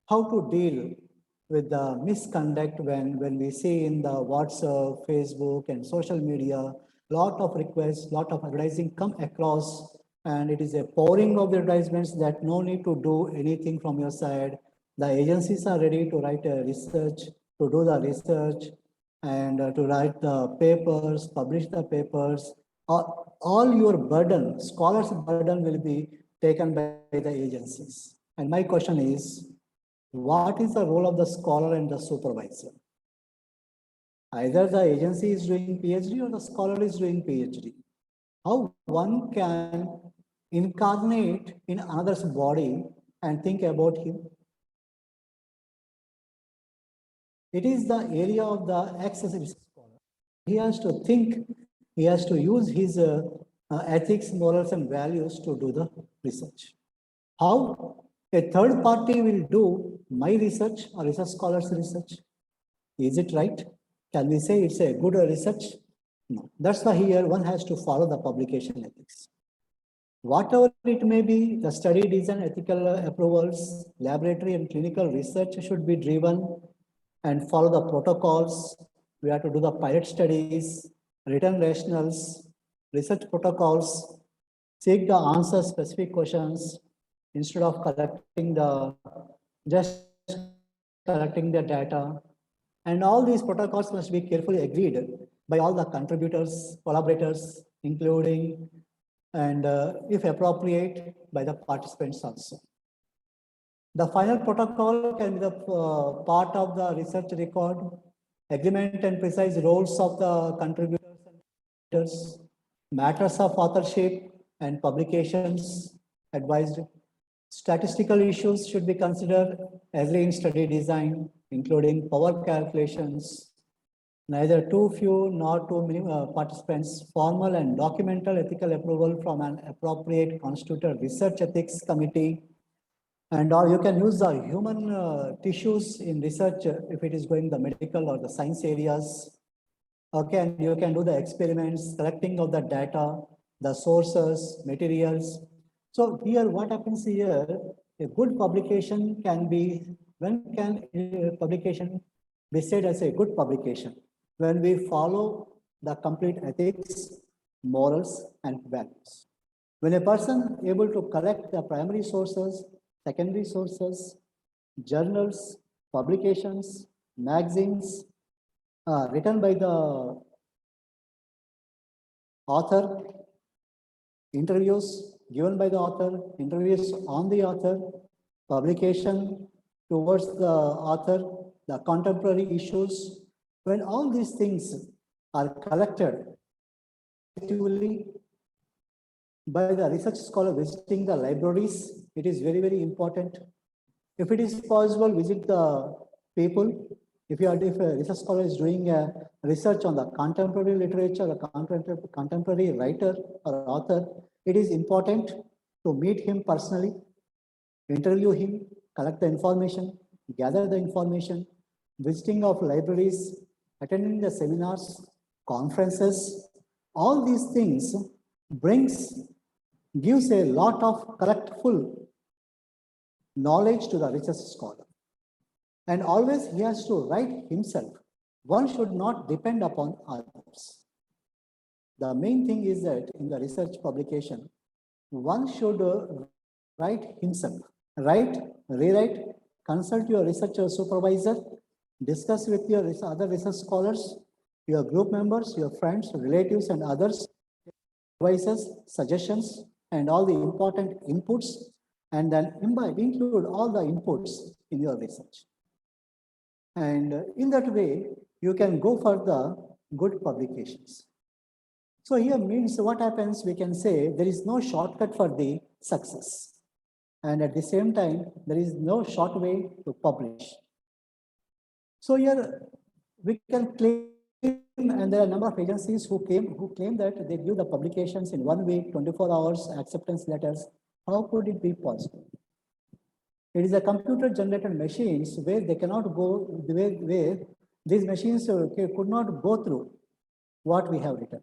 how to deal with the misconduct when we see in the WhatsApp, Facebook, and social media, lot of requests, lot of advertising come across, and it is a pouring of the advertisements that no need to do anything from your side. The agencies are ready to write a research, to do the research, and to write the papers, publish the papers. All your burden, scholars' burden will be taken by the agencies. And my question is, what is the role of the scholar and the supervisor? Either the agency is doing PhD or the scholar is doing PhD. How one can incarnate in another's body and think about him? It is the area of the accessible scholar. He has to think, he has to use his ethics, morals, and values to do the research. How a third party will do my research or research scholar's research? Is it right? Can we say it's a good research? No. That's why here one has to follow the publication ethics. Whatever it may be, the study design, ethical approvals, laboratory and clinical research should be driven and follow the protocols. We have to do the pilot studies, written rationals, research protocols, seek the answer specific questions instead of just collecting the data. And all these protocols must be carefully agreed by all the contributors, collaborators, including, and if appropriate, by the participants also. The final protocol can be the part of the research record, agreement and precise roles of the contributors, matters of authorship and publications advised. Statistical issues should be considered early in study design, including power calculations. Neither too few nor too many participants, formal and documental ethical approval from an appropriate constituted research ethics committee. And or you can use the human tissues in research if it is going the medical or the science areas. Okay, and you can do the experiments, collecting of the data, the sources, materials. So here, what happens here, a good publication can be, when can a publication be said as a good publication? When we follow the complete ethics, morals, and values. When a person able to collect the primary sources, secondary sources, journals, publications, magazines, written by the author, interviews given by the author, interviews on the author, publication towards the author, the contemporary issues. When all these things are collected effectively by the research scholar visiting the libraries, it is very, very important. If it is possible, visit the people. If a research scholar is doing a research on the contemporary literature, the contemporary writer or author, it is important to meet him personally, interview him, collect the information, gather the information, visiting of libraries, attending the seminars, conferences, all these things gives a lot of collectful knowledge to the research scholar. And always he has to write himself. One should not depend upon others. The main thing is that in the research publication, one should write himself. Write, rewrite, consult your research supervisor, discuss with your other research scholars, your group members, your friends, relatives, and others, advices, suggestions, and all the important inputs, and then include all the inputs in your research. And in that way, you can go for the good publications. So here means what happens, we can say there is no shortcut for the success. And at the same time, there is no short way to publish. So here we can claim, and there are a number of agencies who claim that they give the publications in 1 week, 24 hours, acceptance letters. How could it be possible? It is a computer-generated machines where they cannot go, where these machines could not go through what we have written.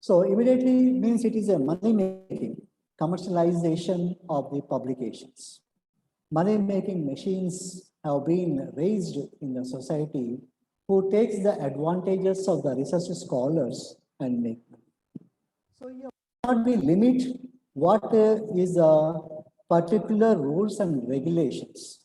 So immediately means it is a money-making, commercialization of the publications. Money-making machines have been raised in the society who takes the advantages of the research scholars and make money. So you cannot be limit what is particular rules and regulations.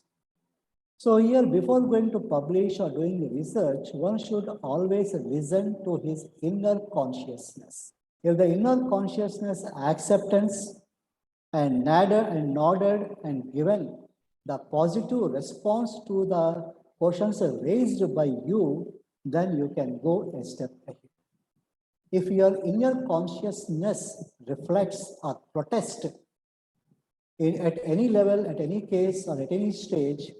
So here, before going to publish or doing research, one should always listen to his inner consciousness. If the inner consciousness acceptance and nodded and given the positive response to the questions raised by you, then you can go a step ahead. If your inner consciousness reflects or protests at any level, at any case, or at any stage,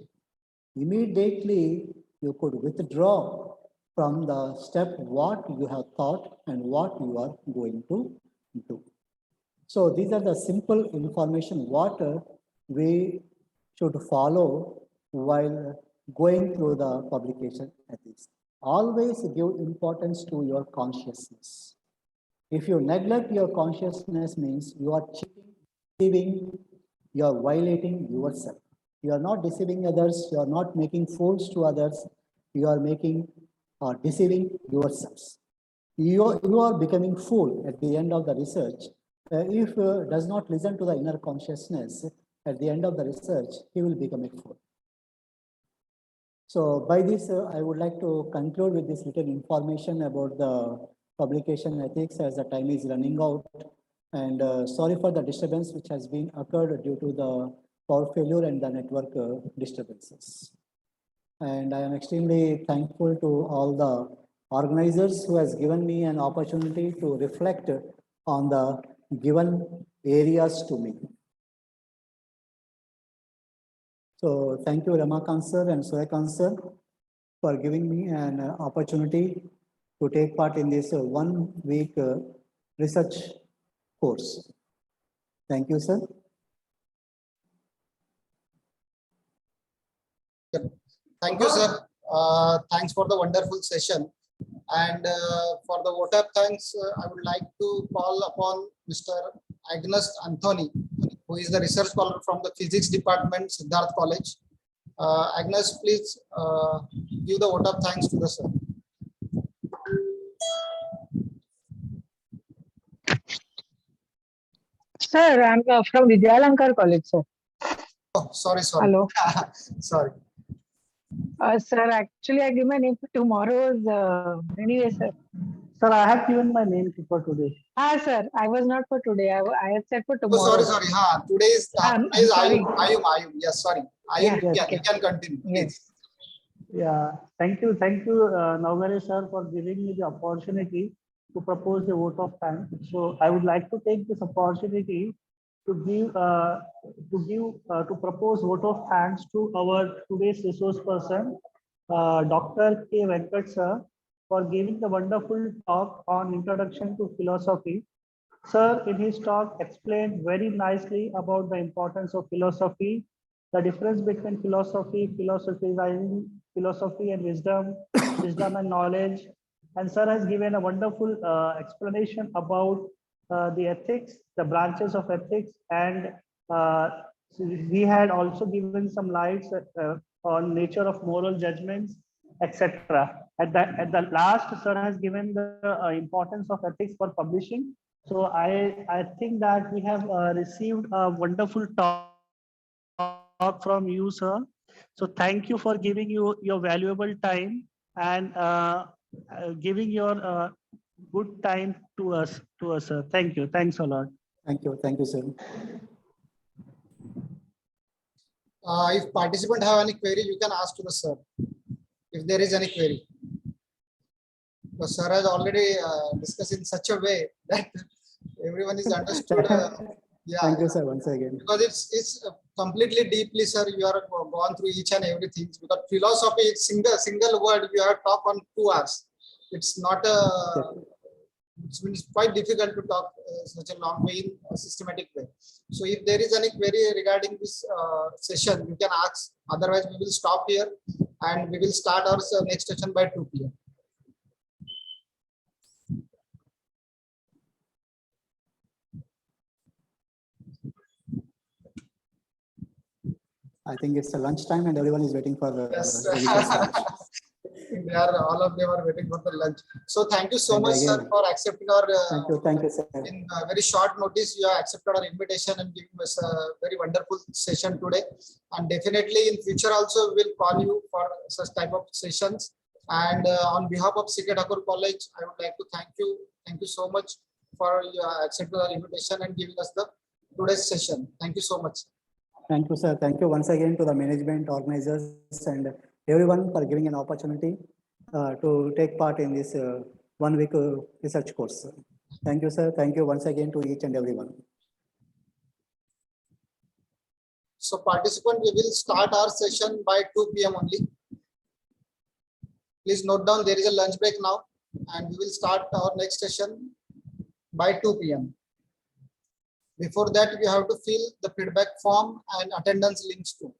immediately you could withdraw from the step what you have thought and what you are going to do. So these are the simple information what we should follow while going through the publication ethics. Always give importance to your consciousness. If you neglect your consciousness means you are cheating, deceiving, you are violating yourself. You are not deceiving others, you are not making fools to others, you are making or deceiving yourselves. You are becoming fool at the end of the research. If does not listen to the inner consciousness, at the end of the research, he will become a fool. So by this, I would like to conclude with this little information about the publication ethics as the time is running out. And sorry for the disturbance which has been occurred due to the power failure and the network disturbances. And I am extremely thankful to all the organizers who has given me an opportunity to reflect on the given areas to me. So thank you Ramakant sir and Suryakant sir for giving me an opportunity to take part in this 1 week research course. Thank you, sir. Thank you, sir. Thanks for the wonderful session. And for the vote of thanks, I would like to call upon Mr. Agnes Anthony, who is the research scholar from the physics department, Siddharth College. Agnes, please give the vote of thanks to the sir. Sir, I'm from Vidyalankar College, sir. Oh, sorry. Hello. Sorry. Sir, actually, I give my name for tomorrow's. Anyway, sir. Sir, I have given my name for today. Sir, I was not for today. I had said for Oh, tomorrow. sorry. Today is I'm sorry. Ayum. Yes, sorry. Ayum, Yeah, you can continue, please. Yes. Yeah, thank you, Naugare sir, for giving me the opportunity to propose the vote of thanks. So I would like to take this opportunity to to propose vote of thanks to our today's resource person, Dr. K. Venkat sir, for giving the wonderful talk on introduction to philosophy. Sir, in his talk, explained very nicely about the importance of philosophy, the difference between philosophy and wisdom, wisdom and knowledge. And sir has given a wonderful explanation about the ethics, the branches of ethics, and so he had also given some lights on nature of moral judgments, etc. At the last, sir has given the importance of ethics for publishing. So I think that we have received a wonderful talk from you, sir. So thank you for giving your valuable time and giving your good time to us, sir. Thank you. Thanks a lot. Thank you, sir. If participant have any query, you can ask to the sir. If there is any query. The sir has already discussed in such a way that everyone is understood. Yeah, Thank you, sir, once again. because it's completely deeply, sir. You are gone through each and everything. Because philosophy is single word. You have talk on 2 hours. It's not a. It's quite difficult to talk such a long way in a systematic way. So if there is any query regarding this session, you can ask. Otherwise, we will stop here and we will start our next session by 2 p.m. I think it's a lunchtime and everyone is waiting for the. Yes. revision session. They are all of them are waiting for the lunch. So thank you so And much, sir, again- for accepting our. Thank you, sir. In very short notice, you have accepted our invitation and giving us a very wonderful session today. And definitely in future also we will call you for such type of sessions. And on behalf of C.K. Thakur College, I would like to thank you. Thank you so much for accepting our invitation and giving us the today's session. Thank you so much. Thank you, sir. Thank you once again to the management, organizers, and everyone for giving an opportunity to take part in this 1 week research course. Thank you, sir. Thank you once again to each and everyone. So participant, we will start our session by 2 p.m. only. Please note down there is a lunch break now and we will start our next session by 2 p.m. Before that, you have to fill the feedback form and attendance links too.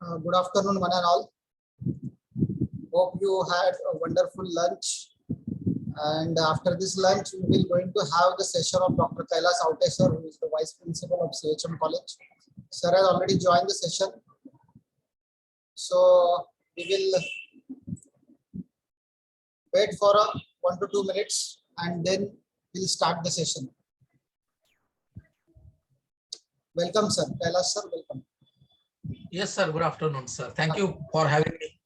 Good afternoon, one and all. Hope you had a wonderful lunch. And after this lunch, we will going to have the session of Dr. Kailas Aute sir, who is the Vice Principal of CHM College. Sir has already joined the session. So we will wait for 1 to 2 minutes and then we'll start the session. Welcome, sir. Kailas sir, welcome. Yes, sir. Good afternoon, sir. Thank you for having me.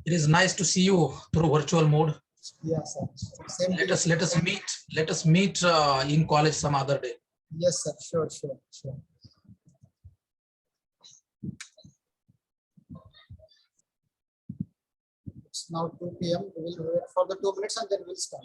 It is nice to see you through virtual mode. Yes, sir. Same to you. Let us meet in college some other day. Yes, sir. Sure. It's now 2 p.m. We will wait for the 2 minutes and then we'll start.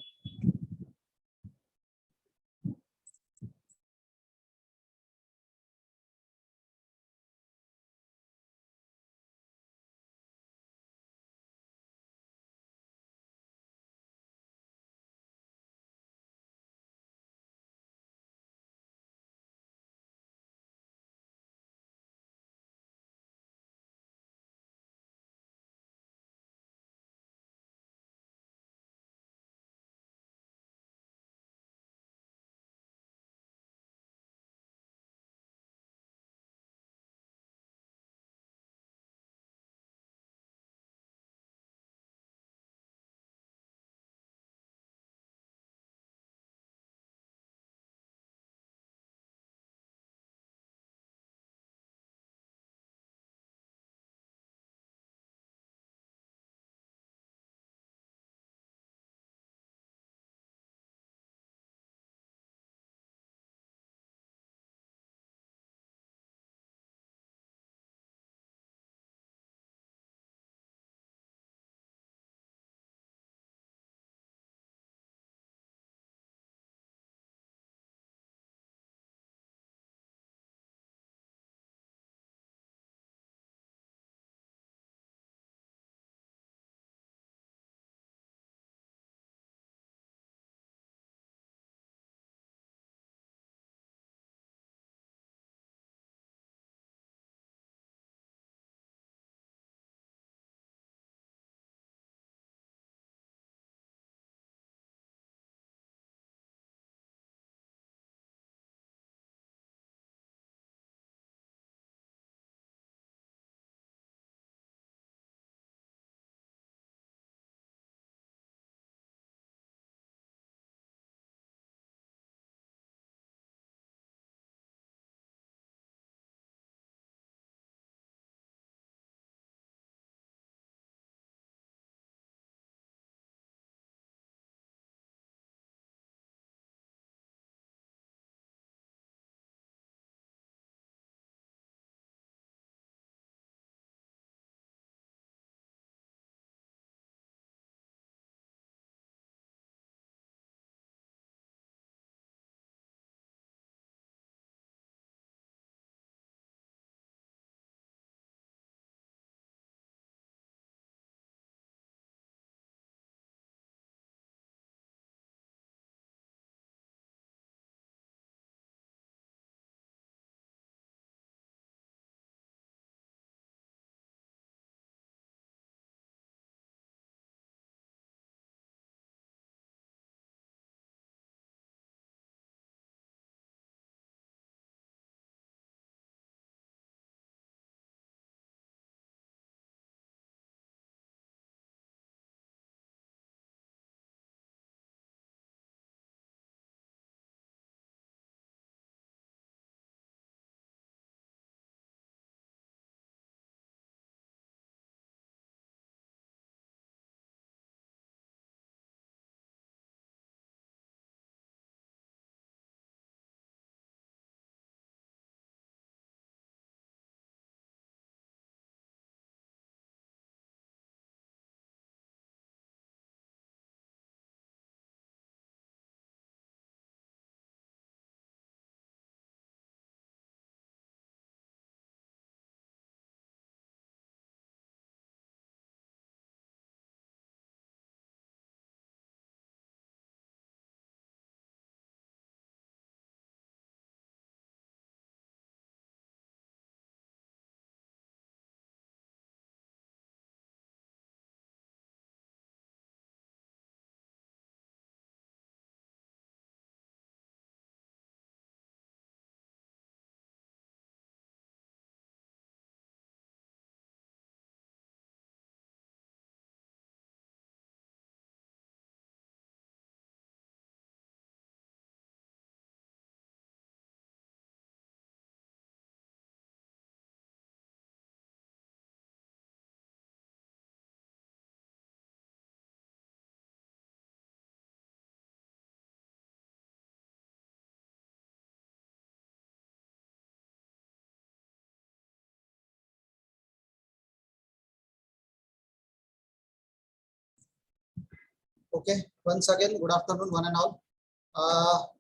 Okay, once again, good afternoon, one and all.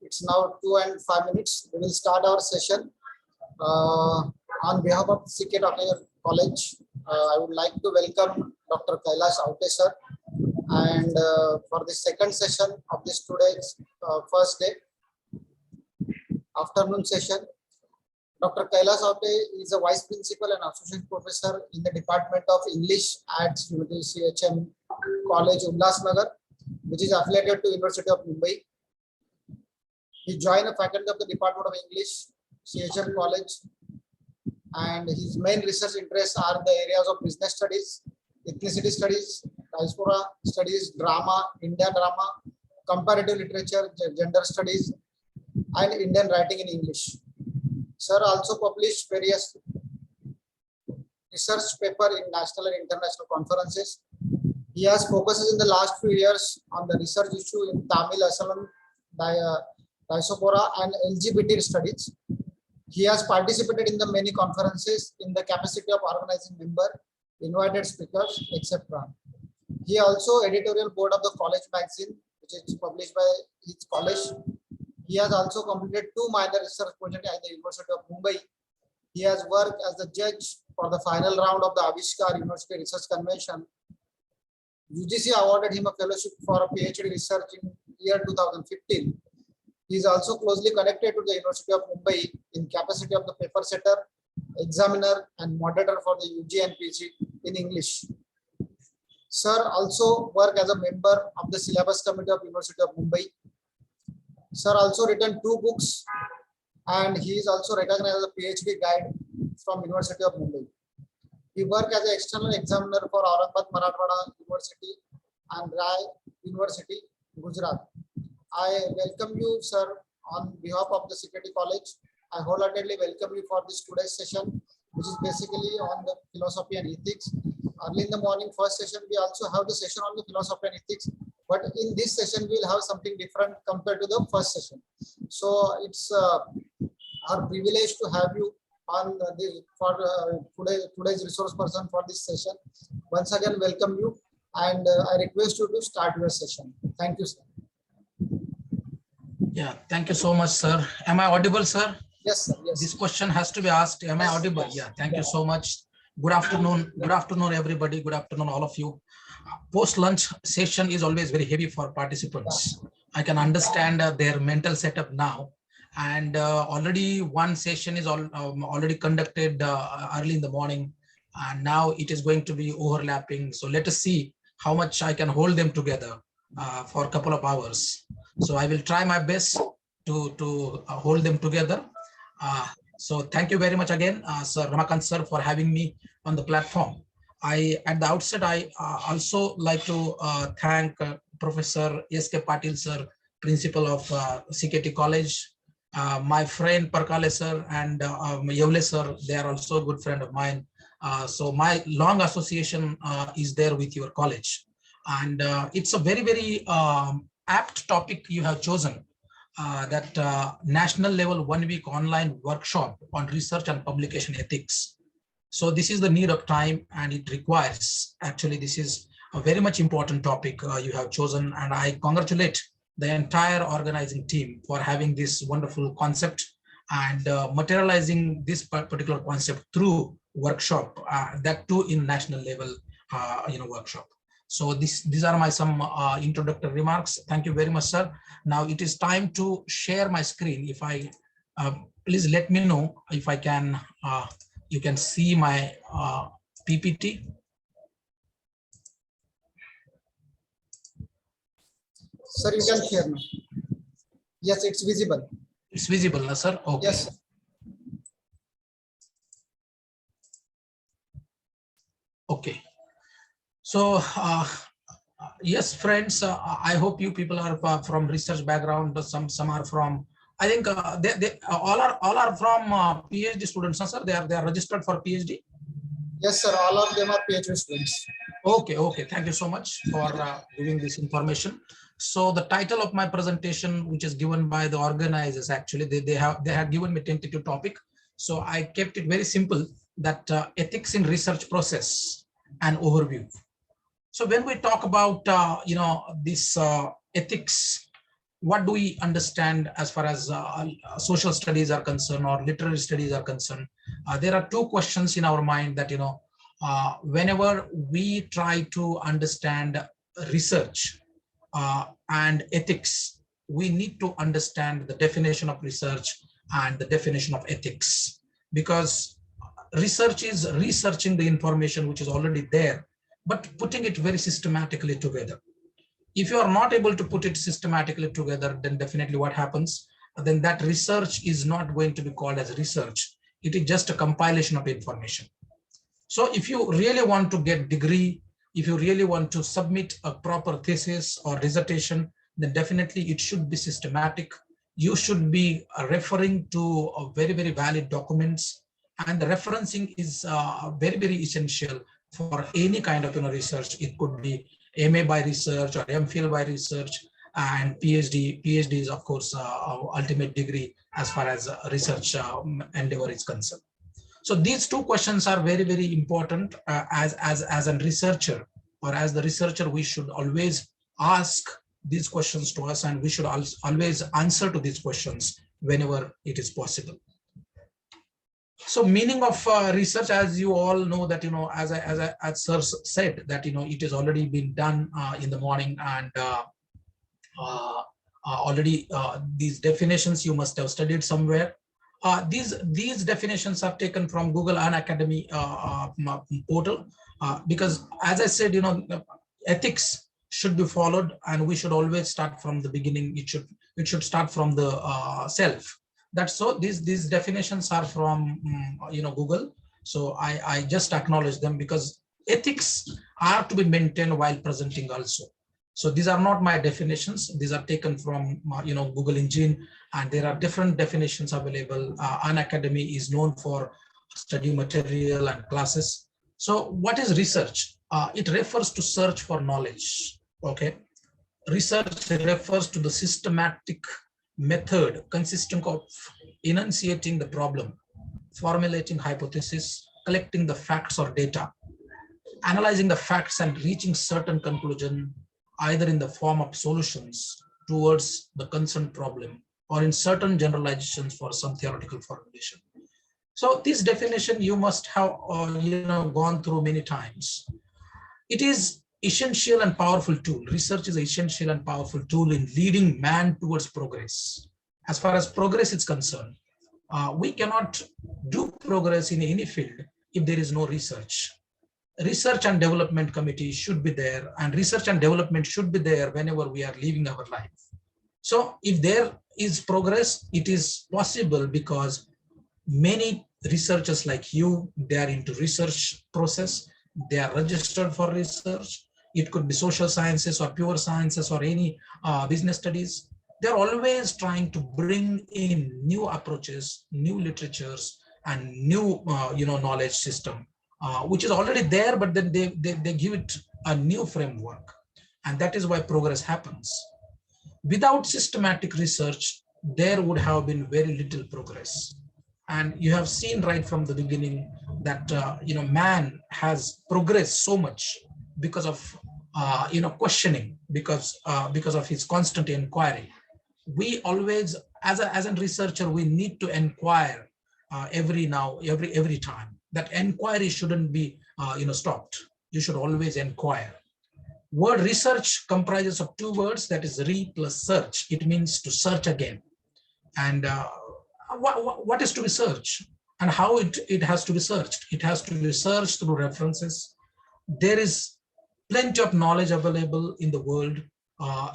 It's now 2 and 5 minutes. We will start our session. On behalf of CK College, I would like to welcome Dr. Kailash Aute sir. And for the second session of this today's first day, afternoon session, Dr. Kailash Aute is a Vice Principal and Associate Professor in the Department of English at CHM College, Ulhasnagar, which is affiliated to University of Mumbai. He joined the faculty of the Department of English, CHM College, and his main research interests are the areas of business studies, ethnicity studies, diaspora studies, drama, Indian drama, comparative literature, gender studies, and Indian writing in English. Sir also published various research papers in national and international conferences. He has focused in the last few years on the research issue in Tamil Asylum, diaspora, and LGBT studies. He has participated in the many conferences in the capacity of organizing member, invited speakers, etc. He also editorial board of the college magazine, which is published by his college. He has also completed 2 minor research projects at the University of Mumbai. He has worked as the judge for the final round of the Avishkar University Research Convention. UGC awarded him a fellowship for a PhD research in year 2015. He is also closely connected to the University of Mumbai in capacity of the paper setter, examiner, and moderator for the UG and PG in English. Sir also worked as a member of the syllabus committee of University of Mumbai. Sir also written 2 books, and he is also recognized as a PhD guide from University of Mumbai. He worked as an external examiner for Aurangabad Marathwada University and Rai University, Gujarat. I welcome you, sir, on behalf of the Security College. I wholeheartedly welcome you for this today's session, which is basically on the philosophy and ethics. Early in the morning, first session, we also have the session on the philosophy and ethics. But in this session, we'll have something different compared to the first session. So it's our privilege to have you on today's resource person for this session. Once again, welcome you, and I request you to start your session. Thank you, sir. Yeah, thank you so much, sir. Am I audible, sir? Yes, sir. Yes. This question has to be asked. Am I audible? Yeah, thank you so much. Good afternoon. Good afternoon, everybody. Good afternoon, all of you. Post-lunch session is always very heavy for participants. I can understand their mental setup now. And already one session is already conducted early in the morning. And now it is going to be overlapping. So let us see how much I can hold them together for a couple of hours. So I will try my best to hold them together. So thank you very much again, Sir Ramakant sir, for having me on the platform. At the outset, I also like to thank Professor S.K. Patil sir, Principal of CKT College, my friend Parkale sir and Yevle sir. They are also a good friend of mine. So my long association is there with your college. And it's a very, very apt topic you have chosen. That national level 1 week online workshop on research and publication ethics. So this is the need of time, and it requires, actually, this is a very much important topic you have chosen, and I congratulate the entire organizing team for having this wonderful concept and materializing this particular concept through workshop, that too in national level workshop. So these are my some introductory remarks. Thank you very much, sir. Now it is time to share my screen. If I please let me know if I can. You can see my PPT. Sir, you can share now. Yes, it's visible. It's visible, sir. Okay. Yes. Okay. So, yes, friends, I hope you people are from research background. Some are from, I think they all are from PhD students, sir. They are registered for PhD. Yes, sir. All of them are PhD students. Okay. Thank you so much for giving this information. So the title of my presentation, which is given by the organizers, actually they have given me tentative topic. So I kept it very simple, that ethics in research process and overview. So when we talk about, this ethics, what do we understand as far as social studies are concerned or literary studies are concerned? There are two questions in our mind that, whenever we try to understand research and ethics, we need to understand the definition of research and the definition of ethics, because research is researching the information which is already there, but putting it very systematically together. If you are not able to put it systematically together, then definitely what happens? Then that research is not going to be called as research. It is just a compilation of information. So if you really want to get degree, if you really want to submit a proper thesis or dissertation, then definitely it should be systematic. You should be referring to very, very valid documents, and the referencing is very, very essential for any kind of research. It could be MA by research or MPhil by research, and PhD. PhD is of course ultimate degree as far as research endeavor is concerned. So these two questions are very, very important. As a researcher or as the researcher, we should always ask these questions to us, and we should always answer to these questions whenever it is possible. So meaning of research, as you all know that, as Sir said, that, it has already been done in the morning, and already these definitions you must have studied somewhere. These definitions are taken from Google Unacademy portal, because as I said, ethics should be followed, and we should always start from the beginning. It should start from the self. That's so these definitions are from Google. So I just acknowledge them, because ethics are to be maintained while presenting also. So these are not my definitions. These are taken from Google engine, and there are different definitions available. Unacademy is known for study material and classes. So what is research? It refers to search for knowledge. Okay, research refers to the systematic method consisting of enunciating the problem, formulating hypothesis, collecting the facts or data, analyzing the facts and reaching certain conclusion, either in the form of solutions towards the concerned problem or in certain generalizations for some theoretical formulation. So this definition you must have gone through many times. It is essential and powerful tool. Research is an essential and powerful tool in leading man towards progress. As far as progress is concerned, we cannot do progress in any field if there is no research. Research and development committee should be there, and research and development should be there whenever we are living our life. So if there is progress, it is possible because many researchers like you, they are into research process, they are registered for research. It could be social sciences or pure sciences or any business studies. They're always trying to bring in new approaches, new literatures, and new knowledge system, which is already there, but then they give it a new framework. And that is why progress happens. Without systematic research, there would have been very little progress. And you have seen right from the beginning that man has progressed so much because of questioning, because of his constant inquiry. We always, as a researcher, we need to inquire every time. That inquiry shouldn't be stopped. You should always inquire. Word research comprises of two words, that is re plus search. It means to search again. And what is to be searched and how it has to be searched? It has to be searched through references. There is plenty of knowledge available in the world,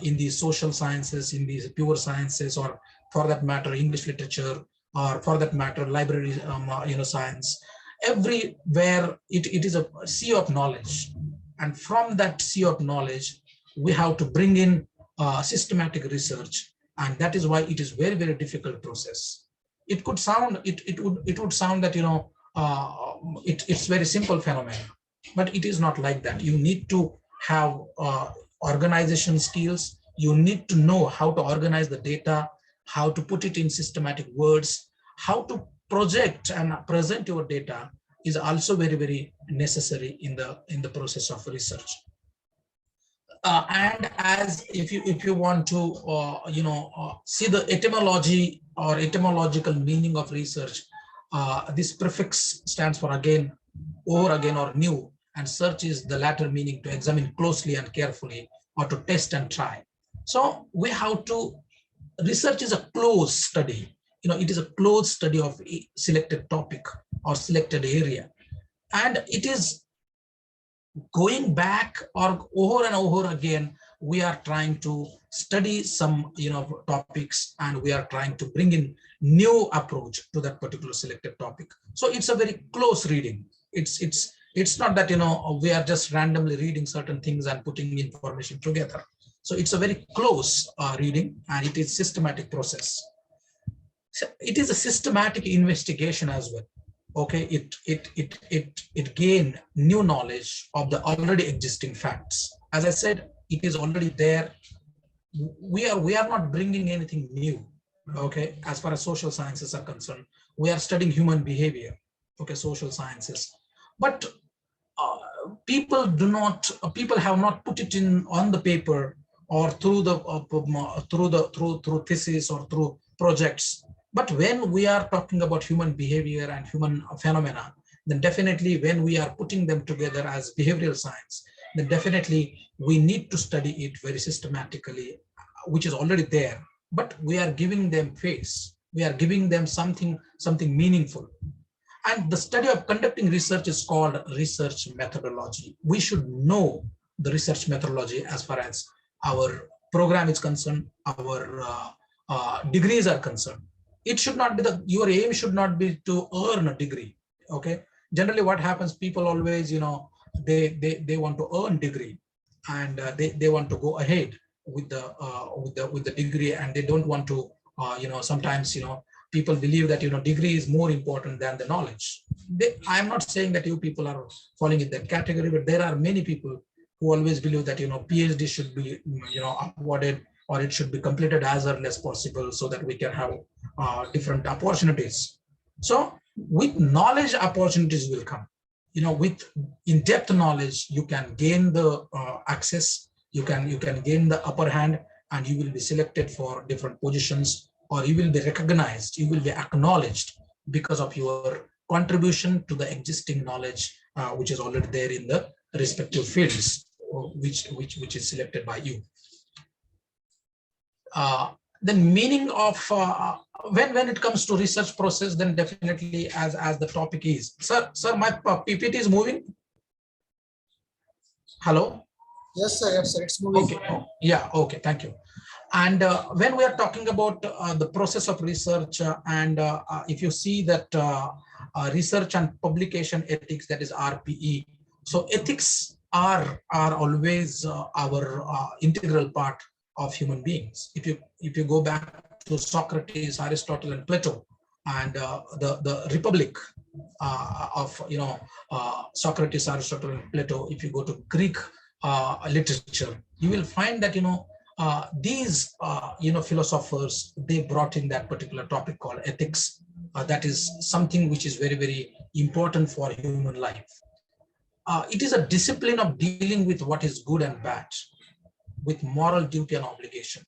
in the social sciences, in the pure sciences, or for that matter, English literature, or for that matter, library science. Everywhere it is a sea of knowledge. And from that sea of knowledge, we have to bring in systematic research. And that is why it is very, very difficult process. It could sound, it would sound that, it's very simple phenomenon, but it is not like that. You need to have organization skills. You need to know how to organize the data, how to put it in systematic words, how to project and present your data is also very, very necessary in the process of research. And as if you want to see the etymology or etymological meaning of research, this prefix stands for again, over again, or new, and search is the latter meaning, to examine closely and carefully, or to test and try. So we have to, research is a close study. It is a close study of a selected topic or selected area, and it is going back, or over and over again we are trying to study some topics, and we are trying to bring in new approach to that particular selected topic. So it's a very close reading. It's not that we are just randomly reading certain things and putting information together. So it's a very close reading, and it is systematic process. So it is a systematic investigation as well. Okay, it gain new knowledge of the already existing facts. As I said, it is already there. We are not bringing anything new. Okay, as far as social sciences are concerned, we are studying human behavior. Okay, social sciences, but people have not put it in on the paper, or through the through thesis or through projects. But when we are talking about human behavior and human phenomena, then definitely when we are putting them together as behavioral science, then definitely we need to study it very systematically, which is already there. But we are giving them face. We are giving them something meaningful. And the study of conducting research is called research methodology. We should know the research methodology as far as our program is concerned, our degrees are concerned. It should not be your aim should not be to earn a degree. Okay. Generally, what happens? People always, they want to earn degree, and they want to go ahead with the degree, and they don't want to. Sometimes people believe that degree is more important than the knowledge. I am not saying that you people are falling in that category, but there are many people who always believe that PhD should be awarded, or it should be completed as early as possible, so that we can have different opportunities. So with knowledge, opportunities will come. With in-depth knowledge, you can gain the access, you can gain the upper hand, and you will be selected for different positions, or you will be recognized, you will be acknowledged because of your contribution to the existing knowledge, which is already there in the respective fields, which is selected by you. The meaning of when it comes to research process, then definitely as the topic is, sir, my PPT is moving. Hello. Yes, sir, it's moving. Okay. Oh, yeah. Okay. Thank you. And when we are talking about the process of research, and if you see that research and publication ethics, that is RPE. So ethics are always our integral part of human beings. If you go back to Socrates, Aristotle, and Plato, and the Republic of Socrates, Aristotle, and Plato, if you go to Greek literature, you will find that these philosophers, they brought in that particular topic called ethics. That is something which is very, very important for human life. It is a discipline of dealing with what is good and bad, with moral duty and obligation,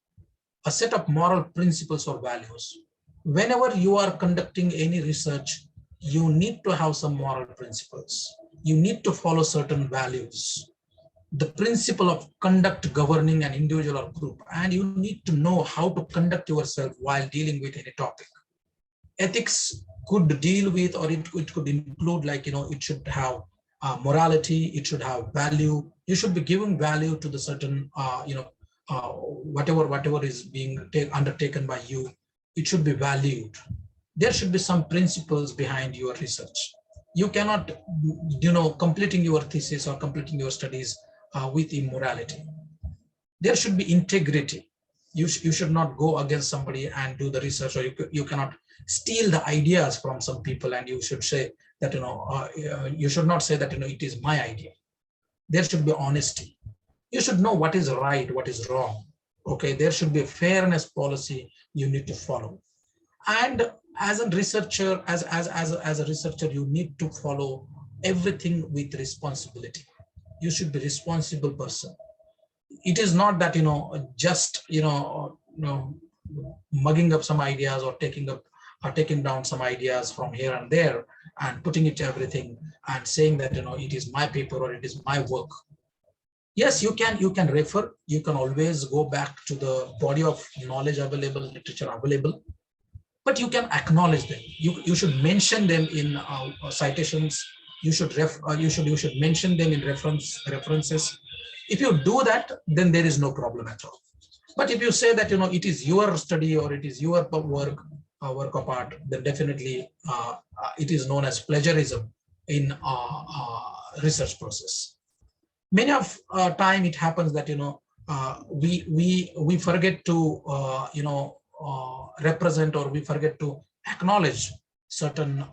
a set of moral principles or values. Whenever you are conducting any research, you need to have some moral principles. You need to follow certain values, the principle of conduct governing an individual or group, and you need to know how to conduct yourself while dealing with any topic. Ethics could deal with, or it could include, like, it should have morality, it should have value. You should be giving value to the certain, whatever is being undertaken by you, it should be valued. There should be some principles behind your research. You cannot, completing your thesis or completing your studies with immorality. There should be integrity. You should not go against somebody and do the research, or you cannot steal the ideas from some people, and you should say that, you should not say that, it is my idea. There should be honesty. You should know what is right, what is wrong. Okay, there should be a fairness policy you need to follow. And as a researcher, as a researcher, you need to follow everything with responsibility. You should be a responsible person. it is not that, just, mugging up some ideas or taking down some ideas from here and there and putting it to everything and saying that, it is my paper or it is my work. Yes, you can refer, you can always go back to the body of knowledge available, literature available, but you can acknowledge them. You should mention them in citations. You should mention them in references. If you do that, then there is no problem at all. But if you say that, it is your study or it is your work of art, then definitely it is known as plagiarism in research process. Many of time it happens that, we forget to represent, or we forget to acknowledge certain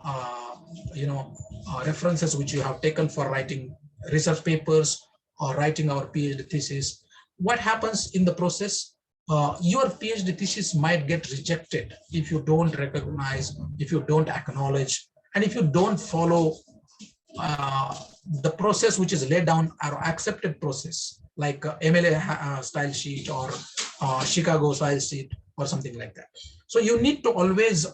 references which you have taken for writing research papers or writing our PhD thesis. What happens in the process? Your PhD thesis might get rejected if you don't recognize, if you don't acknowledge, and if you don't follow the process which is laid down or accepted process, like MLA style sheet or Chicago style sheet or something like that. So you need to always,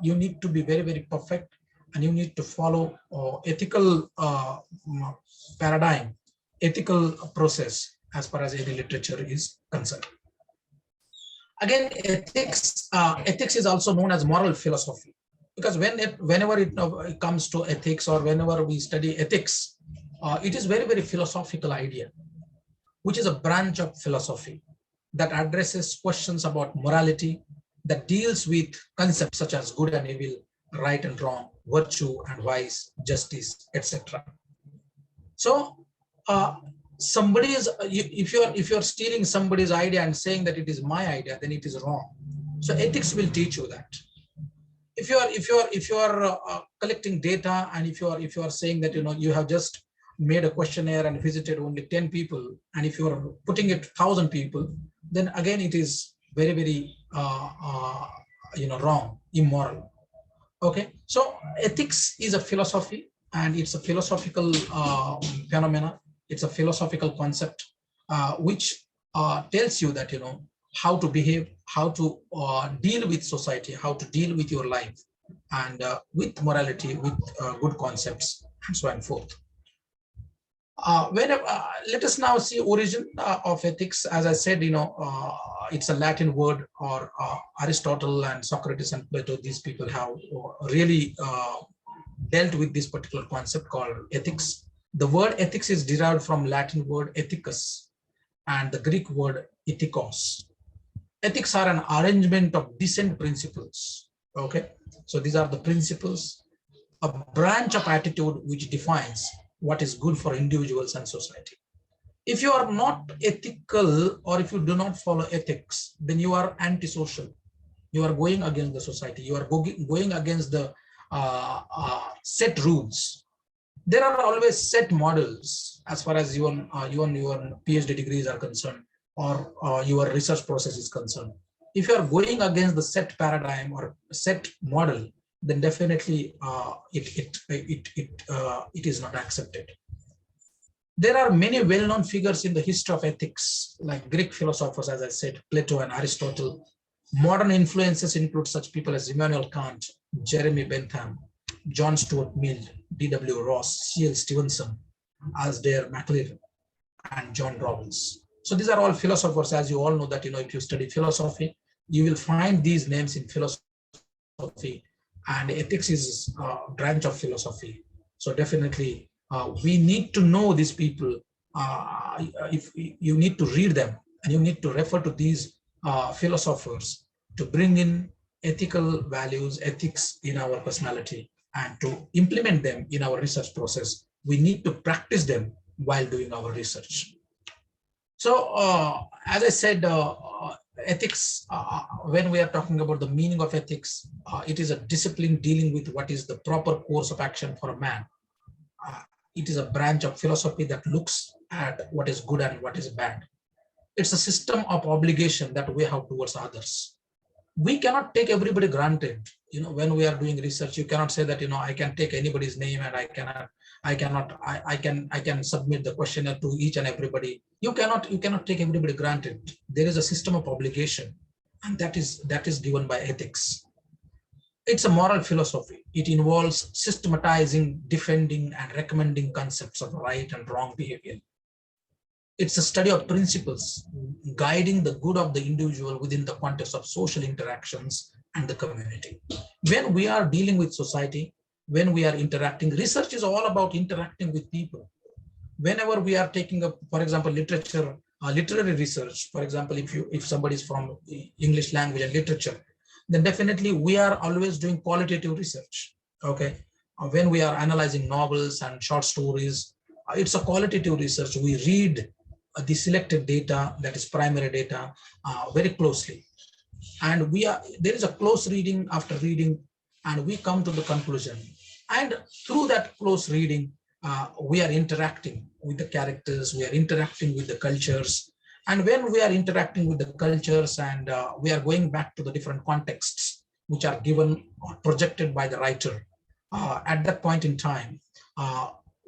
you need to be very, very perfect, and you need to follow ethical paradigm, ethical process as far as any literature is concerned. Again, ethics is also known as moral philosophy, because whenever it comes to ethics, or whenever we study ethics, it is very, very philosophical idea, which is a branch of philosophy that addresses questions about morality, that deals with concepts such as good and evil, right and wrong, virtue and vice, justice, etc. So if you're stealing somebody's idea and saying that it is my idea, then it is wrong. So ethics will teach you that. If you are collecting data, and if you are saying that, you have just made a questionnaire and visited only 10 people, and if you are putting it 1,000 people, then again it is very, very wrong, immoral. Okay, so ethics is a philosophy, and it's a philosophical phenomena. It's a philosophical concept which tells you that, how to behave, how to deal with society, how to deal with your life, and with morality, with good concepts, and so on and forth. Let us now see origin of ethics. As I said, it's a Latin word, or Aristotle and Socrates and Plato, these people have really dealt with this particular concept called ethics. The word ethics is derived from Latin word ethicus and the Greek word ethikos. Ethics are an arrangement of decent principles. Okay, so these are the principles, a branch of attitude which defines what is good for individuals and society. If you are not ethical, or if you do not follow ethics, then you are antisocial. You are going against the society. You are going against the set rules. There are always set models as far as your PhD degrees are concerned, or your research process is concerned. If you are going against the set paradigm or set model, then definitely it is not accepted. There are many well-known figures in the history of ethics, like Greek philosophers, as I said, Plato and Aristotle. Modern influences include such people as Immanuel Kant, Jeremy Bentham, John Stuart Mill, D.W. Ross, C.L. Stevenson, Alasdair MacLeod, and John Rawls. So these are all philosophers. As you all know that, if you study philosophy, you will find these names in philosophy, and ethics is a branch of philosophy. So definitely we need to know these people. If you need to read them, and you need to refer to these philosophers to bring in ethical values, ethics in our personality, and to implement them in our research process. We need to practice them while doing our research. So as I said, ethics, when we are talking about the meaning of ethics, it is a discipline dealing with what is the proper course of action for a man. It is a branch of philosophy that looks at what is good and what is bad. It's a system of obligation that we have towards others. we cannot take everybody granted. When we are doing research, you cannot say that, I can take anybody's name and I can submit the questionnaire to each and everybody. You cannot take everybody granted. There is a system of obligation, and that is given by ethics. It's a moral philosophy. It involves systematizing, defending, and recommending concepts of right and wrong behavior. It's a study of principles guiding the good of the individual within the context of social interactions and the community. When we are dealing with society, when we are interacting, research is all about interacting with people. Whenever we are taking up, for example, literary research, for example, if somebody is from English language and literature, then definitely we are always doing qualitative research. Okay, when we are analyzing novels and short stories, it's a qualitative research. We read the selected data, that is primary data, very closely, and there is a close reading after reading, and we come to the conclusion. And through that close reading, we are interacting with the characters, we are interacting with the cultures. And when we are interacting with the cultures and we are going back to the different contexts which are given or projected by the writer, at that point in time,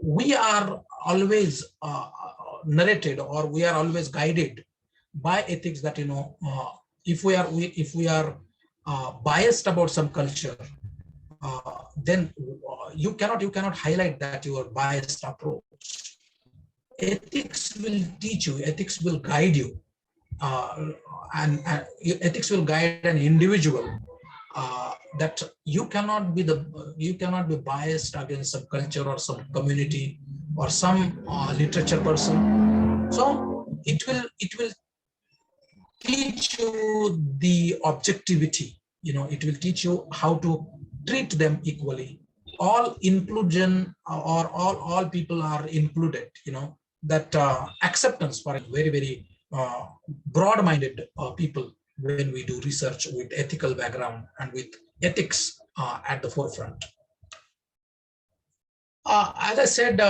we are always narrated, or we are always guided by ethics that, if we are biased about some culture, then you cannot highlight that your biased approach. Ethics will teach you, ethics will guide you, and ethics will guide an individual, that you cannot be biased against some culture or some community or some literature person. So it will teach you the objectivity. It will teach you how to treat them equally. All inclusion, or all people are included. That acceptance for very, very broad-minded people when we do research with ethical background and with ethics at the forefront. As I said,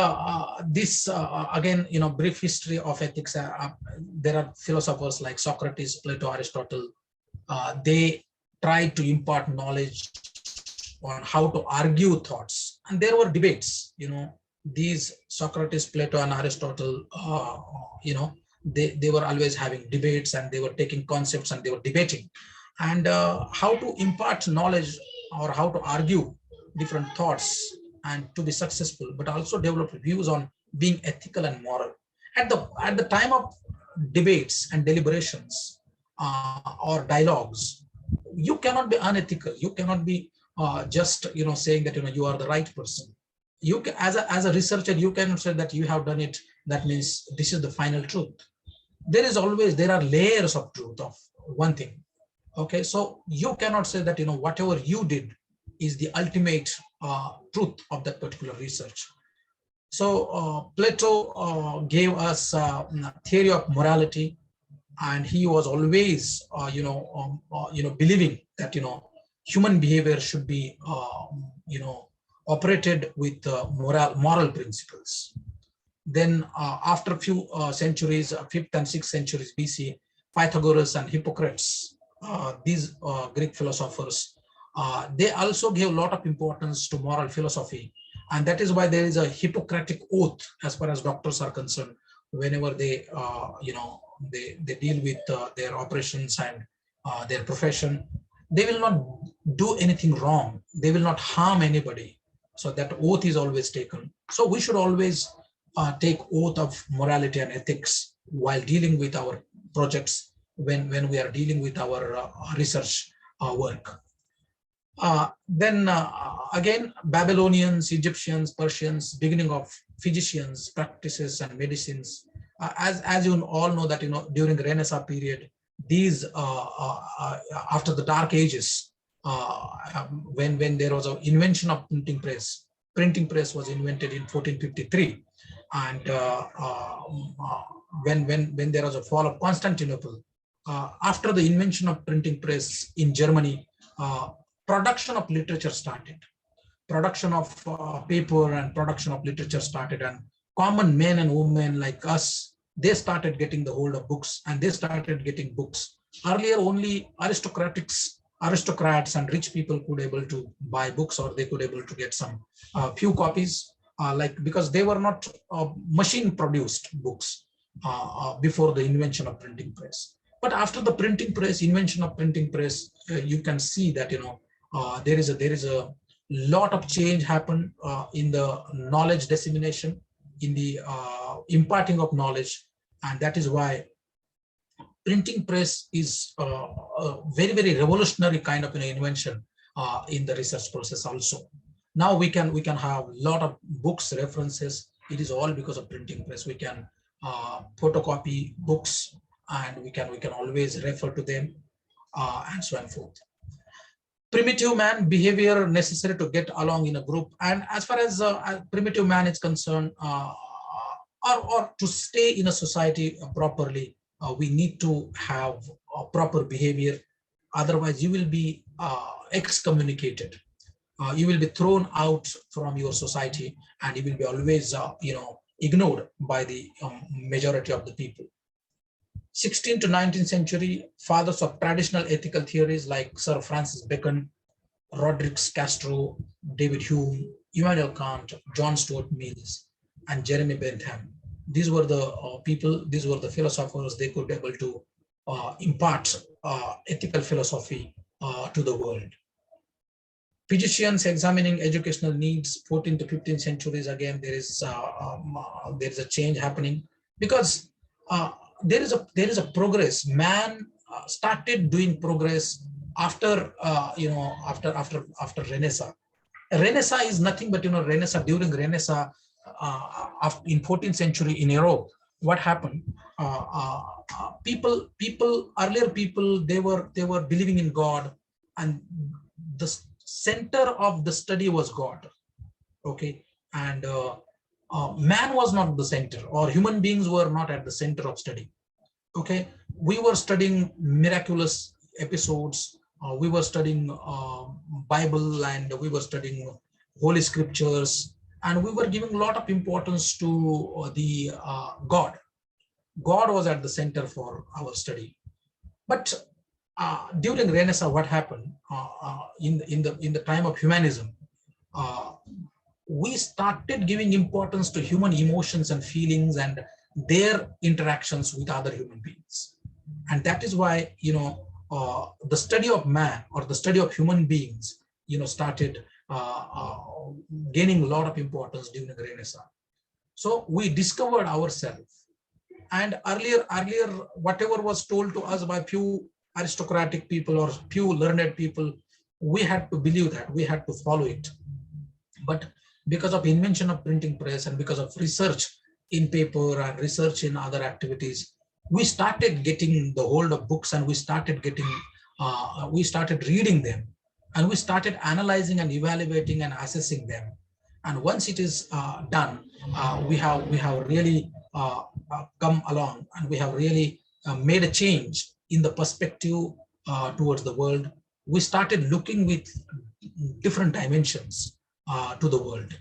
this again, brief history of ethics. There are philosophers like Socrates, Plato, Aristotle. They tried to impart knowledge on how to argue thoughts, and there were debates. These Socrates, Plato, and Aristotle, they were always having debates, and they were taking concepts and they were debating, and how to impart knowledge or how to argue different thoughts and to be successful, but also develop views on being ethical and moral. At the time of debates and deliberations or dialogues, you cannot be unethical. You cannot be just saying that you are the right person. You can, as a researcher, you cannot say that you have done it, that means this is the final truth. There are layers of truth of one thing. Okay, so you cannot say that whatever you did is the ultimate truth of that particular research. So Plato gave us theory of morality, and he was always believing that human behavior should be operated with moral principles. Then after a few centuries, 5th and 6th centuries BC, Pythagoras and Hippocrates, these Greek philosophers, they also gave a lot of importance to moral philosophy. And that is why there is a Hippocratic oath as far as doctors are concerned. Whenever they, they deal with their operations and their profession, they will not do anything wrong. They will not harm anybody. So that oath is always taken. So we should always take oath of morality and ethics while dealing with our projects, when we are dealing with our research work. Then again, Babylonians, Egyptians, Persians, beginning of physicians, practices and medicines. As you all know that during the Renaissance period, these after the Dark Ages, when there was an invention of printing press was invented in 1453, and when there was a fall of Constantinople, after the invention of printing press in Germany, production of literature started. Production of paper and production of literature started, and common men and women like us, they started getting the hold of books, and they started getting books. Earlier, only aristocrats aristocrats and rich people could able to buy books, or they could able to get some few copies, like, because they were not machine produced books before the invention of printing press. But after the printing press, invention of printing press, you can see that, you know, there is a lot of change happened in the knowledge dissemination, in the imparting of knowledge. And that is why printing press is a very, very revolutionary kind of, you know, invention in the research process also. Now we can have a lot of books, references. It is all because of printing press. We can photocopy books, and we can always refer to them, and so on and forth. Primitive man behavior necessary to get along in a group. And as far as primitive man is concerned, or to stay in a society properly, we need to have a proper behavior. Otherwise, you will be excommunicated. You will be thrown out from your society, and you will be always, you know, ignored by the majority of the people. 16th to 19th century, fathers of traditional ethical theories like Sir Francis Bacon, Roderick Castro, David Hume, Immanuel Kant, John Stuart Mills, and Jeremy Bentham. These were the people, these were the philosophers. They could be able to impart ethical philosophy to the world. Physicians examining educational needs, 14th to 15th centuries. Again, there is a change happening, because there is a progress. Man started doing progress after you know, after Renaissance. Renaissance is nothing but, you know, Renaissance, during Renaissance, in 14th century in Europe, what happened? Earlier people, they were believing in God, and the center of the study was God. Okay, and man was not the center, or human beings were not at the center of study. Okay, we were studying miraculous episodes. We were studying Bible, and we were studying Holy Scriptures, and we were giving a lot of importance to the God. God was at the center for our study. But during Renaissance, what happened in the time of humanism? We started giving importance to human emotions and feelings and their interactions with other human beings, and that is why, you know, the study of man, or the study of human beings, you know, started gaining a lot of importance during the Renaissance. So we discovered ourselves, and earlier whatever was told to us by few aristocratic people or few learned people, we had to believe that, we had to follow it. But because of invention of printing press, and because of research in paper and research in other activities, we started getting the hold of books, and we started reading them, and we started analyzing and evaluating and assessing them. And once it is done, we have really come along, and we have really made a change in the perspective towards the world. We started looking with different dimensions to the world.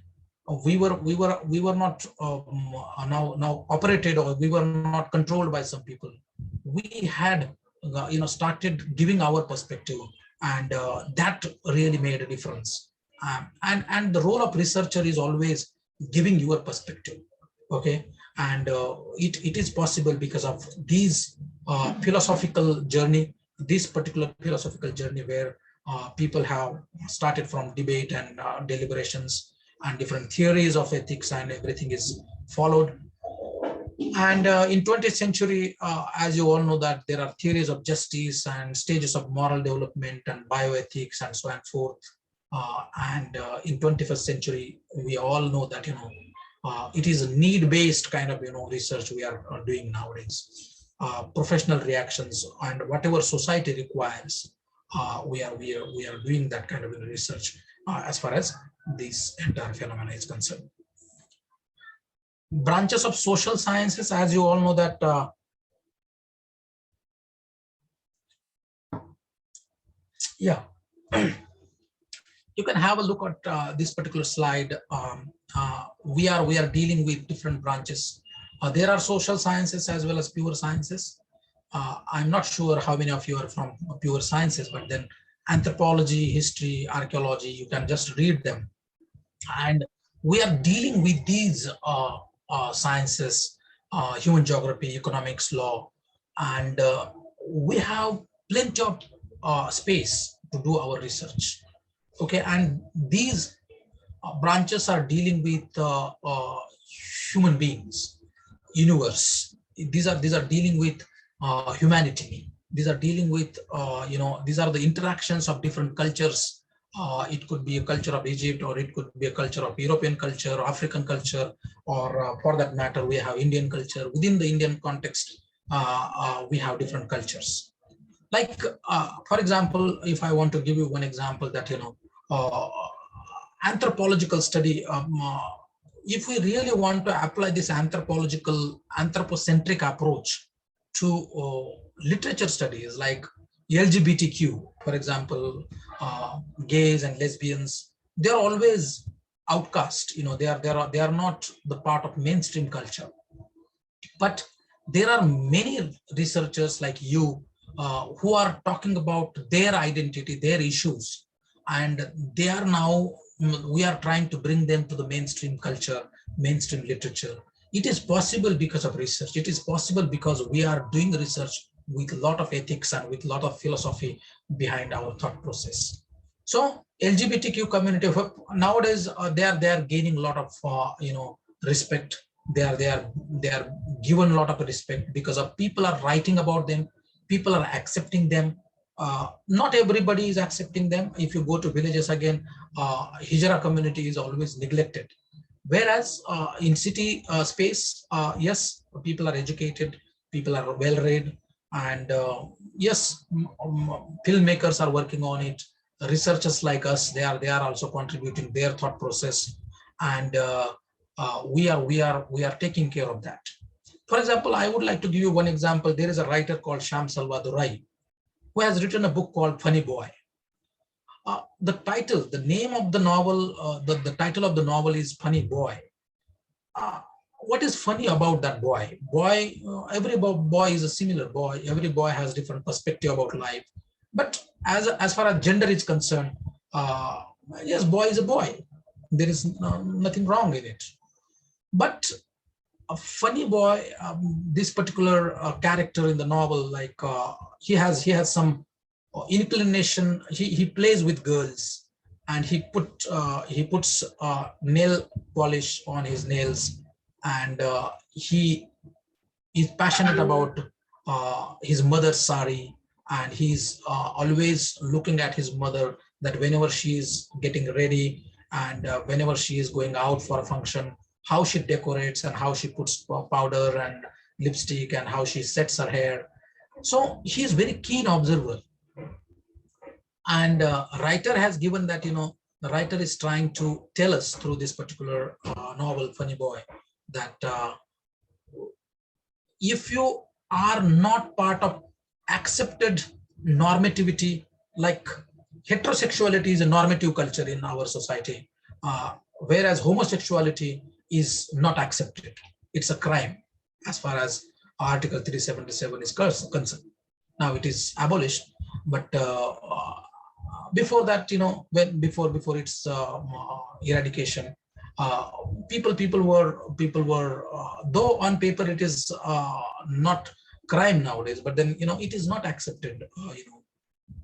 We were not now operated, or we were not controlled by some people. We had you know, started giving our perspective, and that really made a difference. And the role of researcher is always giving your perspective. Okay, and it is possible because of these philosophical journey, this particular philosophical journey, where people have started from debate and deliberations and different theories of ethics, and everything is followed. And in 20th century, as you all know, that there are theories of justice and stages of moral development and bioethics and so on and forth. And in 21st century, we all know that, you know, it is a need-based kind of, you know, research we are doing nowadays. Professional reactions and whatever society requires, we are doing that kind of research as far as this entire phenomena is concerned. Branches of social sciences, as you all know that yeah, you can have a look at this particular slide. We are dealing with different branches. There are social sciences as well as pure sciences. I'm not sure how many of you are from pure sciences, but then anthropology, history, archaeology, you can just read them. And we are dealing with these sciences, human geography, economics, law, and we have plenty of space to do our research. Okay, and these branches are dealing with human beings, universe. These are dealing with humanity. These are dealing with these are the interactions of different cultures. It could be a culture of Egypt, or it could be a culture of European culture, or African culture, or for that matter, we have Indian culture. Within the Indian context, we have different cultures. Like, for example, if I want to give you one example, that anthropological study, if we really want to apply this anthropocentric approach to literature studies, like LGBTQ, for example, gays and lesbians, they are always outcast. They are not the part of mainstream culture. But there are many researchers like you who are talking about their identity, their issues, and they are now, we are trying to bring them to the mainstream culture, mainstream literature. It is possible because of research. It is possible because we are doing research with a lot of ethics and with a lot of philosophy behind our thought process. So LGBTQ community nowadays, they are gaining a lot of respect. They are given a lot of respect because of people are writing about them, people are accepting them. Not everybody is accepting them. If you go to villages again, Hijra community is always neglected. Whereas in city space, yes, people are educated, people are well read, and yes, filmmakers are working on it. Researchers like us, they are also contributing their thought process, and we are taking care of that. For example, I would like to give you one example. There is a writer called Sham Salvadorai who has written a book called Funny Boy. The name of the novel, the title of the novel is Funny Boy. What is funny about that boy? Every boy is a similar boy. Every boy has different perspective about life. But as far as gender is concerned, yes, boy is a boy. There is nothing wrong in it. But a funny boy, this particular character in the novel, like he has some inclination. He plays with girls, and he puts nail polish on his nails, and he is passionate about his mother's sari, and he's always looking at his mother, that whenever she is getting ready, and whenever she is going out for a function, how she decorates and how she puts powder and lipstick and how she sets her hair. So he is very keen observer. And writer has given that, the writer is trying to tell us through this particular novel, Funny Boy, that if you are not part of accepted normativity, like heterosexuality is a normative culture in our society, whereas homosexuality is not accepted. It's a crime as far as Article 377 is concerned. Now it is abolished, but before that, before its eradication, people were though on paper it is not crime nowadays, but then it is not accepted.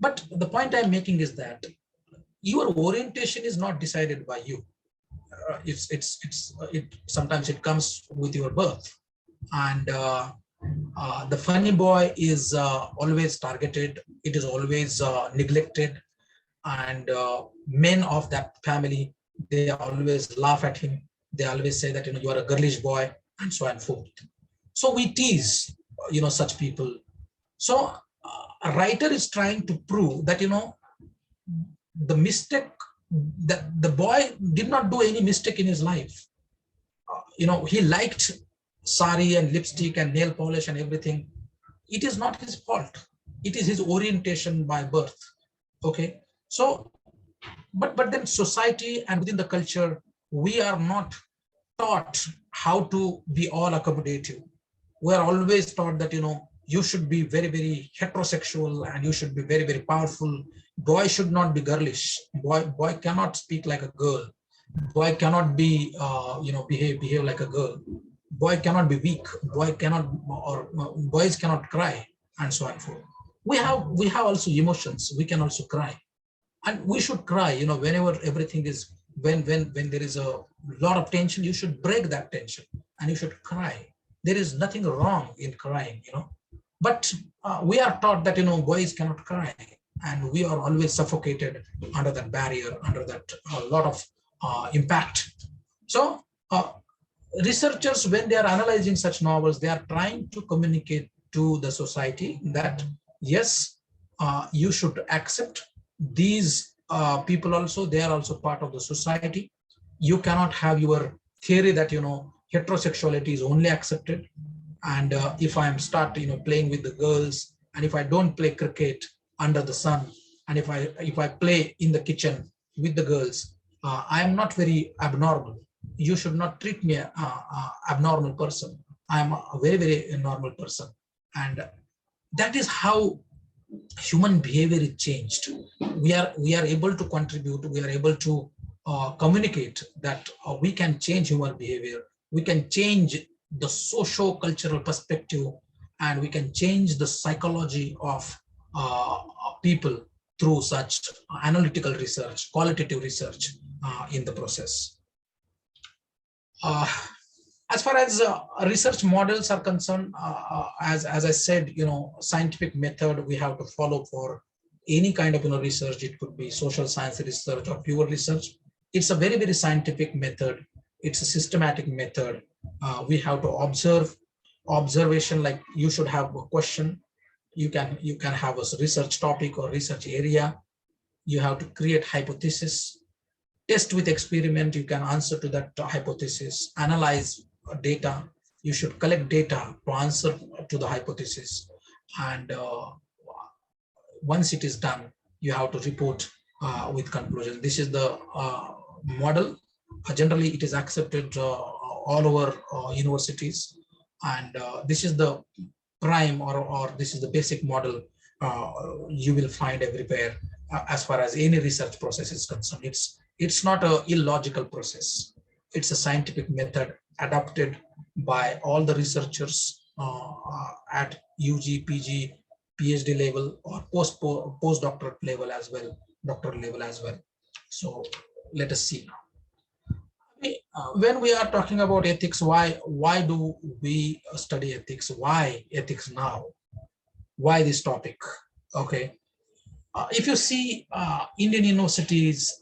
But the point I'm making is that your orientation is not decided by you. Sometimes it comes with your birth, and the funny boy is always targeted. It is always neglected, and men of that family, they always laugh at him. They always say that you are a girlish boy, and so on and forth. So we tease such people. So a writer is trying to prove that the mistake, that the boy did not do any mistake in his life. He liked sari and lipstick and nail polish and everything. It is not his fault. It is his orientation by birth. Okay, so but then society and within the culture, we are not taught how to be all accommodative. We are always taught that you should be very, very heterosexual, and you should be very, very powerful. Boy should not be girlish. Boy cannot speak like a girl. Boy cannot be, behave like a girl. Boy cannot be weak. Boy cannot, or boys cannot cry, and so on and so forth. We have also emotions. We can also cry, and we should cry. Whenever everything is, when there is a lot of tension, you should break that tension, and you should cry. There is nothing wrong in crying, but we are taught that boys cannot cry, and we are always suffocated under that barrier, under that lot of impact. So researchers, when they are analyzing such novels, they are trying to communicate to the society that yes, you should accept these people also. They are also part of the society. You cannot have your theory that heterosexuality is only accepted, and if I am playing with the girls, and if I don't play cricket under the sun, and if I play in the kitchen with the girls, I am not very abnormal. You should not treat me abnormal person. I am a very, very normal person. And that is how human behavior is changed. We are able to contribute. We are able to communicate that we can change human behavior. We can change the socio-cultural perspective, and we can change the psychology of people through such analytical research, qualitative research in the process. As far as research models are concerned, as I said, scientific method we have to follow for any kind of research. It could be social science research or pure research. It's a very, very scientific method. It's a systematic method. We have to observe. Observation, like you should have a question. You can have a research topic or research area. You have to create hypothesis. Test with experiment, you can answer to that hypothesis. Analyze data. You should collect data to answer to the hypothesis. And once it is done, you have to report with conclusion. This is the model. Generally, it is accepted all over universities. And this is the prime, or this is the basic model you will find everywhere as far as any research process is concerned. It's not an illogical process. It's a scientific method adopted by all the researchers at UG, PG, PhD level, or postdoctorate level as well, doctoral level as well. So let us see now. When we are talking about ethics, why do we study ethics? Why ethics now? Why this topic? Okay. If you see Indian universities,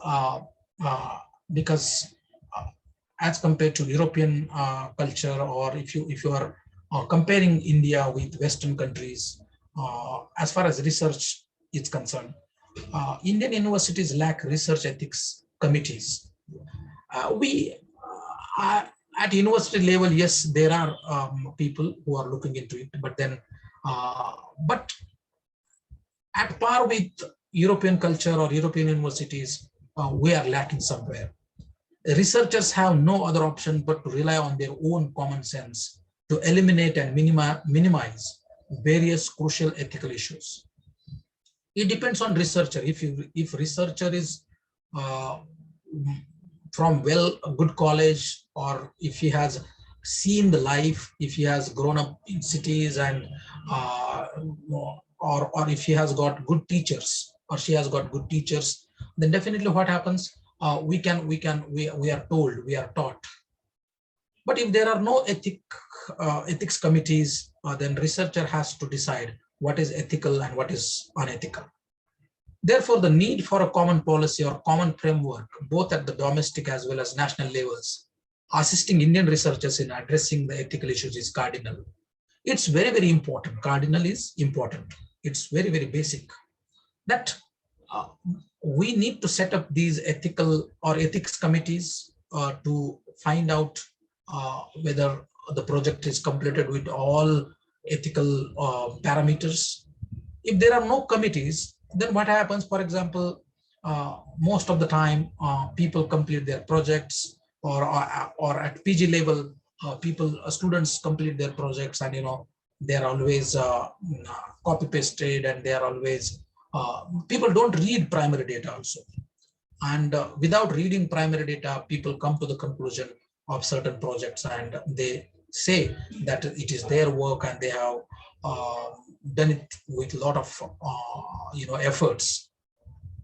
because as compared to European culture, or if you are comparing India with Western countries, as far as research is concerned, Indian universities lack research ethics committees. We at university level, yes, there are people who are looking into it, but then, but at par with European culture or European universities, we are lacking somewhere. Researchers have no other option but to rely on their own common sense to eliminate and minimize various crucial ethical issues. It depends on researcher. If researcher is from a good college, or if he has seen the life, if he has grown up in cities, and or if he has got good teachers, or she has got good teachers, then definitely what happens, we are told, we are taught. But if there are no ethics committees, then researcher has to decide what is ethical and what is unethical. Therefore, the need for a common policy or common framework, both at the domestic as well as national levels, assisting Indian researchers in addressing the ethical issues is cardinal. It's very, very important. Cardinal is important. It's very, very basic. That we need to set up these ethical or ethics committees to find out whether the project is completed with all ethical parameters. If there are no committees, then what happens? For example, most of the time people complete their projects, or at PG level, students complete their projects, and they are always copy pasted, and they are always people don't read primary data also. And without reading primary data, people come to the conclusion of certain projects, and they say that it is their work and they have done it with a lot of efforts.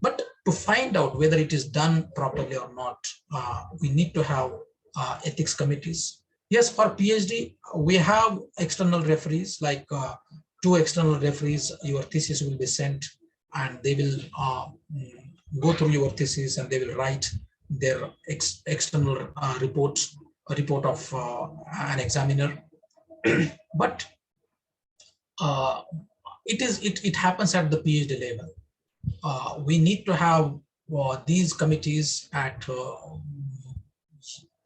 But to find out whether it is done properly or not, we need to have ethics committees. Yes, for PhD, we have external referees, like 2 external referees. Your thesis will be sent, and they will go through your thesis, and they will write their external report of an examiner. But it happens at the PhD level. We need to have these committees at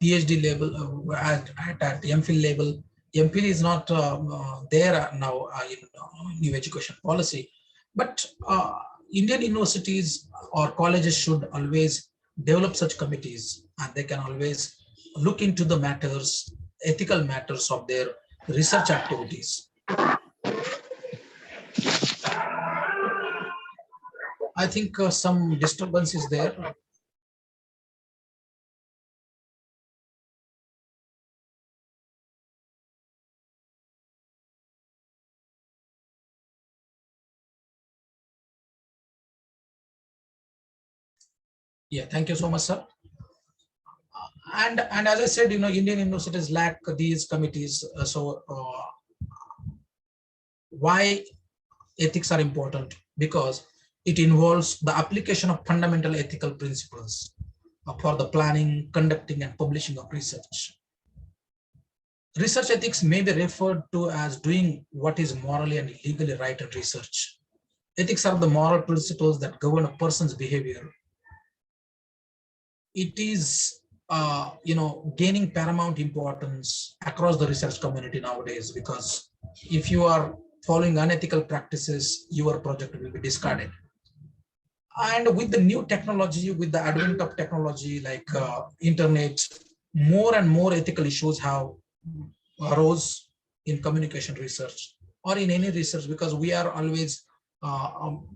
PhD level, at MPhil level. MPhil is not there now in new education policy, but Indian universities or colleges should always develop such committees, and they can always look into the matters, ethical matters of their research activities. I think some disturbance is there. Yeah, thank you so much, sir. And as I said, Indian universities lack these committees. Why ethics are important? Because it involves the application of fundamental ethical principles for the planning, conducting, and publishing of research. Research ethics may be referred to as doing what is morally and legally right in research. Ethics are the moral principles that govern a person's behavior. It is gaining paramount importance across the research community nowadays, because if you are following unethical practices, your project will be discarded. And with the new technology, with the advent of technology like internet, more and more ethical issues have arose in communication research or in any research, because we are always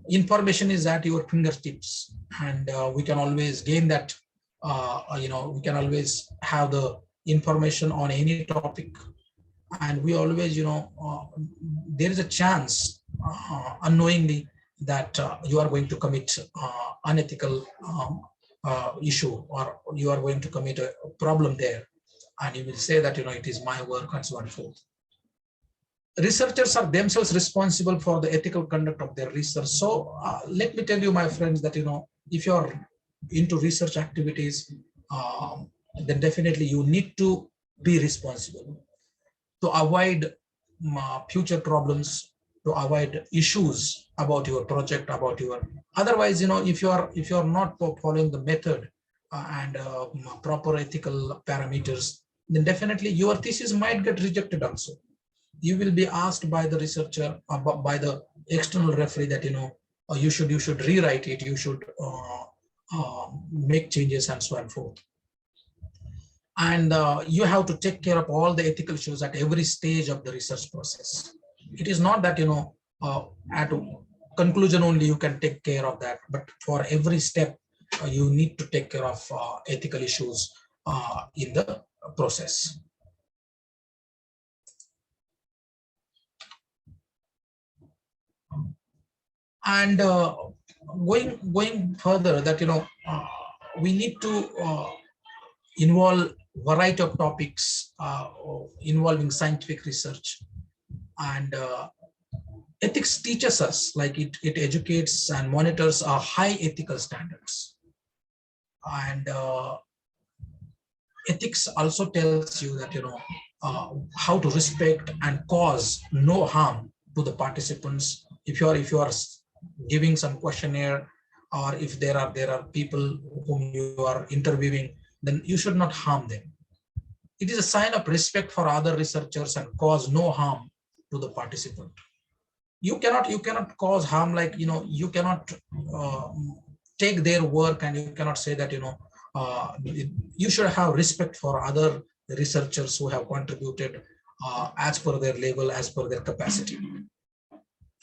information is at your fingertips, and we can always gain that. We can always have the information on any topic, and we always, there is a chance unknowingly that you are going to commit unethical issue, or you are going to commit a problem there, and you will say that it is my work, and so on and so forth. Researchers are themselves responsible for the ethical conduct of their research. So let me tell you, my friends, that if you are into research activities, then definitely you need to be responsible to avoid future problems, to avoid issues about your project, about your. Otherwise, if you are not following the method and proper ethical parameters, then definitely your thesis might get rejected also. You will be asked by the researcher, by the external referee, that you should rewrite it, you should make changes, and so on and forth. And you have to take care of all the ethical issues at every stage of the research process. It is not that at conclusion only you can take care of that, but for every step you need to take care of ethical issues in the process. And going further, that we need to involve variety of topics involving scientific research. And ethics teaches us, like it educates and monitors our high ethical standards. And ethics also tells you that how to respect and cause no harm to the participants. If you are giving some questionnaire, or if there are people whom you are interviewing, then you should not harm them. It is a sign of respect for other researchers and cause no harm to the participant. You cannot cause harm, like you cannot take their work, and you cannot say that you should have respect for other researchers who have contributed as per their level, as per their capacity.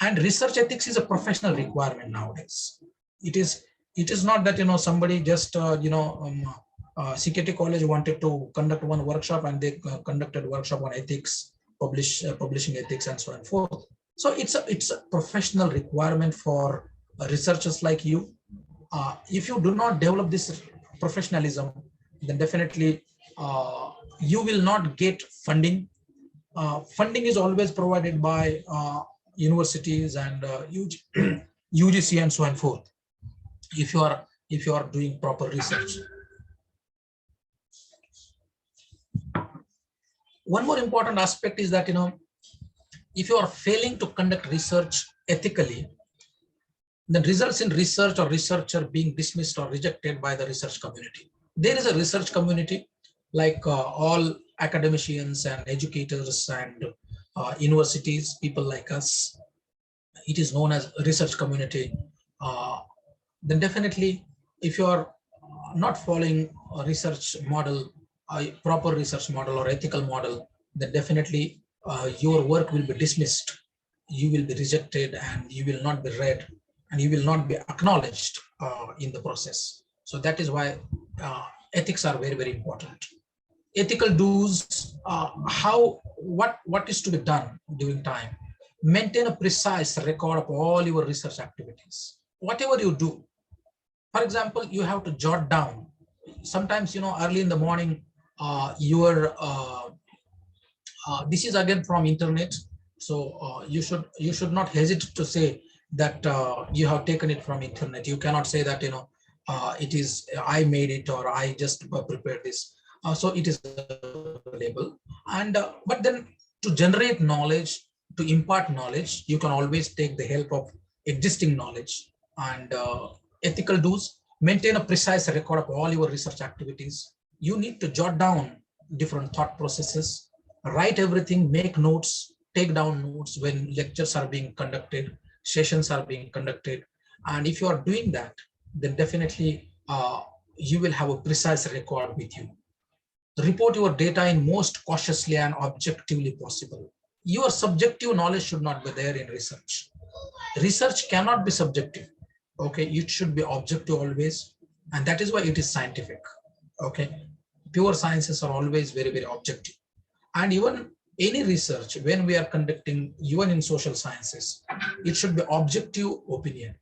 And research ethics is a professional requirement nowadays. It is not that somebody just CKT college wanted to conduct one workshop and they conducted workshop on ethics, publishing ethics, and so on and forth. So it's a professional requirement for researchers like you. If you do not develop this professionalism, then definitely you will not get funding. Funding is always provided by universities and UGC and so on and forth. If you are doing proper research. One more important aspect is that if you are failing to conduct research ethically, then results in research or researcher being dismissed or rejected by the research community. There is a research community, like all academicians and educators and universities, people like us. It is known as research community. Then definitely, if you are not following a research model, a proper research model or ethical model, then definitely your work will be dismissed. You will be rejected and you will not be read and you will not be acknowledged in the process. So that is why ethics are very, very important. Ethical dues, what is to be done during time? Maintain a precise record of all your research activities. Whatever you do, for example, you have to jot down. Sometimes, early in the morning, this is again from internet. So you should not hesitate to say that you have taken it from internet. You cannot say that, it is, I made it or I just prepared this. So it is available. And but then to generate knowledge, to impart knowledge, you can always take the help of existing knowledge. And ethical dues, maintain a precise record of all your research activities. You need to jot down different thought processes, write everything, make notes, take down notes when lectures are being conducted, sessions are being conducted. And if you are doing that, then definitely you will have a precise record with you. Report your data in most cautiously and objectively possible. Your subjective knowledge should not be there in research. Research cannot be subjective. Okay, it should be objective always, and that is why it is scientific. Okay, pure sciences are always very, very objective. And even any research, when we are conducting, even in social sciences, it should be objective opinion,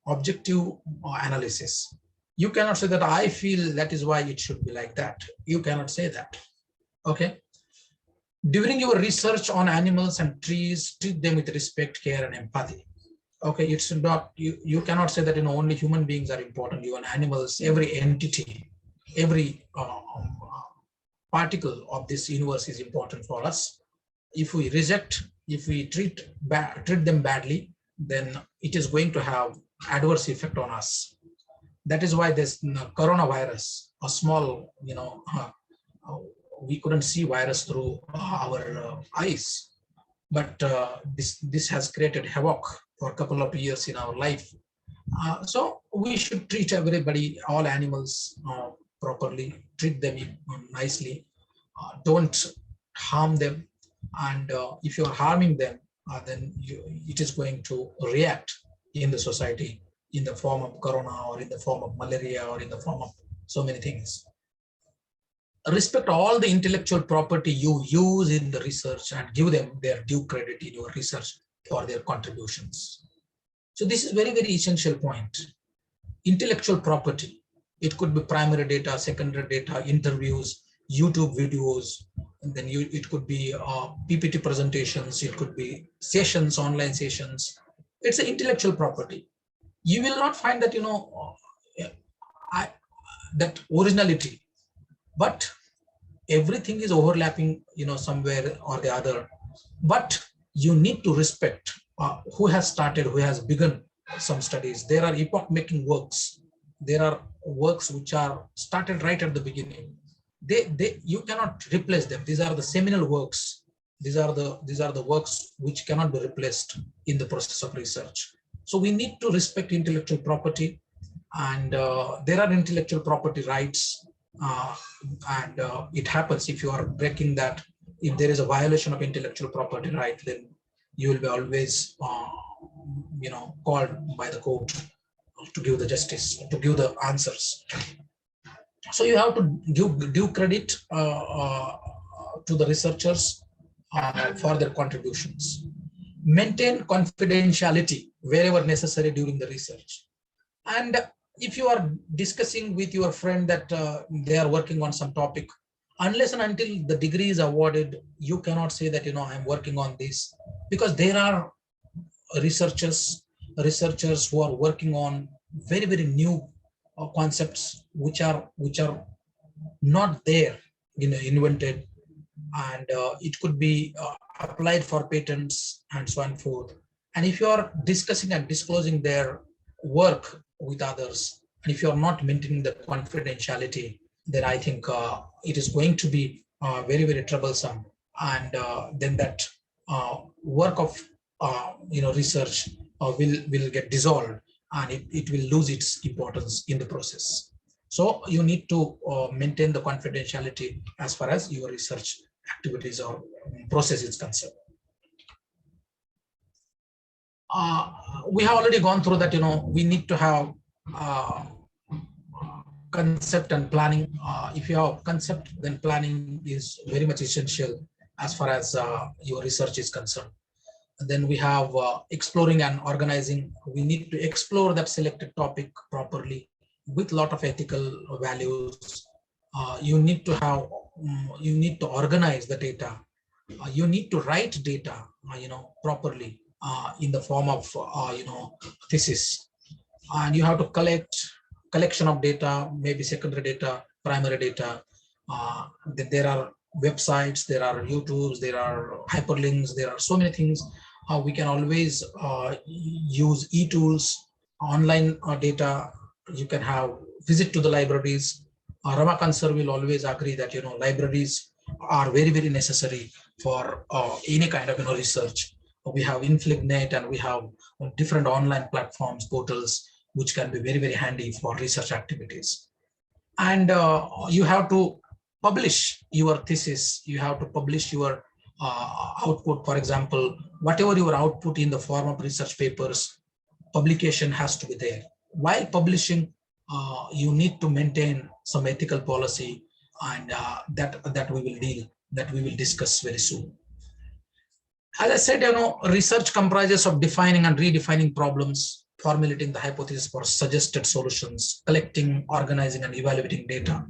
objective analysis. You cannot say that I feel that is why it should be like that. You cannot say that. Okay. During your research on animals and trees, treat them with respect, care, and empathy. Okay, it's not, you cannot say that only human beings are important, even animals, every entity, every particle of this universe is important for us. If we reject, if we treat them badly, then it is going to have adverse effect on us. That is why this coronavirus, a small, we couldn't see virus through our eyes, but this has created havoc for a couple of years in our life. So we should treat everybody, all animals properly, treat them nicely, don't harm them. And if you are harming them, then it is going to react in the society in the form of corona or in the form of malaria or in the form of so many things. Respect all the intellectual property you use in the research and give them their due credit in your research for their contributions. So this is very, very essential point. Intellectual property. It could be primary data, secondary data, interviews, YouTube videos, and then it could be PPT presentations, it could be sessions, online sessions. It's an intellectual property. You will not find that, that originality, but everything is overlapping, somewhere or the other. But you need to respect who has started, who has begun some studies. There are epoch-making works. There are works which are started right at the beginning. You cannot replace them. These are the seminal works. These are the works which cannot be replaced in the process of research. So we need to respect intellectual property, and there are intellectual property rights, and it happens if you are breaking that, if there is a violation of intellectual property right, then you will be always, called by the court to give the justice, to give the answers. So you have to give credit to the researchers for their contributions. Maintain confidentiality wherever necessary during the research. And if you are discussing with your friend that they are working on some topic, unless and until the degree is awarded, you cannot say that, I'm working on this, because there are researchers who are working on very, very new concepts which are not there, invented, and it could be applied for patents and so on and forth. And if you are discussing and disclosing their work with others, and if you are not maintaining the confidentiality, then I think it is going to be very, very troublesome. And then that work of research will get dissolved, and it will lose its importance in the process. So you need to maintain the confidentiality as far as your research activities or process is concerned. We have already gone through that, we need to have concept and planning. If you have concept, then planning is very much essential as far as your research is concerned. And then we have exploring and organizing. We need to explore that selected topic properly with a lot of ethical values. You need to have, you need to organize the data. You need to write data, properly in the form of, thesis. And you have to collection of data, maybe secondary data, primary data. There are websites, there are YouTubes, there are hyperlinks, there are so many things. We can always use e-tools, online data. You can have visit to the libraries. Ramakant sir will always agree that libraries are very, very necessary for any kind of research. We have InfligNet and we have different online platforms, portals, which can be very, very handy for research activities. And you have to publish your thesis. You have to publish your output. For example, whatever your output in the form of research papers, publication has to be there. While publishing, you need to maintain some ethical policy, and that we will discuss very soon. As I said, research comprises of defining and redefining problems, formulating the hypothesis for suggested solutions, collecting, organizing, and evaluating data,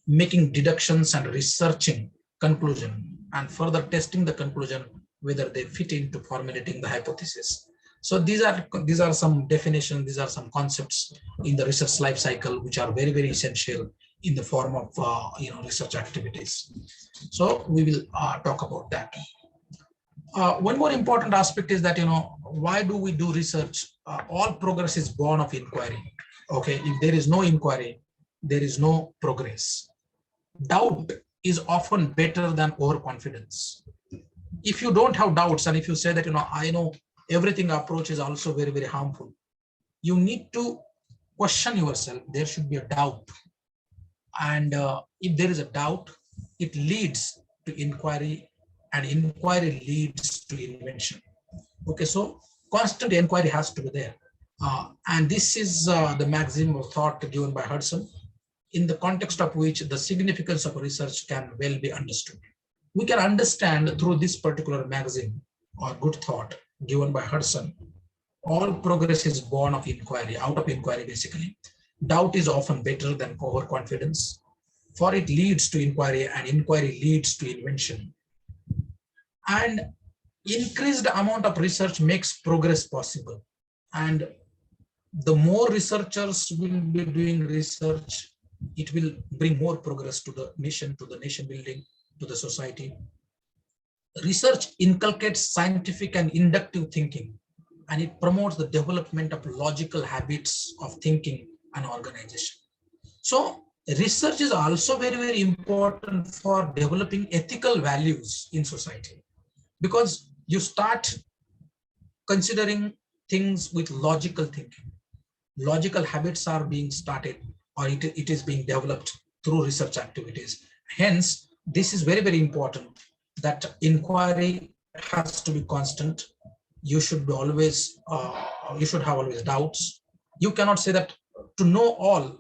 making deductions and researching conclusion, and further testing the conclusion whether they fit into formulating the hypothesis. So these are some definitions, these are some concepts in the research life cycle which are very, very essential in the form of research activities. So we will talk about that. One more important aspect is that, why do we do research? All progress is born of inquiry. Okay, if there is no inquiry, there is no progress. Doubt is often better than overconfidence. If you don't have doubts, and if you say that, I know everything approach is also very, very harmful, you need to question yourself. There should be a doubt. And if there is a doubt, it leads to inquiry, and inquiry leads to invention. Okay, so constant inquiry has to be there. And this is the maxim of thought given by Hudson, in the context of which the significance of research can well be understood. We can understand through this particular maxim or good thought given by Hudson, all progress is born of inquiry, out of inquiry basically. Doubt is often better than overconfidence, for it leads to inquiry, and inquiry leads to invention. And increased amount of research makes progress possible. And the more researchers will be doing research, it will bring more progress to the nation building, to the society. Research inculcates scientific and inductive thinking, and it promotes the development of logical habits of thinking and organization. So research is also very, very important for developing ethical values in society, because you start considering things with logical thinking. Logical habits are being started, or it is being developed through research activities. Hence, this is very, very important, that inquiry has to be constant. You should be always, you should have always doubts. You cannot say that to know all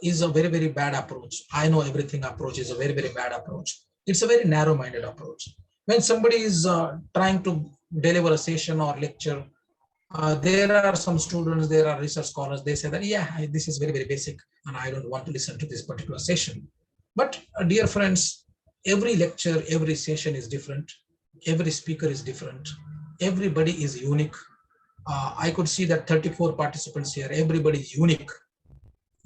is a very, very bad approach. I know everything approach is a very, very bad approach. It's a very narrow-minded approach. When somebody is trying to deliver a session or lecture, there are some students, there are research scholars, they say that, yeah, this is very, very basic and I don't want to listen to this particular session. But dear friends, every lecture, every session is different. Every speaker is different. Everybody is unique. I could see that 34 participants here, everybody is unique.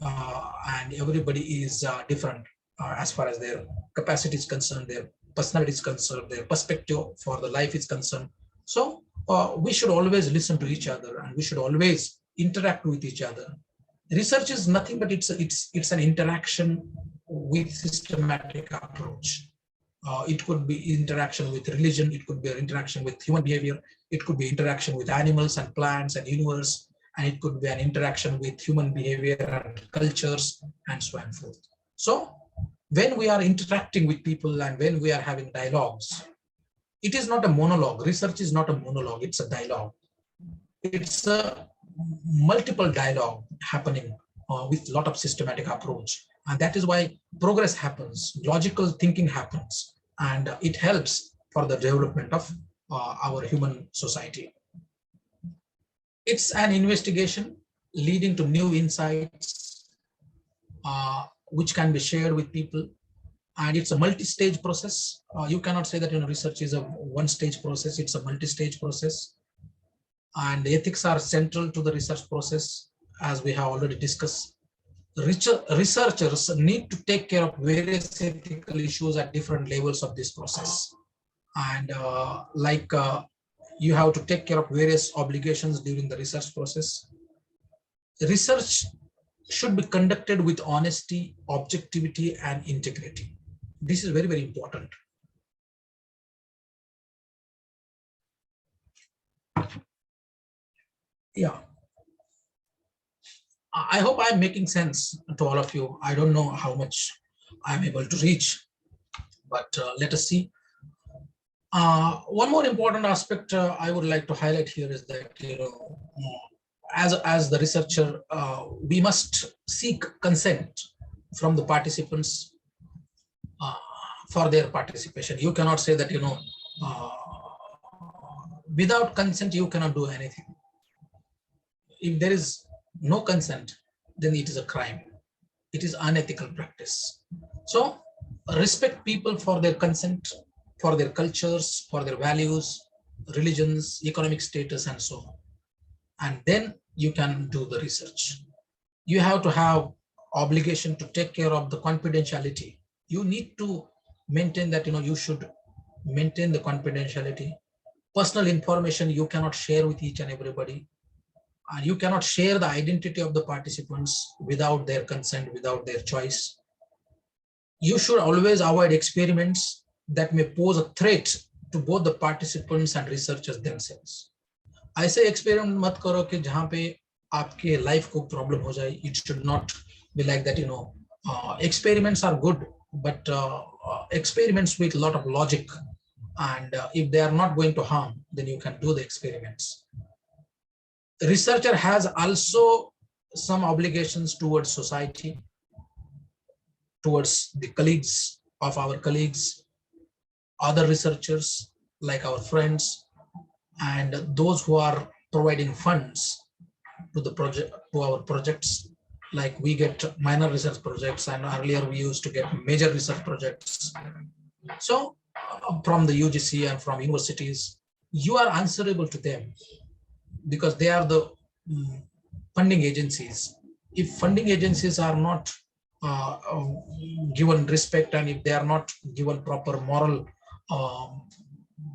And everybody is different as far as their capacity is concerned, their personality is concerned, their perspective for the life is concerned. So we should always listen to each other and we should always interact with each other. Research is nothing but it's an interaction with systematic approach. It could be interaction with religion, it could be an interaction with human behavior, it could be interaction with animals and plants and universe, and it could be an interaction with human behavior and cultures and so on and forth. So when we are interacting with people and when we are having dialogues, it is not a monologue. Research is not a monologue, it's a dialogue. It's a multiple dialogue happening with a lot of systematic approach. And that is why progress happens, logical thinking happens, and it helps for the development of our human society. It's an investigation leading to new insights, which can be shared with people. And it's a multi-stage process. You cannot say that research is a one-stage process, it's a multi-stage process. And ethics are central to the research process, as we have already discussed. Researchers need to take care of various ethical issues at different levels of this process. And you have to take care of various obligations during the research process. Research should be conducted with honesty, objectivity, and integrity. This is very, very important. Yeah. I hope I'm making sense to all of you. I don't know how much I'm able to reach, but let us see. One more important aspect I would like to highlight here is that, as the researcher, we must seek consent from the participants for their participation. You cannot say that, without consent, you cannot do anything. If there is no consent, then it is a crime. It is unethical practice. So respect people for their consent, for their cultures, for their values, religions, economic status, and so on. And then you can do the research. You have to have obligation to take care of the confidentiality. You need to maintain that, you should maintain the confidentiality. Personal information you cannot share with each and everybody. You cannot share the identity of the participants without their consent, without their choice. You should always avoid experiments that may pose a threat to both the participants and researchers themselves. ऐसे experiment मत करो कि जहाँ पे आपके life को problem हो जाए. It should not be like that, experiments are good, but experiments with a lot of logic. And if they are not going to harm, then you can do the experiments. The researcher has also some obligations towards society, towards the colleagues of our colleagues, other researchers like our friends, and those who are providing funds to the project, to our projects. Like we get minor research projects, and earlier we used to get major research projects. So from the UGC and from universities, you are answerable to them, because they are the funding agencies. If funding agencies are not given respect, and if they are not given proper moral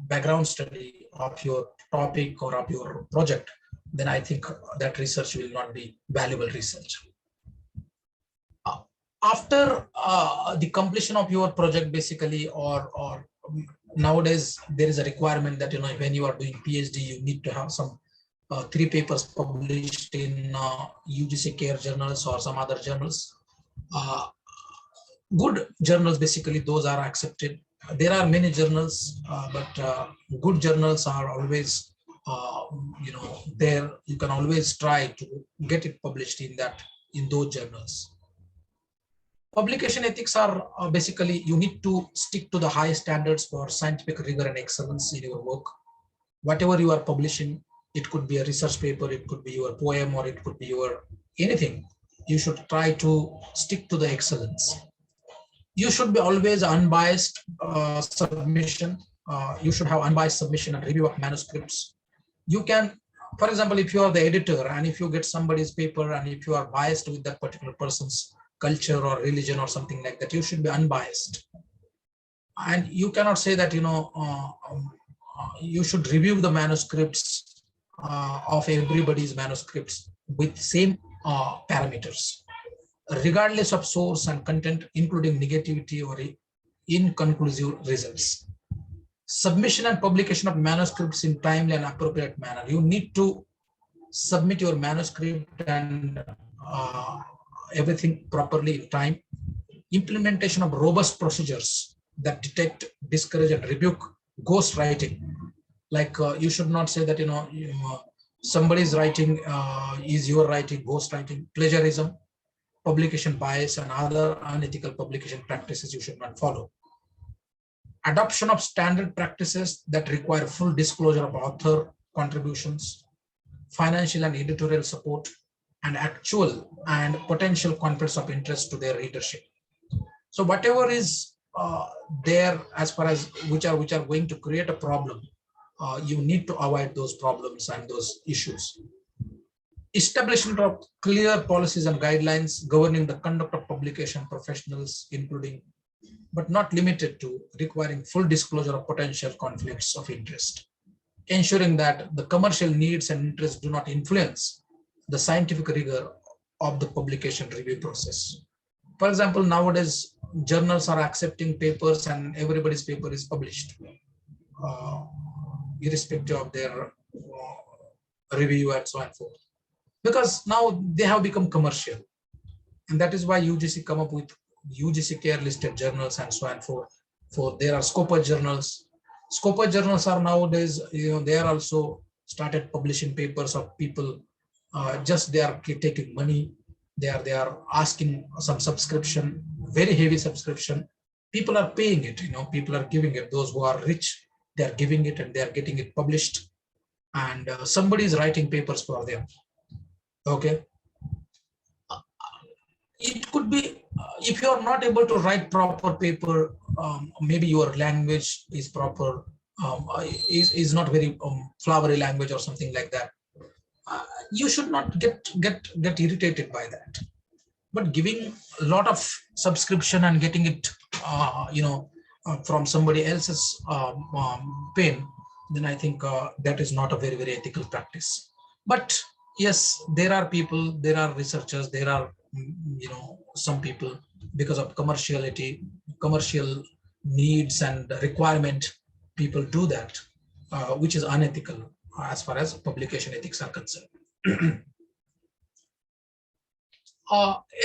background study of your topic or of your project, then I think that research will not be valuable research. After the completion of your project, basically, or nowadays there is a requirement that, when you are doing PhD, you need to have some 3 papers published in UGC care journals or some other journals. Good journals, basically, those are accepted. there are many journals, but good journals are always, there. You can always try to get it published in those journals. Publication ethics are basically, you need to stick to the high standards for scientific rigor and excellence in your work. Whatever you are publishing, it could be a research paper, it could be your poem, or it could be your anything. You should try to stick to the excellence. You should be always unbiased submission. You should have unbiased submission and review of manuscripts. You can, for example, if you are the editor and if you get somebody's paper and if you are biased with that particular person's culture or religion or something like that, you should be unbiased. And you cannot say that, you should review the manuscripts of everybody's manuscripts with same parameters, regardless of source and content, including negativity or inconclusive results. Submission and publication of manuscripts in timely and appropriate manner. You need to submit your manuscript and everything properly in time. Implementation of robust procedures that detect, discourage, and rebuke ghostwriting. Like you should not say that somebody's writing is your writing, ghostwriting, plagiarism, publication bias, and other unethical publication practices you should not follow. Adoption of standard practices that require full disclosure of author contributions, financial and editorial support, and actual and potential conflicts of interest to their readership. So whatever is there as far as which are going to create a problem, you need to avoid those problems and those issues. Establishment of clear policies and guidelines governing the conduct of publication professionals, including but not limited to requiring full disclosure of potential conflicts of interest, ensuring that the commercial needs and interests do not influence the scientific rigor of the publication review process. For example, nowadays journals are accepting papers and everybody's paper is published, irrespective of their review and so on and forth, because now they have become commercial. And that is why UGC come up with UGC care listed journals and so on and forth. There are Scopus journals. Scopus journals are nowadays, they are also started publishing papers of people, just they are taking money. They are asking some subscription, very heavy subscription. People are paying it, people are giving it. Those who are rich, they are giving it and they are getting it published. And somebody is writing papers for them. Okay. It could be, if you are not able to write proper paper, maybe your language is proper, is not very flowery language or something like that. You should not get irritated by that. But giving a lot of subscription and getting it, from somebody else's pen, then I think that is not a very, very ethical practice. But yes, there are people, there are researchers, there are some people, because of commerciality, commercial needs and requirement, people do that, which is unethical as far as publication ethics are concerned.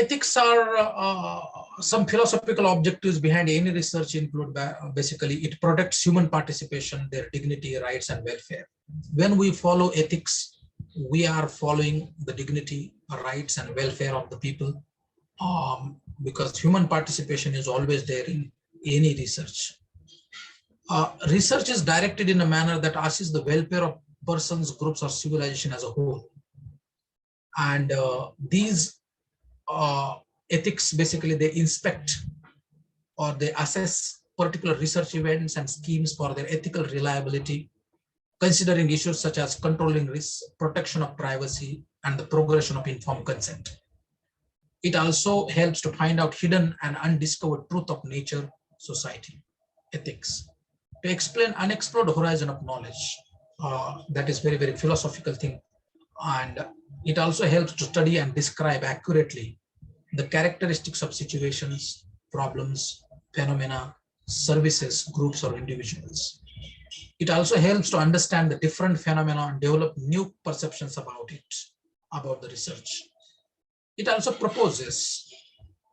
Ethics are some philosophical objectives behind any research include basically it protects human participation, their dignity, rights, and welfare. When we follow ethics, we are following the dignity, rights, and welfare of the people, because human participation is always there in any research. Research is directed in a manner that assists the welfare of persons, groups, or civilization as a whole. And these ethics, basically, they inspect or they assess particular research events and schemes for their ethical reliability, considering issues such as controlling risks, protection of privacy, and the progression of informed consent. It also helps to find out hidden and undiscovered truth of nature, society, ethics, to explain unexplored horizon of knowledge. That is very, very philosophical thing. And it also helps to study and describe accurately the characteristics of situations, problems, phenomena, services, groups, or individuals. It also helps to understand the different phenomena and develop new perceptions about it, about the research. It also proposes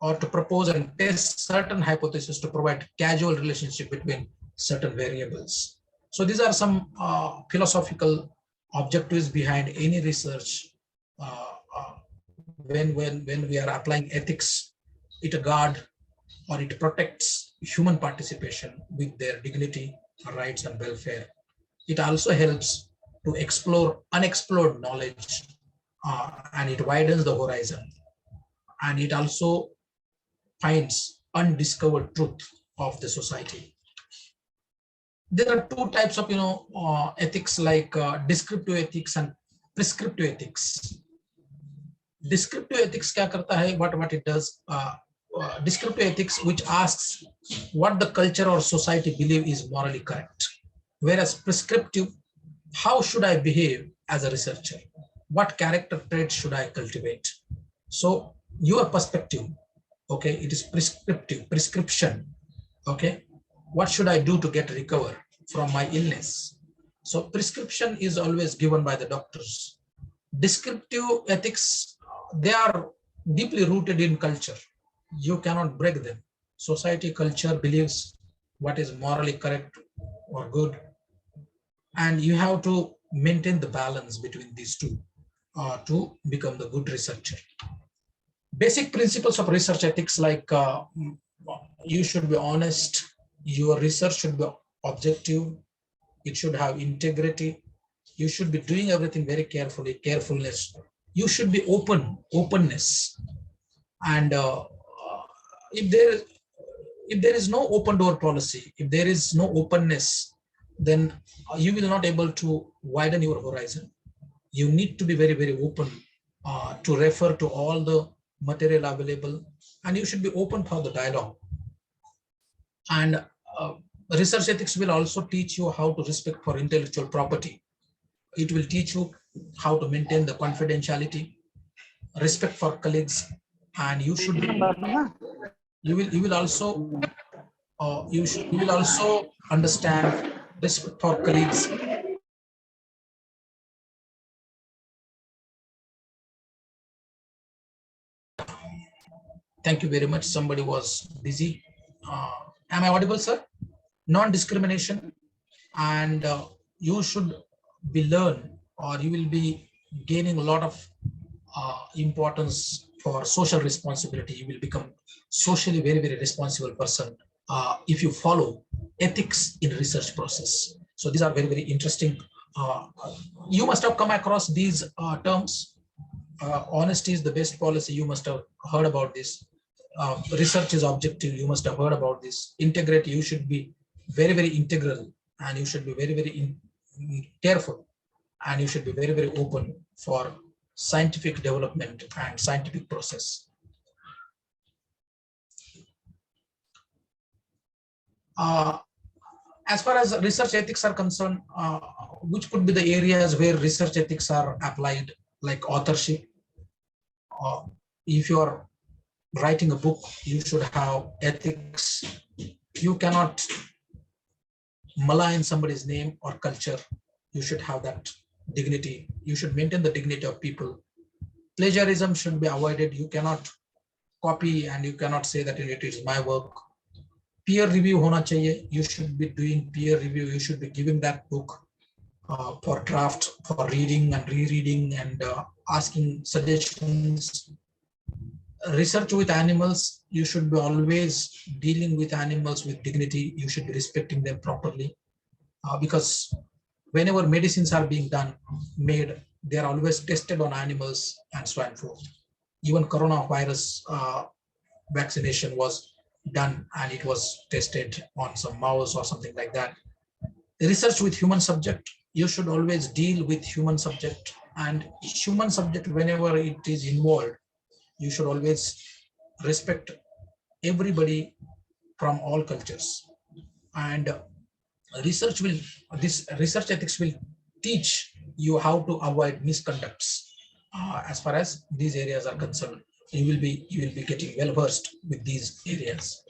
or to propose and test certain hypotheses to provide causal relationship between certain variables. So these are some philosophical objectives behind any research. When we are applying ethics, it guard or it protects human participation with their dignity, rights, and welfare. It also helps to explore unexplored knowledge, and it widens the horizon. And it also finds undiscovered truth of the society. There are two types of ethics, like descriptive ethics and prescriptive ethics. Descriptive ethics kya karta hai, what it does, descriptive ethics which asks what the culture or society believe is morally correct, whereas prescriptive, how should I behave as a researcher, what character traits should I cultivate. So your perspective, okay, it is prescriptive, prescription, okay, what should I do to get recover from my illness. So prescription is always given by the doctors. Descriptive ethics, they are deeply rooted in culture. You cannot break them. Society, culture believes what is morally correct or good, and you have to maintain the balance between these two to become the good researcher. Basic principles of research ethics, like you should be honest, your research should be objective, it should have integrity, you should be doing everything very carefully, carefulness, you should be openness. And if there is no open door policy, if there is no openness, then you will not able to widen your horizon. You need to be very, very open to refer to all the material available, and you should be open for the dialogue. And research ethics will also teach you how to respect for intellectual property. It will teach you how to maintain the confidentiality, respect for colleagues, and you should you will also you will also understand respect for colleagues. Thank you very much. Somebody was busy. Am I audible, sir? Non-discrimination, and you should be learn, or you will be gaining a lot of importance for social responsibility. You will become socially very, very responsible person if you follow ethics in research process. So these are very, very interesting. You must have come across these terms. Honesty is the best policy. You must have heard about this. Research is objective. You must have heard about this. Integrity. You should be very, very integral, and you should be very, very careful, and you should be very, very open for scientific development and scientific process. As far as research ethics are concerned, which could be the areas where research ethics are applied, like authorship. If you are writing a book, you should have ethics. You cannot malign somebody's name or culture. You should have that dignity. You should maintain the dignity of people. Plagiarism should be avoided. You cannot copy, and you cannot say that it is my work. Peer review hona chahiye. You should be doing peer review. You should be giving that book for draft, for reading and rereading, and asking suggestions. Research with animals, you should be always dealing with animals with dignity. You should be respecting them properly, because whenever medicines are being made, they are always tested on animals and so on and forth. Even coronavirus vaccination was done, and it was tested on some mouse or something like that. Research with human subject, you should always deal with human subject, and human subject, whenever it is involved, you should always respect everybody from all cultures. And research ethics will teach you how to avoid misconducts. As far as these areas are concerned, you will be getting well versed with these areas.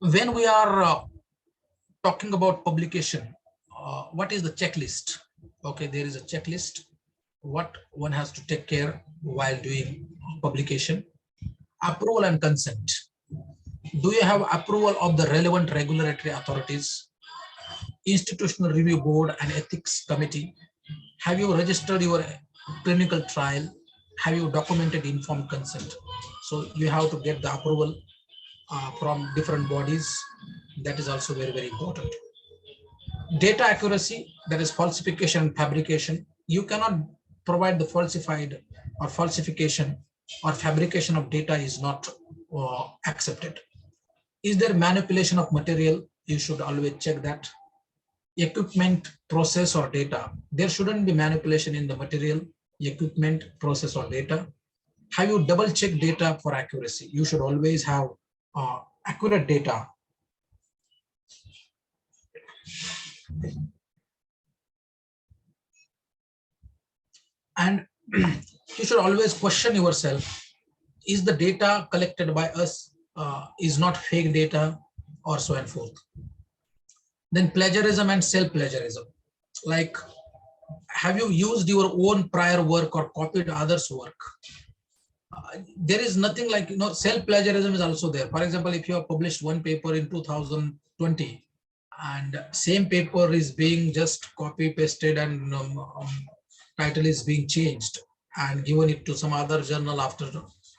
When we are talking about publication, what is the checklist? Okay, there is a checklist what one has to take care while doing publication. Approval and consent. Do you have approval of the relevant regulatory authorities, institutional review board and ethics committee? Have you registered your clinical trial? Have you documented informed consent? So you have to get the approval from different bodies. That is also very, very important. Data accuracy, that is falsification and fabrication. You cannot provide the falsified or falsification or fabrication of data is not accepted. Is there manipulation of material? You should always check that. Equipment, process or data. There shouldn't be manipulation in the material, equipment, process or data. Have you double checked data for accuracy? You should always have accurate data. And you should always question yourself, is the data collected by us is not fake data or so and forth. Then plagiarism and self-plagiarism. Like, have you used your own prior work or copied others' work? There is nothing like, self-plagiarism is also there. For example, if you have published one paper in 2020 and same paper is being just copy pasted and title is being changed and given it to some other journal after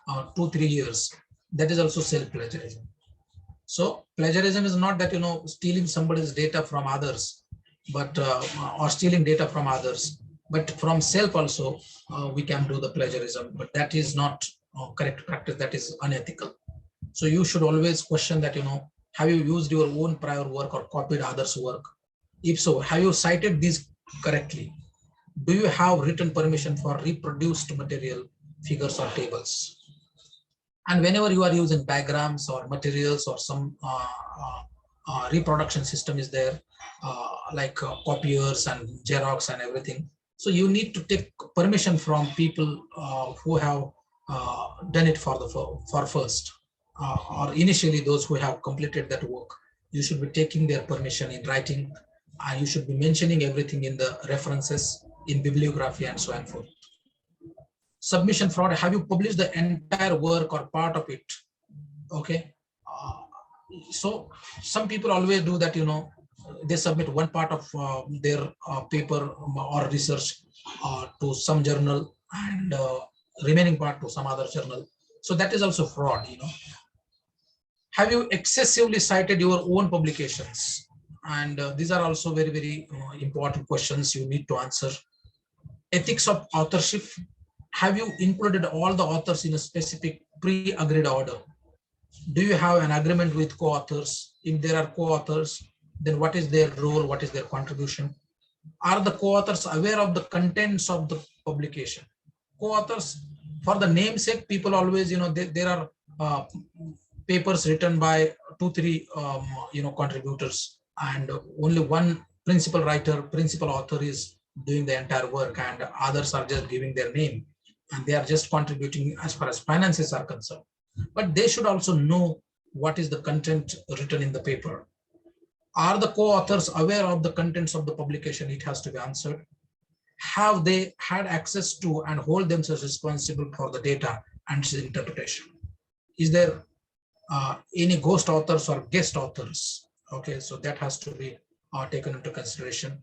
2-3 years, that is also self-plagiarism. So plagiarism is not that, stealing somebody's data from others, but or stealing data from others, but from self also we can do the plagiarism, but that is not correct practice. That is unethical. So you should always question that, have you used your own prior work or copied others' work? If so, have you cited these correctly? Do you have written permission for reproduced material, figures or tables? And whenever you are using diagrams or materials or some reproduction system is there, like copiers and Xerox and everything. So you need to take permission from people who have done it for first, or initially those who have completed that work. You should be taking their permission in writing, and you should be mentioning everything in the references, in bibliography and so on and forth. Submission fraud. Have you published the entire work or part of it? Okay. So some people always do that, they submit one part of their paper or research to some journal and remaining part to some other journal. So that is also fraud, Have you excessively cited your own publications? And these are also very, very important questions you need to answer. Ethics of authorship. Have you included all the authors in a specific pre-agreed order? Do you have an agreement with co-authors? If there are co-authors, then what is their role? What is their contribution? Are the co-authors aware of the contents of the publication? Co-authors, for the namesake, people always, there are papers written by 2-3, contributors, and only one principal writer, principal author is doing the entire work, and others are just giving their name, and they are just contributing as far as finances are concerned. But they should also know what is the content written in the paper. Are the co-authors aware of the contents of the publication? It has to be answered. Have they had access to and hold themselves responsible for the data and its interpretation? Is there any ghost authors or guest authors? Okay, so that has to be taken into consideration.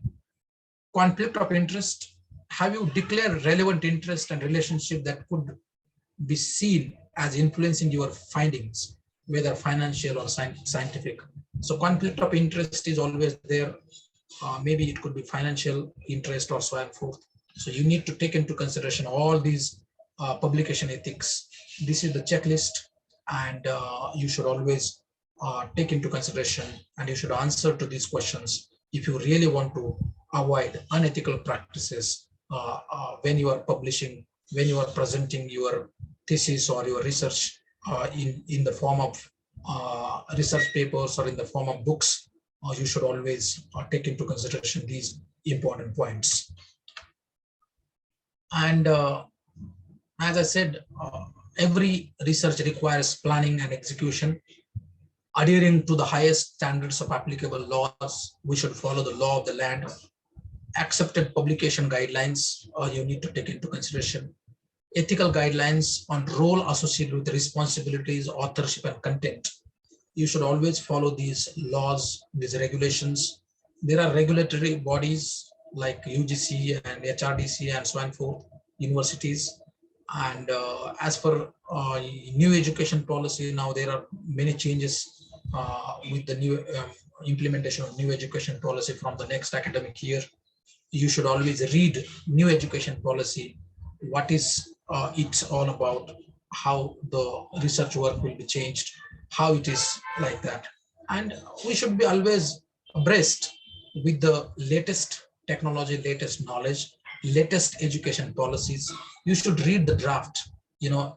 Conflict of interest. Have you declared relevant interest and relationship that could be seen as influencing your findings, whether financial or scientific? So conflict of interest is always there. Maybe it could be financial interest or so and forth. So you need to take into consideration all these publication ethics. This is the checklist, and you should always take into consideration, and you should answer to these questions if you really want to avoid unethical practices when you are publishing, when you are presenting your thesis or your research in the form of research papers or in the form of books. You should always take into consideration these important points. And as I said, every research requires planning and execution. Adhering to the highest standards of applicable laws, we should follow the law of the land. Accepted publication guidelines you need to take into consideration. ethical guidelines on role associated with responsibilities, authorship, and content. You should always follow these laws, these regulations. There are regulatory bodies like UGC and HRDC and so on forth, universities. And as per new education policy, now there are many changes with the new implementation of new education policy from the next academic year. You should always read new education policy, what is it's all about, how the research work will be changed, how it is like that. And we should be always abreast with the latest technology, latest knowledge, latest education policies. You should read the draft.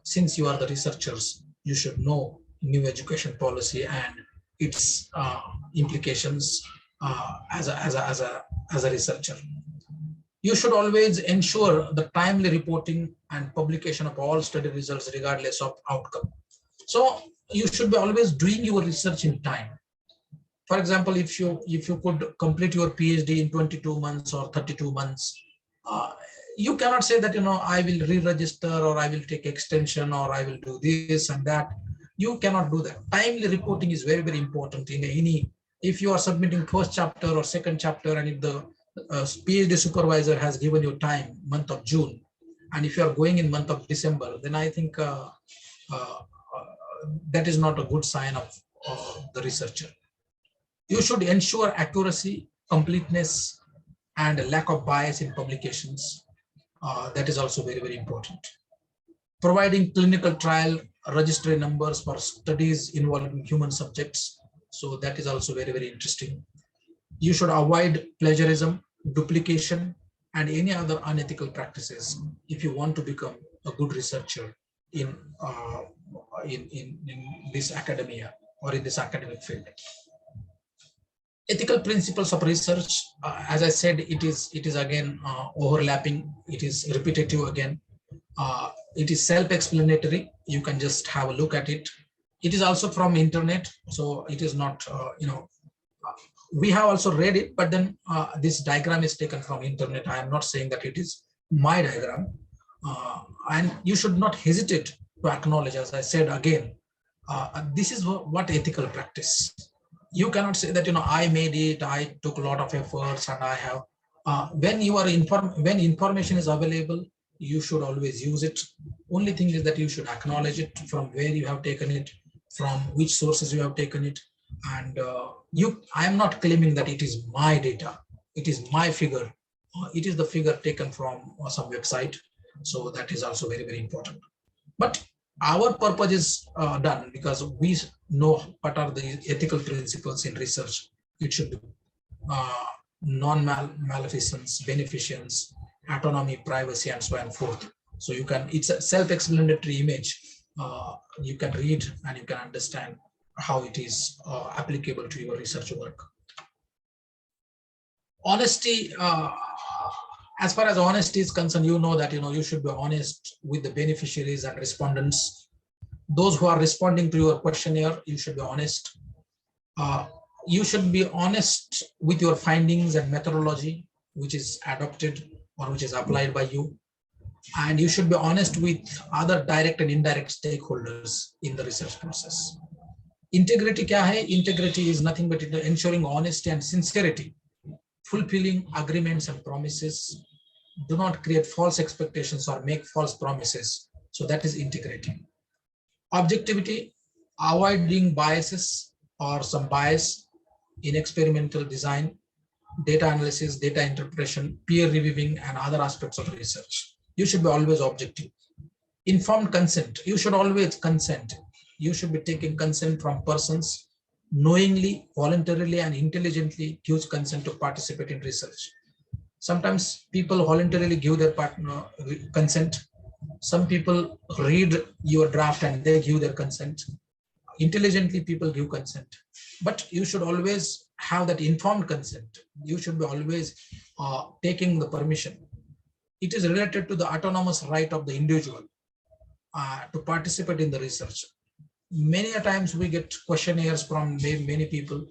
Since you are the researchers, you should know new education policy and its implications as a researcher. You should always ensure the timely reporting and publication of all study results regardless of outcome. So you should be always doing your research in time. For example, if you could complete your PhD in 22 months or 32 months, you cannot say that, I will re-register or I will take extension or I will do this and that. You cannot do that. Timely reporting is very, very important in any, if you are submitting first chapter or second chapter, and if the PhD supervisor has given you time, month of June, and if you are going in month of December, then I think that is not a good sign of the researcher. You should ensure accuracy, completeness, and lack of bias in publications. That is also very, very important. Providing clinical trial registry numbers for studies involving human subjects. So that is also very, very interesting. You should avoid plagiarism, duplication, and any other unethical practices if you want to become a good researcher in this academia or in this academic field. Ethical principles of research, as I said, it is again overlapping. It is repetitive again. It is self-explanatory. You can just have a look at it. It is also from internet, so it is not we have also read it, but then this diagram is taken from internet. I am not saying that it is my diagram, and you should not hesitate to acknowledge, as I said again, this is what ethical practice. You cannot say that I made it, I took a lot of efforts, and I have. When you are when information is available, you should always use it. Only thing is that you should acknowledge it, from where you have taken it, from which sources you have taken it. And I am not claiming that it is my data, it is my figure, it is the figure taken from some website. So that is also very, very important. But our purpose is done because we know what are the ethical principles in research. It should be non-maleficence, beneficence, autonomy, privacy, and so on and forth. So you can, it's a self-explanatory image. You can read and you can understand how it is applicable to your research work. Honesty, as far as honesty is concerned, you know that you should be honest with the beneficiaries and respondents. Those who are responding to your questionnaire, you should be honest. You should be honest with your findings and methodology, which is adopted or which is applied by you. And you should be honest with other direct and indirect stakeholders in the research process. Integrity kya hai? Integrity is nothing but ensuring honesty and sincerity, fulfilling agreements and promises. Do not create false expectations or make false promises. So that is integrity. Objectivity, avoiding biases or some bias in experimental design, data analysis, data interpretation, peer reviewing, and other aspects of research. You should be always objective. Informed consent, you should always consent. You should be taking consent from persons knowingly, voluntarily, and intelligently gives consent to participate in research. Sometimes people voluntarily give their consent. Some people read your draft and they give their consent. Intelligently, people give consent. But you should always have that informed consent. You should be always taking the permission. It is related to the autonomous right of the individual to participate in the research. Many a times we get questionnaires from many people,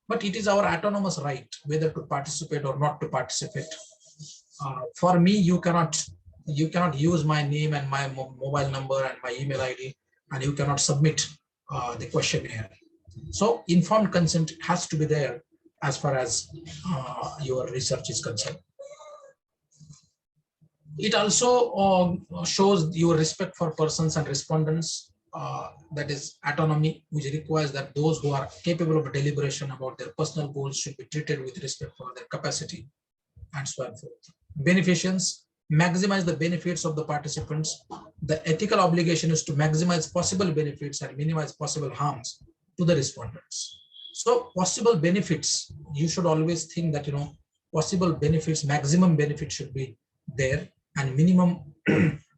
but it is our autonomous right whether to participate or not to participate. For me, you cannot You cannot use my name and my mobile number and my email ID, and you cannot submit the questionnaire. So informed consent has to be there as far as your research is concerned. It also shows your respect for persons and respondents, that is autonomy, which requires that those who are capable of deliberation about their personal goals should be treated with respect for their capacity, and so on. Beneficence, maximize the benefits of the participants. The ethical obligation is to maximize possible benefits and minimize possible harms to the respondents. So possible benefits, you should always think that, possible benefits, maximum benefits should be there, and minimum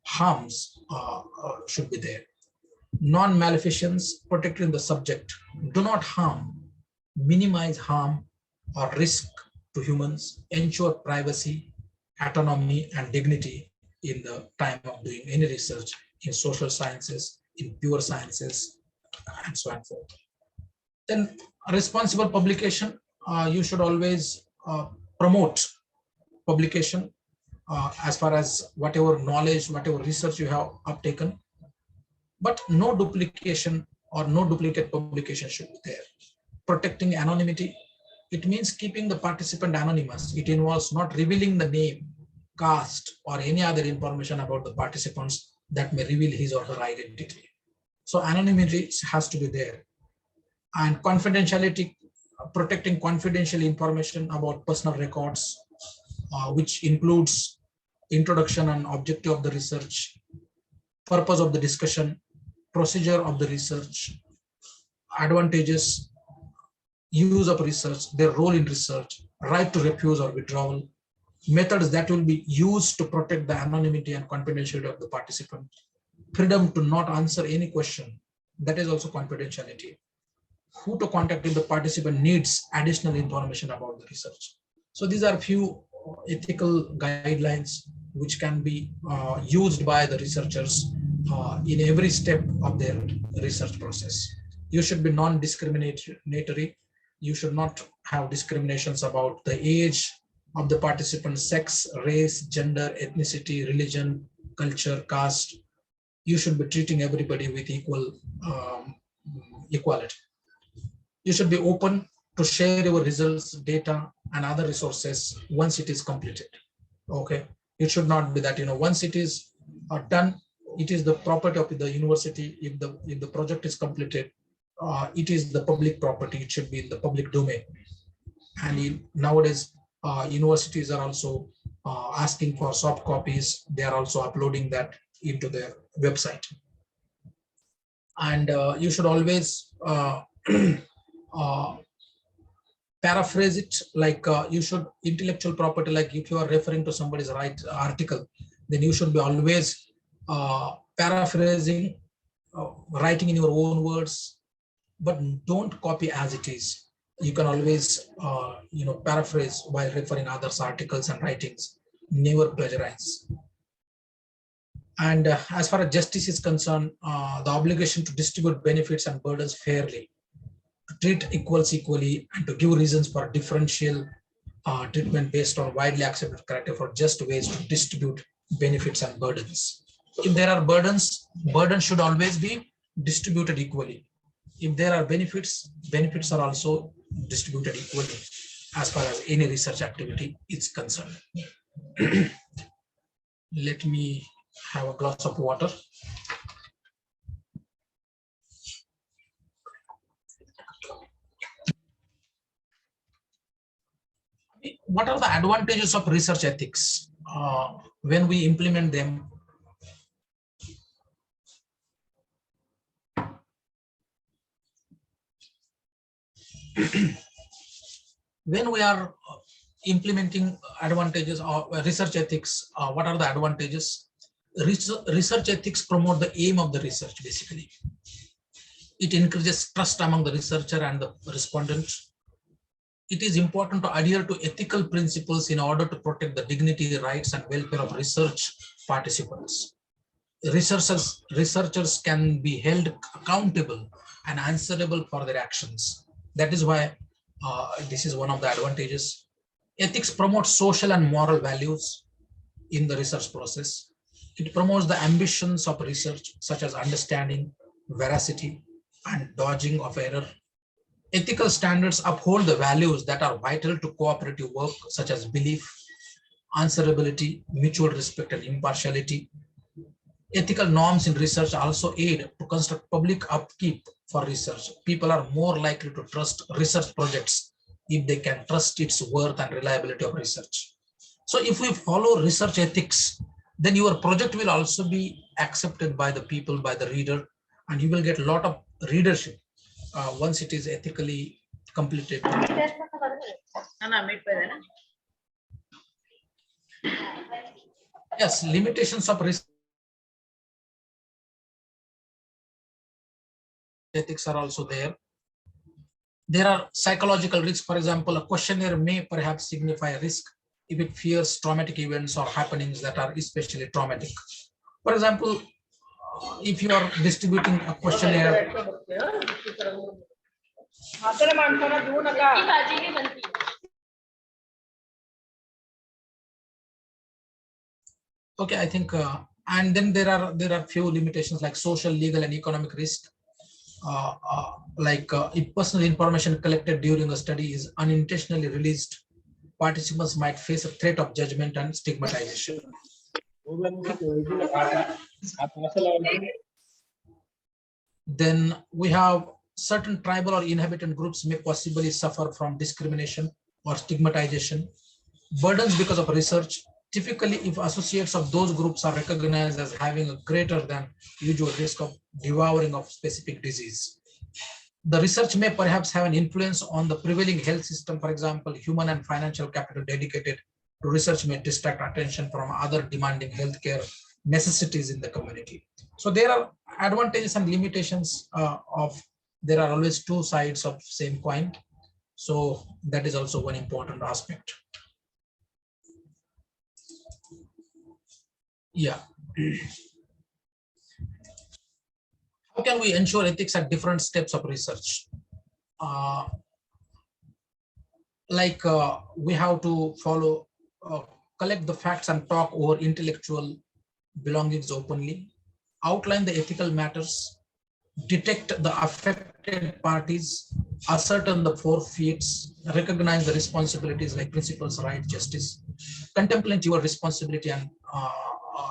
harms should be there. Non-maleficence, protecting the subject. Do not harm, minimize harm or risk to humans, ensure privacy, autonomy, and dignity in the time of doing any research in social sciences, in pure sciences, and so on and forth. Then responsible publication, you should always promote publication as far as whatever knowledge, whatever research you have uptaken, but no duplication or no duplicate publication should be there. Protecting anonymity, it means keeping the participant anonymous. It involves not revealing the name, caste, or any other information about the participants that may reveal his or her identity. So anonymity has to be there. And confidentiality, protecting confidential information about personal records, which includes introduction and objective of the research, purpose of the discussion, procedure of the research, advantages, use of research, their role in research, right to refuse or withdrawal, methods that will be used to protect the anonymity and confidentiality of the participant, freedom to not answer any question, that is also confidentiality. Who to contact if the participant needs additional information about the research. So these are few ethical guidelines which can be used by the researchers in every step of their research process. You should be non-discriminatory. You should not have discriminations about the age of the participant, sex, race, gender, ethnicity, religion, culture, caste. You should be treating everybody with equal equality. You should be open to share your results, data, and other resources once it is completed. Okay, it should not be that once it is done, it is the property of the university. If the project is completed, it is the public property. It should be in the public domain. And nowadays, universities are also asking for soft copies. They are also uploading that into their website. And you should always paraphrase it, like you should intellectual property, like if you are referring to somebody's article, then you should be always paraphrasing, writing in your own words, but don't copy as it is. You can always paraphrase while referring others' articles and writings. Never plagiarize. And as far as justice is concerned, the obligation to distribute benefits and burdens fairly, to treat equals equally, and to give reasons for differential treatment based on widely accepted criteria for just ways to distribute benefits and burdens. If there are burdens, burdens should always be distributed equally. If there are benefits, benefits are also distributed equally as far as any research activity is concerned. Let me have a glass of water. What are the advantages of research ethics when we implement them? When we are implementing advantages of research ethics, what are the advantages? Research ethics promote the aim of the research, basically. It encourages trust among the researcher and the respondent. It is important to adhere to ethical principles in order to protect the dignity, rights, and welfare of research participants. Researchers can be held accountable and answerable for their actions. That is why this is one of the advantages. Ethics promotes social and moral values in the research process. It promotes the ambitions of research, such as understanding, veracity, and dodging of error. Ethical standards uphold the values that are vital to cooperative work, such as belief, answerability, mutual respect, and impartiality. Ethical norms in research also aid to construct public upkeep for research. People are more likely to trust research projects if they can trust its worth and reliability of research. So if we follow research ethics, then your project will also be accepted by the people, by the reader, and you will get a lot of readership once it is ethically completed. Yes, limitations of research ethics are also there. There are psychological risks. For example, a questionnaire may perhaps signify a risk if it fears traumatic events or happenings that are especially traumatic. For example, if you are distributing a questionnaire, okay, I think, and then there are few limitations like social, legal, and economic risk. If personal information collected during a study is unintentionally released, participants might face a threat of judgment and stigmatization. Then we have certain tribal or inhabitant groups may possibly suffer from discrimination or stigmatization. Burdens because of research. Typically, if associates of those groups are recognized as having a greater than usual risk of devouring of specific disease. The research may perhaps have an influence on the prevailing health system. For example, human and financial capital dedicated to research may distract attention from other demanding healthcare necessities in the community. So there are advantages and limitations there are always two sides of same coin. So that is also one important aspect. Yeah. How can we ensure ethics at different steps of research? We have to follow, collect the facts and talk over intellectual belongings openly, outline the ethical matters, detect the affected parties, ascertain the forfeits, recognize the responsibilities like principles, right, justice, contemplate your responsibility and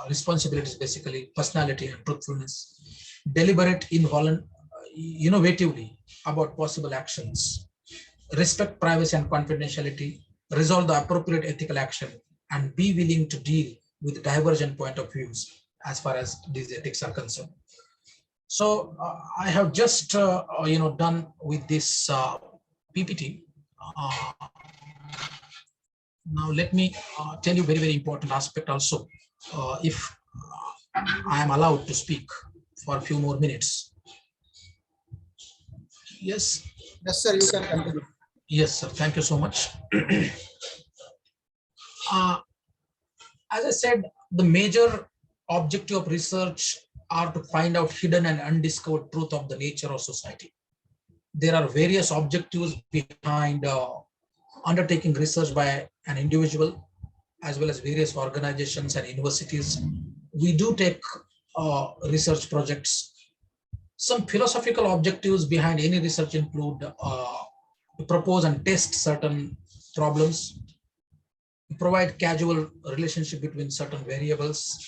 responsibilities, basically personality and truthfulness, deliberate innovatively about possible actions, respect privacy and confidentiality, resolve the appropriate ethical action, and be willing to deal with divergent point of views as far as these ethics are concerned. So I have just done with this PPT. Now let me tell you very important aspect also. If I am allowed to speak for a few more minutes. Yes. Yes, sir. You can continue. Yes, sir. Thank you so much. As I said, the major objective of research are to find out hidden and undiscovered truth of the nature of society. There are various objectives behind undertaking research by an individual, as well as various organizations and universities. We do take research projects. Some philosophical objectives behind any research include to propose and test certain problems, provide causal relationship between certain variables,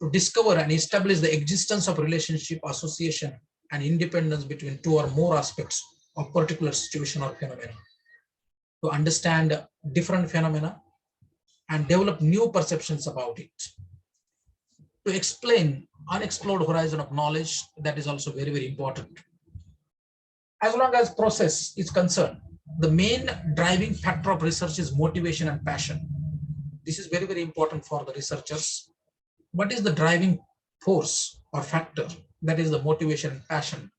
to discover and establish the existence of relationship, association, and independence between two or more aspects of particular situation or phenomena, to understand different phenomena and develop new perceptions about it, to explain unexplored horizon of knowledge. That is also very important. As long as process is concerned, the main driving factor of research is motivation and passion. This is very important for the researchers. What is the driving force or factor? That is the motivation and passion.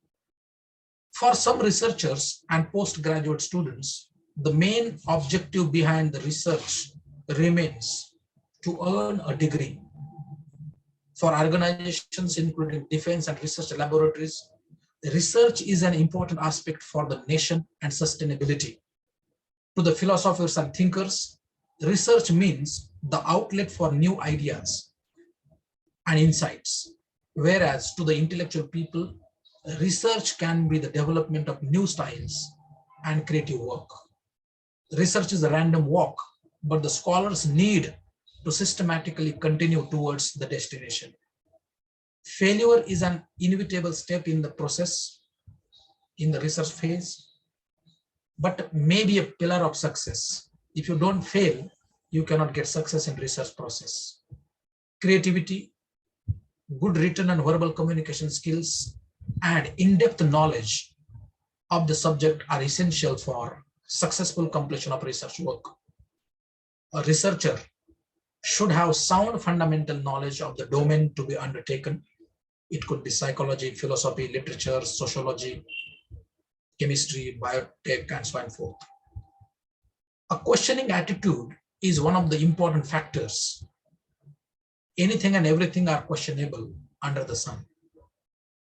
For some researchers and postgraduate students, the main objective behind the research remains to earn a degree. For organizations including defense and research laboratories, research is an important aspect for the nation and sustainability. To the philosophers and thinkers, research means the outlet for new ideas, and insights. Whereas to the intellectual people, research can be the development of new styles and creative work. Research is a random walk, but the scholars need to systematically continue towards the destination. Failure is an inevitable step in the process, in the research phase, but may be a pillar of success. If you don't fail, you cannot get success in research process. Creativity, good written and verbal communication skills, and in-depth knowledge of the subject are essential for successful completion of research work. A researcher should have sound fundamental knowledge of the domain to be undertaken. It could be psychology, philosophy, literature, sociology, chemistry, biotech, and so on and forth. A questioning attitude is one of the important factors. Anything and everything are questionable under the sun.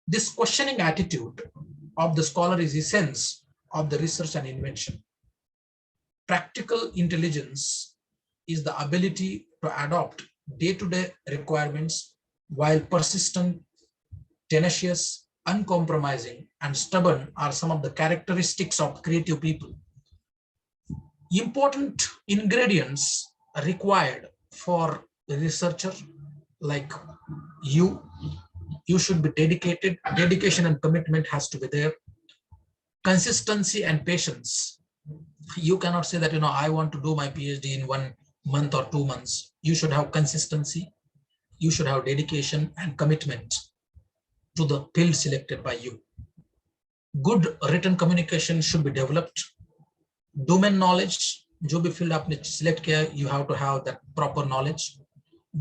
This questioning attitude of the scholar is the essence of the research and invention. Practical intelligence is the ability to adopt day-to-day requirements while persistent, tenacious, uncompromising, and stubborn are some of the characteristics of creative people. Important ingredients required for a researcher like you should be dedicated. Dedication and commitment has to be there. Consistency and patience. You cannot say that, I want to do my PhD in 1 month or 2 months. You should have consistency. You should have dedication and commitment to the field selected by you. Good written communication should be developed. Domain knowledge, जो भी field आपने select किया, you have to have that proper knowledge.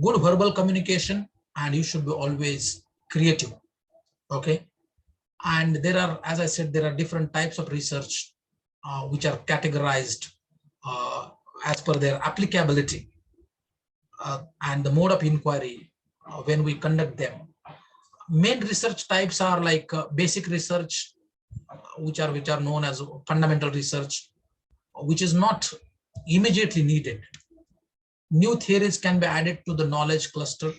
Good verbal communication, and you should be always creative. Okay. And there are, as I said, there are different types of research which are categorized as per their applicability and the mode of inquiry when we conduct them. Main research types are like basic research, which are known as fundamental research, which is not immediately needed. New theories can be added to the knowledge cluster.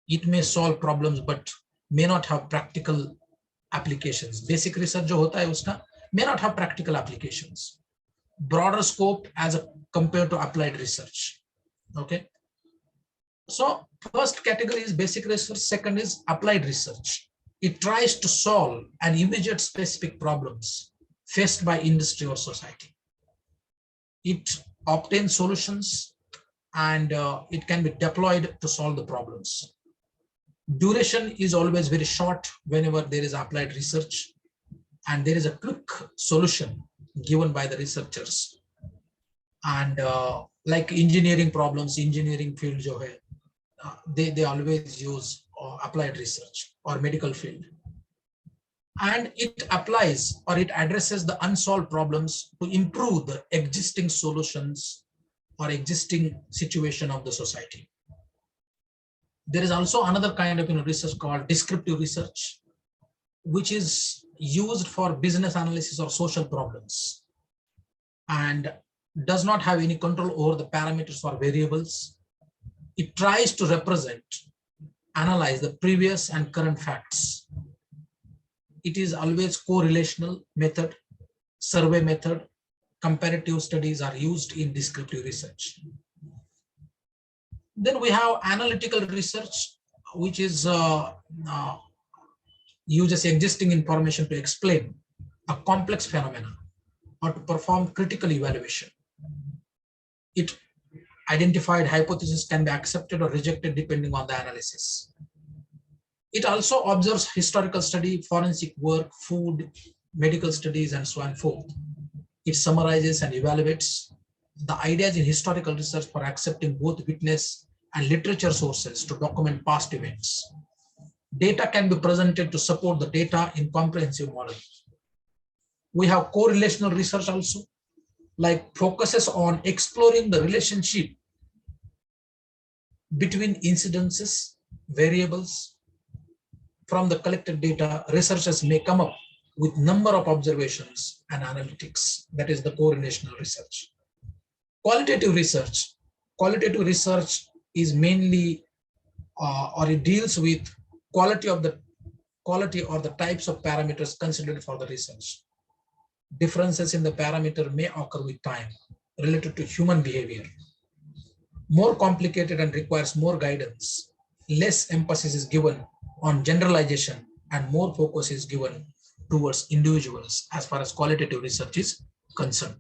It may solve problems, but may not have practical applications. Basic research जो होता है उसका may not have practical applications. Broader scope as compared to applied research. Okay. So first category is basic research. Second is applied research. It tries to solve an immediate specific problems faced by industry or society. It obtains solutions and it can be deployed to solve the problems. Duration is always very short whenever there is applied research, and there is a quick solution given by the researchers. And like engineering problems, engineering field jo hai, they always use applied research or medical field. And it applies or it addresses the unsolved problems to improve the existing solutions or existing situation of the society. There is also another kind of research called descriptive research, which is used for business analysis or social problems and does not have any control over the parameters or variables. It tries to represent, analyze the previous and current facts. It is always correlational method, survey method, comparative studies are used in descriptive research. Then we have analytical research, which is uses existing information to explain a complex phenomena or to perform critical evaluation. It identified hypothesis can be accepted or rejected depending on the analysis. It also observes historical study, forensic work, food, medical studies, and so on and forth. It summarizes and evaluates the ideas in historical research for accepting both witness and literature sources to document past events. Data can be presented to support the data in comprehensive model. We have correlational research also, like focuses on exploring the relationship between incidences, variables. From the collected data, researchers may come up with number of observations and analytics. That is the correlational research. Qualitative research. Qualitative research is mainly or it deals with quality or the types of parameters considered for the research. Differences in the parameter may occur with time related to human behavior. More complicated and requires more guidance. Less emphasis is given on generalization and more focus is given towards individuals as far as qualitative research is concerned.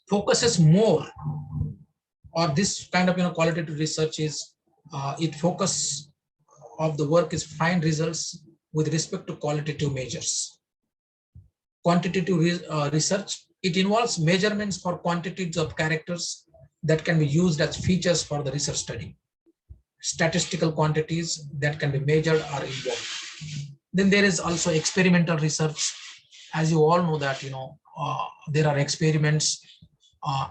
Focuses more, or this kind of qualitative research is it focus of the work is find results with respect to qualitative measures. Quantitative research, it involves measurements for quantities of characters that can be used as features for the research study. Statistical quantities that can be measured are involved. Then there is also experimental research. As you all know that there are experiments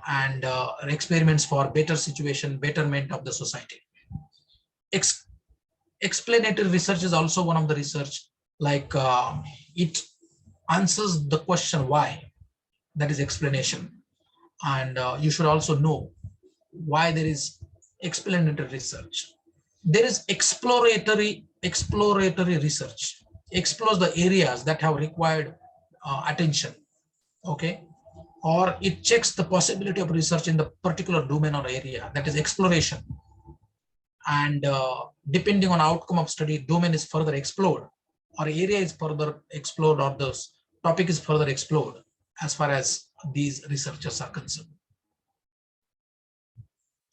and experiments for better situation, betterment of the society. Explanatory research is also one of the research, like it answers the question why, that is explanation. And you should also know why there is explanatory research. There is exploratory research, explores the areas that have required attention, okay, or it checks the possibility of research in the particular domain or area, that is exploration. And depending on outcome of study, domain is further explored, or area is further explored, or the topic is further explored as far as these researchers are concerned.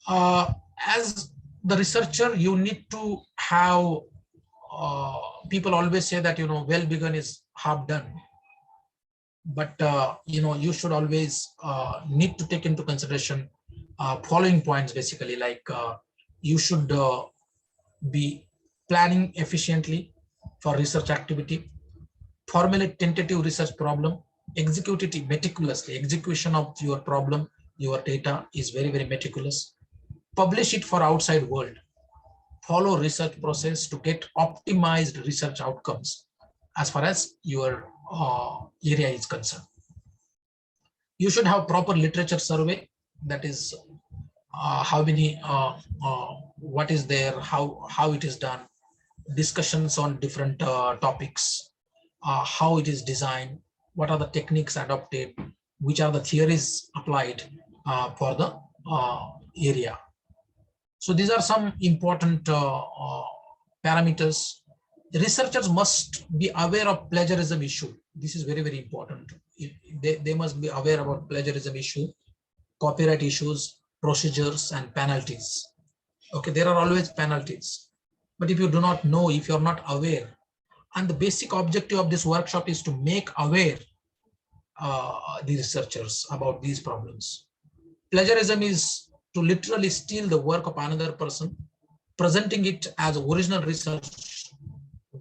As the researcher, you need to have, people always say that, well begun is half done. But, you should always need to take into consideration following points, basically, like you should be planning efficiently for research activity, formulate tentative research problem, execute it meticulously. Execution of your problem, your data is very, very meticulous. Publish it for outside world. Follow research process to get optimized research outcomes as far as your area is concerned. You should have proper literature survey, that is how many, what is there, how it is done, discussions on different topics, how it is designed, what are the techniques adopted, which are the theories applied for the area. So these are some important parameters. The researchers must be aware of plagiarism issue. This is very, very important. They must be aware about plagiarism issue, copyright issues, procedures, and penalties. Okay, there are always penalties. But if you do not know, if you're not aware, and the basic objective of this workshop is to make aware the researchers about these problems. Plagiarism is to literally steal the work of another person, presenting it as original research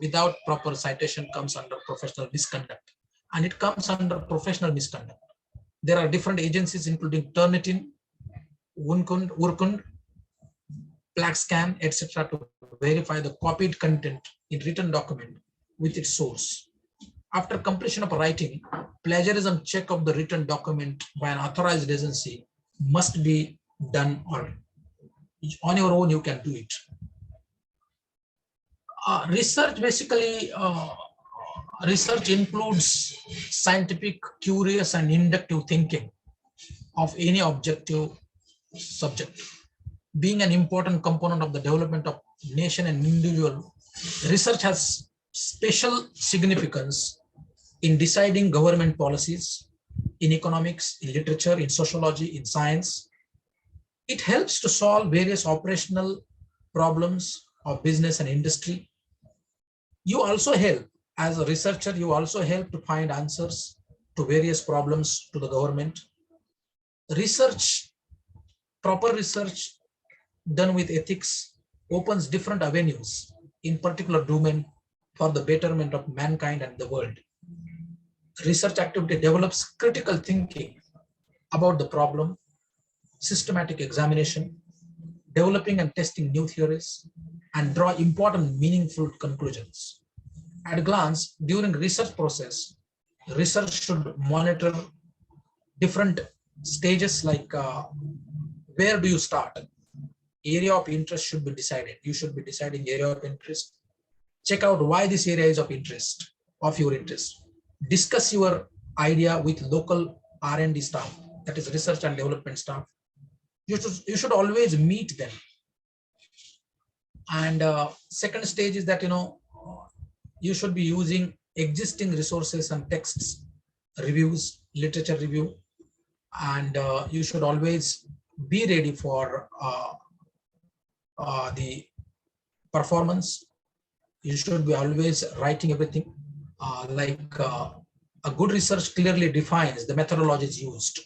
without proper citation comes under professional misconduct, and it comes under professional misconduct. There are different agencies including Turnitin, Urkund, PlaxScan, etc. to verify the copied content in written document with its source. After completion of writing, plagiarism check of the written document by an authorized agency must be done, or on your own you can do it. Research, basically, research includes scientific, curious, and inductive thinking of any objective subject. Being an important component of the development of nation and individual, research has special significance in deciding government policies, in economics, in literature, in sociology, in science. It helps to solve various operational problems of business and industry. You also help, as a researcher, you also help to find answers to various problems to the government. Research, proper research done with ethics opens different avenues in particular domain for the betterment of mankind and the world. Research activity develops critical thinking about the problem, systematic examination, developing and testing new theories, and draw important meaningful conclusions. At a glance, during research process, research should monitor different stages, like where do you start? area of interest should be decided. You should be deciding area of interest. Check out why this area is of interest, of your interest. Discuss your idea with local R&D staff, that is research and development staff. You should always meet them. And second stage is that, you should be using existing resources and texts, reviews, literature review, and you should always be ready for the performance. You should be always writing everything. A good research clearly defines the methodologies used.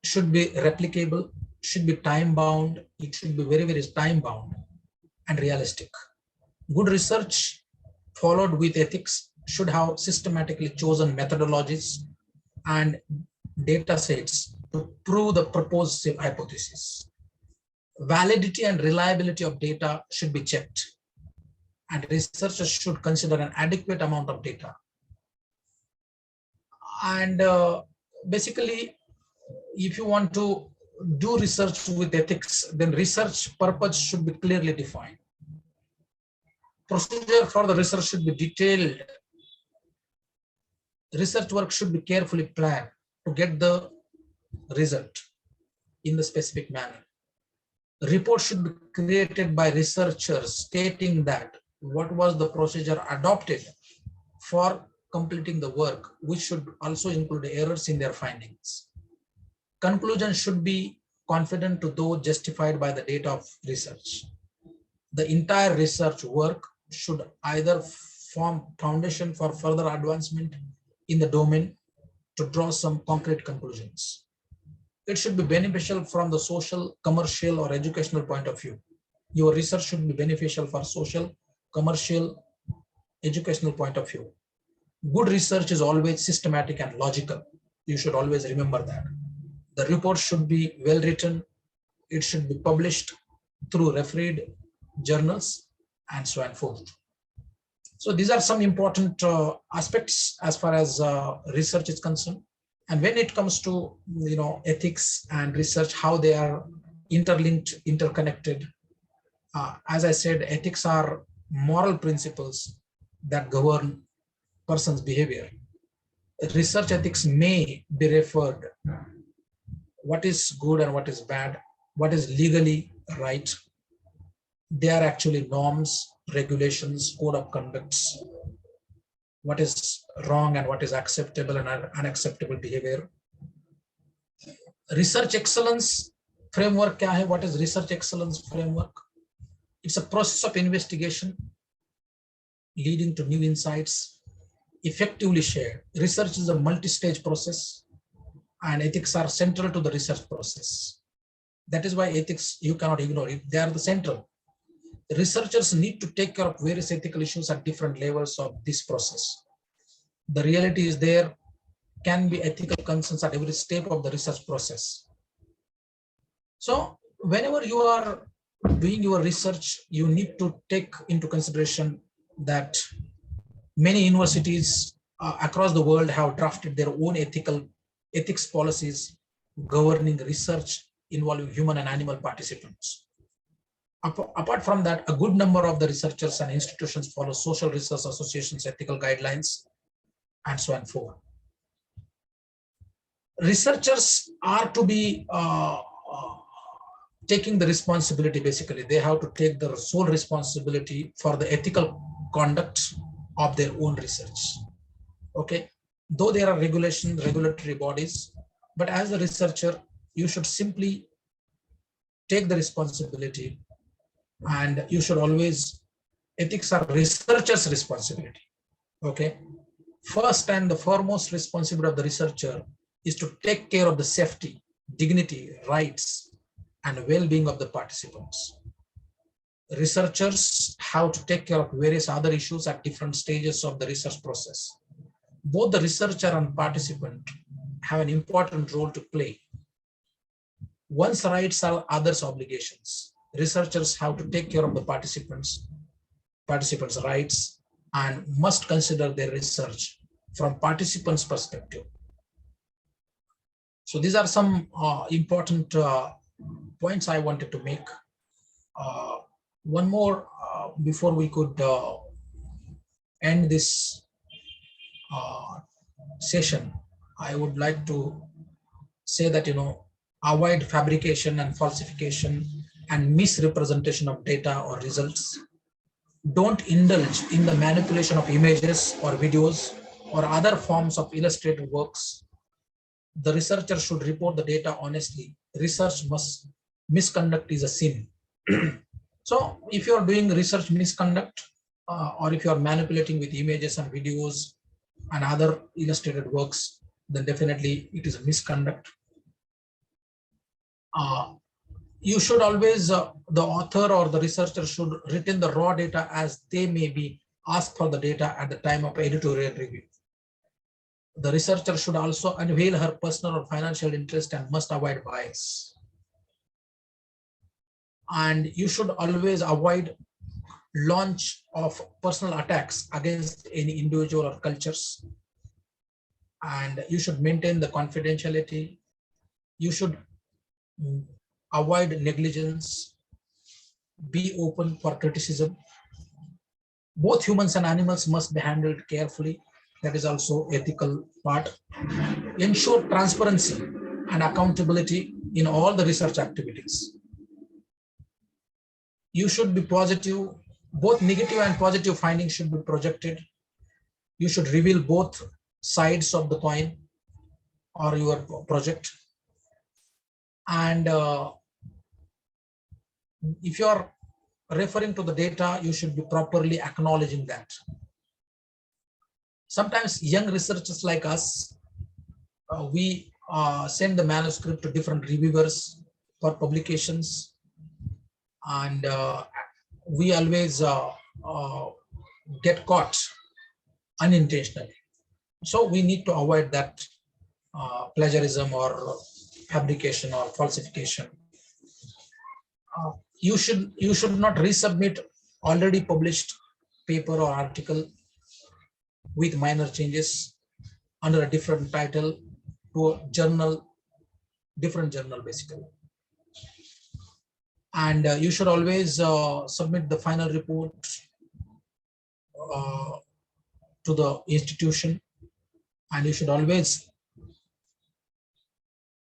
Should be replicable, should be time bound. It should be very, very time bound and realistic. Good research followed with ethics should have systematically chosen methodologies and data sets to prove the proposed hypothesis. Validity and reliability of data should be checked, and researchers should consider an adequate amount of data. And basically, if you want to do research with ethics, then research purpose should be clearly defined. Procedure for the research should be detailed. Research work should be carefully planned to get the result in the specific manner. The report should be created by researchers stating that what was the procedure adopted for completing the work, which should also include errors in their findings. Conclusion should be confident to those justified by the data of research. The entire research work should either form foundation for further advancement in the domain to draw some concrete conclusions. It should be beneficial from the social, commercial, or educational point of view. Your research should be beneficial for social, commercial, educational point of view. Good research is always systematic and logical. You should always remember that. The report should be well written. It should be published through refereed journals and so on and forth. So these are some important aspects as far as research is concerned. And when it comes to ethics and research, how they are interlinked, interconnected. As I said, ethics are moral principles that govern person's behavior. Research ethics may be referred what is good and what is bad, what is legally right. They are actually norms, regulations, code of conducts, what is wrong and what is acceptable and unacceptable behavior. Research excellence framework kya hai? What is research excellence framework? It's a process of investigation leading to new insights, effectively shared. Research is a multi-stage process, and ethics are central to the research process. That is why ethics, you cannot ignore it. They are the central. Researchers need to take care of various ethical issues at different levels of this process. The reality is there can be ethical concerns at every step of the research process. So whenever you are doing your research, you need to take into consideration that many universities across the world have drafted their own ethics policies governing research involving human and animal participants. Apart from that, a good number of the researchers and institutions follow social research associations' ethical guidelines and so on and forth. Researchers are to be taking the responsibility. Basically, they have to take the sole responsibility for the ethical conduct of their own research. Okay, though there are regulatory bodies, but as a researcher, you should simply take the responsibility, and you should always, ethics are researchers' responsibility. Okay, first and the foremost responsibility of the researcher is to take care of the safety, dignity, rights, and well-being of the participants. Researchers have to take care of various other issues at different stages of the research process. Both the researcher and participant have an important role to play. One's rights are others' obligations. Researchers have to take care of the participants' rights and must consider their research from participants' perspective. So these are some important points I wanted to make. One more before we could end this session, I would like to say that, avoid fabrication and falsification and misrepresentation of data or results. Don't indulge in the manipulation of images or videos or other forms of illustrated works. The researcher should report the data honestly. Misconduct is a sin. So if you are doing research misconduct, or if you are manipulating with images and videos and other illustrated works, then definitely it is a misconduct. You should always, the author or the researcher should retain the raw data as they may be asked for the data at the time of editorial review. The researcher should also unveil her personal or financial interest and must avoid bias. And you should always avoid launch of personal attacks against any individual or cultures. And you should maintain the confidentiality. You should avoid negligence, be open for criticism. Both humans and animals must be handled carefully. That is also ethical part. Ensure transparency and accountability in all the research activities. You should be positive. Both negative and positive findings should be projected. You should reveal both sides of the coin or your project. And if you are referring to the data, you should be properly acknowledging that. Sometimes young researchers like us, we send the manuscript to different reviewers for publications, and we always get caught unintentionally. So we need to avoid that plagiarism or fabrication or falsification. You should not resubmit already published paper or article with minor changes under a different title to a journal, different journal basically. And you should always submit the final report to the institution, and you should always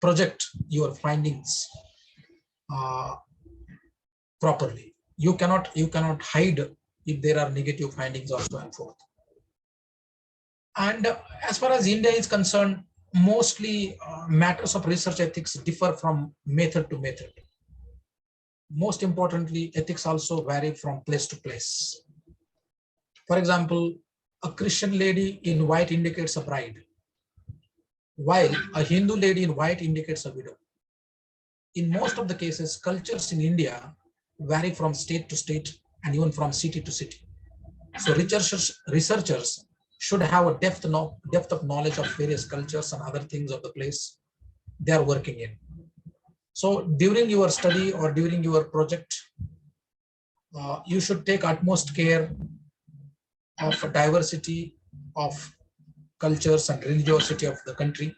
project your findings properly. You cannot hide if there are negative findings or so and forth. And as far as India is concerned, mostly matters of research ethics differ from method to method. Most importantly, ethics also vary from place to place. For example, a Christian lady in white indicates a bride, while a Hindu lady in white indicates a widow. In most of the cases, cultures in India vary from state to state and even from city to city. So researchers should have a depth of knowledge of various cultures and other things of the place they are working in. So during your study or during your project, you should take utmost care of diversity of cultures and religiosity of the country.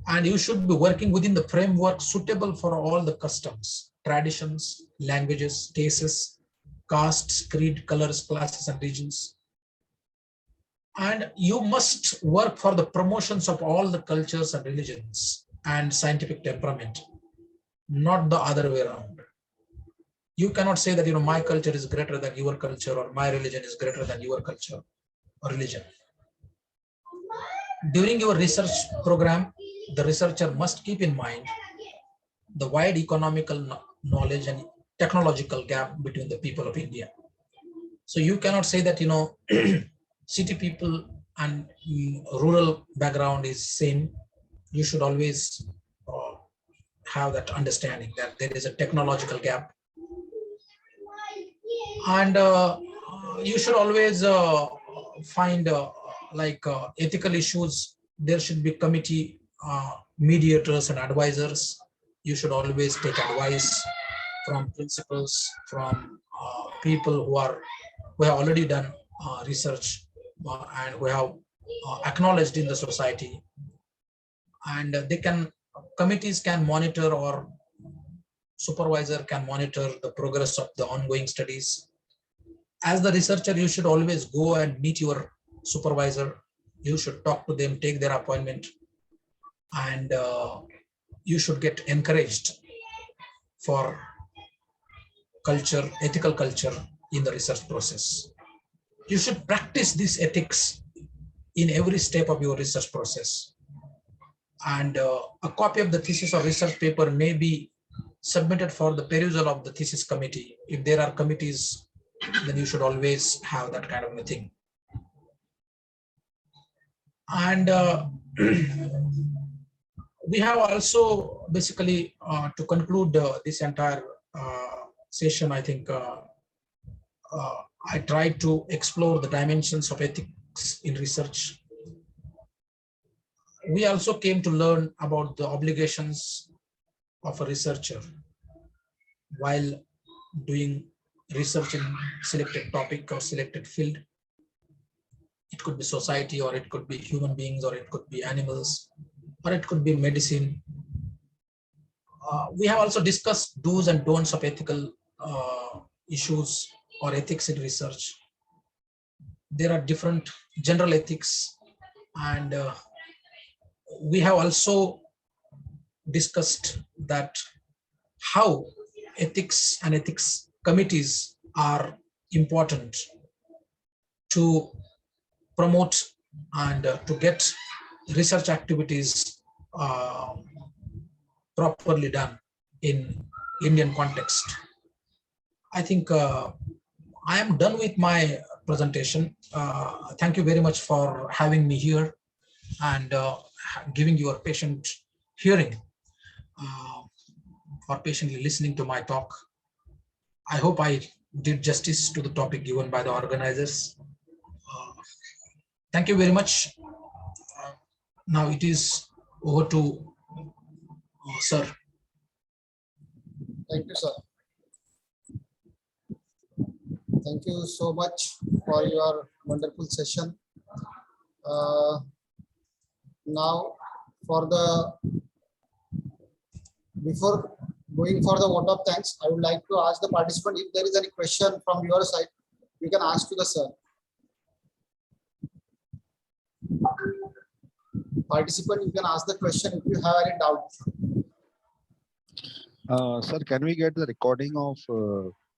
And you should be working within the framework suitable for all the customs, traditions, languages, tastes, castes, creed, colors, classes, and regions. And you must work for the promotions of all the cultures and religions and scientific temperament, not the other way around. You cannot say that, my culture is greater than your culture, or my religion is greater than your culture or religion. During your research program, the researcher must keep in mind the wide economical knowledge and technological gap between the people of India. So you cannot say that, city people and rural background is same. You should always have that understanding that there is a technological gap. And you should always find ethical issues. There should be committee mediators and advisors. You should always take advice from principals, from people who have already done research and who have acknowledged in the society. And committees can monitor or supervisor can monitor the progress of the ongoing studies. As the researcher, you should always go and meet your supervisor. You should talk to them, take their appointment, and you should get encouraged for culture, ethical culture in the research process. You should practice this ethics in every step of your research process. And a copy of the thesis or research paper may be submitted for the perusal of the thesis committee. If there are committees, then you should always have that kind of a thing. And we have also basically to conclude this entire session, I think I tried to explore the dimensions of ethics in research. We also came to learn about the obligations of a researcher while doing research in selected topic or selected field. It could be society, or it could be human beings, or it could be animals, or it could be medicine. We have also discussed do's and don'ts of ethical issues or ethics in research. There are different general ethics, and we have also discussed that how ethics and ethics committees are important to promote and to get research activities properly done in Indian context. I think I am done with my presentation. Thank you very much for having me here and giving your patient hearing, for patiently listening to my talk. I hope I did justice to the topic given by the organizers. Thank you very much. Now it is over to sir. Thank you, sir. Thank you so much for your wonderful session. Now, before going for the vote of thanks, I would like to ask the participant if there is any question from your side, you can ask to the sir. Participant, you can ask the question if you have any doubt. Sir, can we get the recording of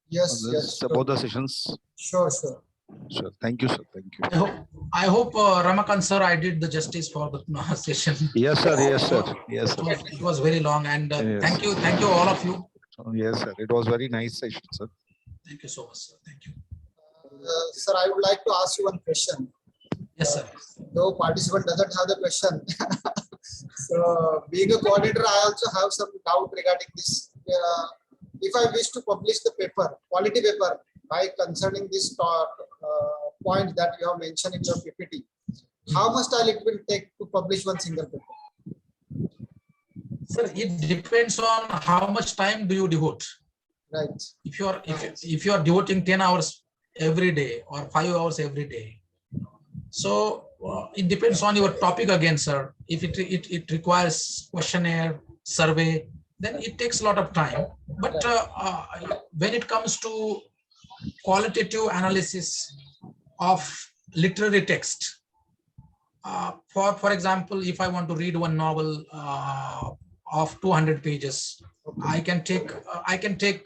Yes, both the sessions? Sure. Sure. Thank you, sir. Thank you. I hope Ramakant sir, I did the justice for the session. Yes, sir. Yes, sir. Yes, sir. It was very long, and Yes. thank you all of you. Yes, sir. It was very nice session, sir. Thank you so much, sir. Thank you. Sir, I would like to ask you one question. Yes, sir. Though participant doesn't have the question. So being a coordinator, I also have some doubt regarding this. If I wish to publish the paper, quality paper, by concerning this point that you have mentioned in your PPT, how much time it will take to publish one single paper? Sir, it depends on how much time do you devote. Right. If you are devoting 10 hours every day or 5 hours every day, so it depends on your topic again, sir. If it requires questionnaire, survey, then it takes a lot of time. But when it comes to qualitative analysis of literary text, for example, if I want to read one novel of 200 pages, I can take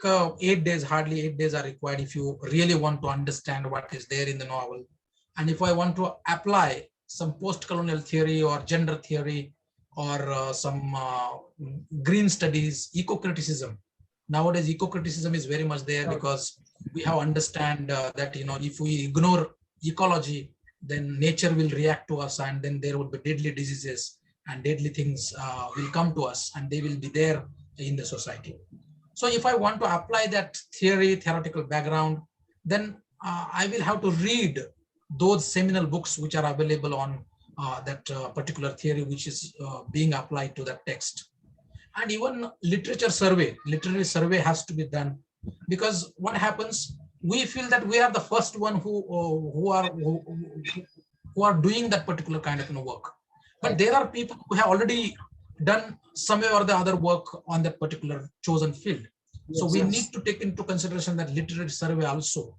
8 days. Hardly 8 days are required if you really want to understand what is there in the novel. And if I want to apply some post-colonial theory or gender theory or some green studies, eco-criticism. Nowadays, eco-criticism is very much there because we have understand that, if we ignore ecology, then nature will react to us, and then there would be deadly diseases and deadly things will come to us, and they will be there in the society. So if I want to apply that theoretical background, then I will have to read those seminal books which are available on that particular theory which is being applied to that text. And even literary survey has to be done, because what happens, we feel that we are the first one who are doing that particular kind of work. But there are people who have already done some way or the other work on that particular chosen field. So Yes, we yes. need to take into consideration that literary survey also.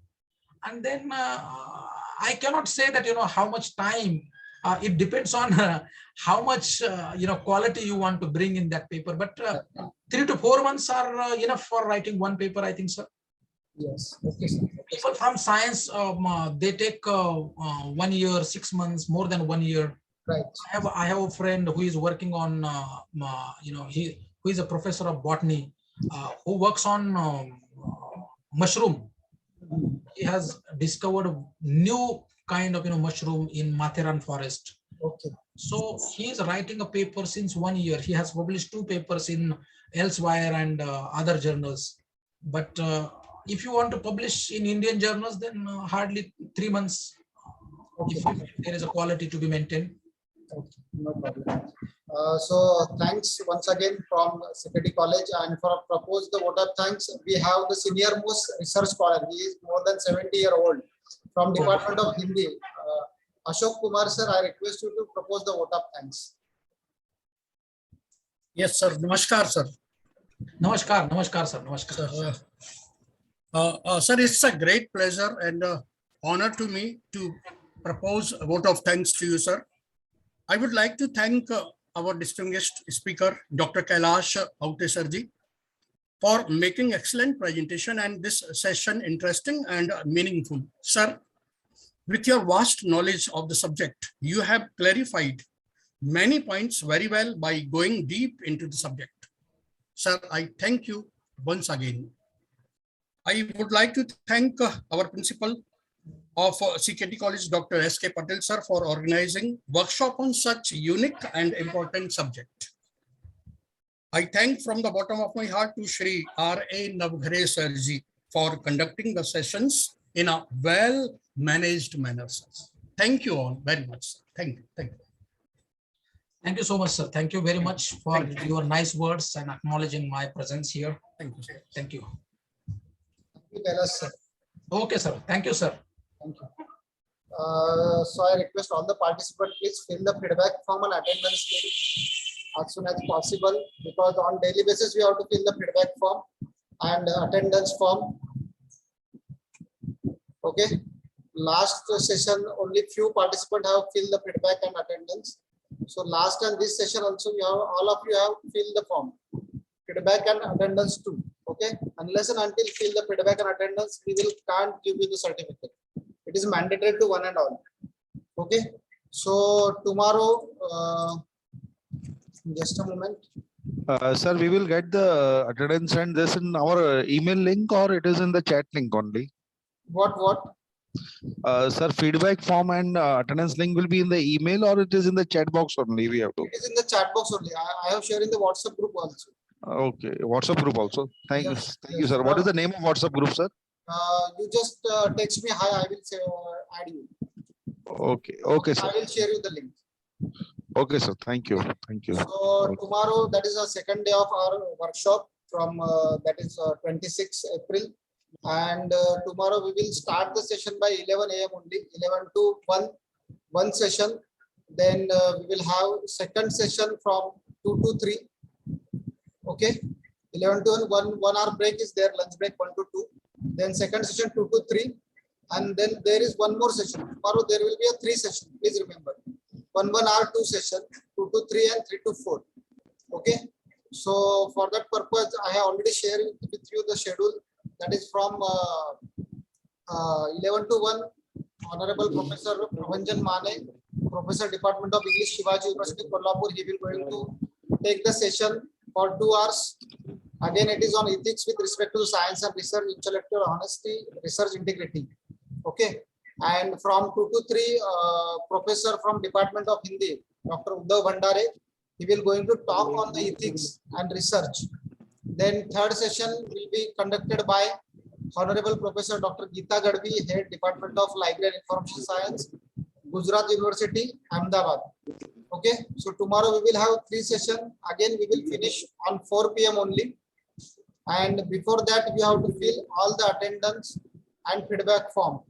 And then I cannot say that, how much time. It depends on how much, quality you want to bring in that paper. But 3 to 4 months are enough for writing one paper, I think, sir. Yes. Okay, sir. Okay, People sir. from science, they take 1 year, 6 months, more than 1 year. Right. I have a friend who is working on, who is a professor of botany, who works on mushroom. He has discovered a new kind of mushroom in Matheran forest. Okay. So he is writing a paper since 1 year. He has published 2 papers in Elsewhere and other journals. But if you want to publish in Indian journals, then hardly 3 months. Okay. If there is a quality to be maintained. Okay, no problem. So thanks once again from Security College, and for propose the vote of thanks, we have the senior most research scholar. He is more than 70-year-old from Department of Hindi. Ashok Kumar sir, I request you to propose the vote of thanks. Yes, sir. Namaskar, sir. Namaskar, namaskar, sir. Namaskar. Sir, it's a great pleasure and honor to me to propose a vote of thanks to you, sir. I would like to thank our distinguished speaker, Dr. Kailash Aute Sirji, for making excellent presentation and this session interesting and meaningful. Sir, with your vast knowledge of the subject, you have clarified many points very well by going deep into the subject. Sir, I thank you once again. I would like to thank our principal of CKT College, Dr. S.K. Patel, sir, for organizing workshop on such unique and important subject. I thank from the bottom of my heart to Shri R.A. Navghare Sirji for conducting the sessions in a well-managed manner, sir. Thank you all very much, sir. Thank you. Thank you. Thank you so much, sir. Thank you very much for your nice words and acknowledging my presence here. Thank you, sir. Thank you. Thank you, Kailash sir. Okay, sir. Thank you, sir. Thank you. So I request all the participants, please fill the feedback form and attendance link as soon as possible, because on daily basis we have to fill the feedback form and attendance form. Okay. Last session only few participants have filled the feedback and attendance. So last and this session also you have, all of you have filled the form, feedback and attendance too. Okay. Unless and until fill the feedback and attendance, we can't give you the certificate. It is mandatory to one and all. Okay. So tomorrow, just a moment. Sir, we will get the attendance and this in our email link, or it is in the chat link only? What? Sir, feedback form and attendance link will be in the email, or it is in the chat box only? We have to. It is in the chat box only. I have shared in the WhatsApp group also. Okay, WhatsApp group also. Thank you, Yes, thank you, yes. sir. What is the name of WhatsApp group, sir? You just text me hi. I will say add you. Okay, okay, sir. I will share you the link. Okay, sir. Thank you, thank you. So tomorrow, that is the second day of our workshop from that is 26 April, and tomorrow we will start the session by 11 a.m. only, 11 to 1 session. Then we will have second session from 2 to 3. Okay, 11 to 1 hour break is there, lunch break 1 to 2. Then second session 2 to 3, and then there is one more session. Tomorrow there will be a 3 session. Please remember, 1 hour 2 session, 2 to 3 and 3 to 4. Okay. So for that purpose, I have already shared with you the schedule. That is from 11 to 1. Honorable Professor Prabhanjan Mane, Professor Department of English, Shivaji University, Kolhapur, he will going to take the session for 2 hours. Again, it is on ethics with respect to science and research, intellectual honesty, research integrity. Okay. And from 2 to 3, professor from Department of Hindi, Dr. Uddhav Bhandare, he will going to talk on the ethics and research. Then third session will be conducted by Honorable Professor Dr. Geeta Gadvi, Head Department of Library and Information Science, Gujarat University, Ahmedabad. Okay. So tomorrow we will have 3 sessions. Again, we will finish on 4 p.m. only. And before that, we have to fill all the attendance and feedback form.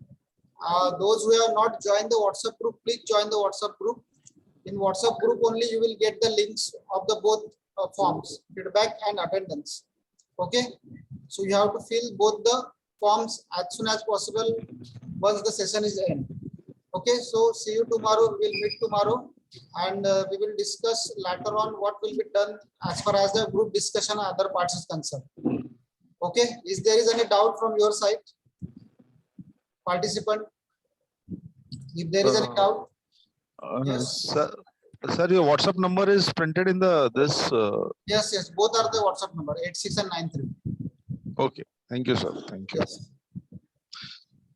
Those who have not joined the WhatsApp group, please join the WhatsApp group. In WhatsApp group only, you will get the links of the both forms, feedback and attendance. Okay. So you have to fill both the forms as soon as possible once the session is end. Okay, so see you tomorrow. We will meet tomorrow, and we will discuss later on what will be done as far as the group discussion and other parts is concerned. Okay, is there is any doubt from your side, participant? If there is any doubt, yes. Sir, your WhatsApp number is printed in the this. Yes, yes, both are the WhatsApp number 86 and 93. Okay, thank you, sir. Thank you. Yes.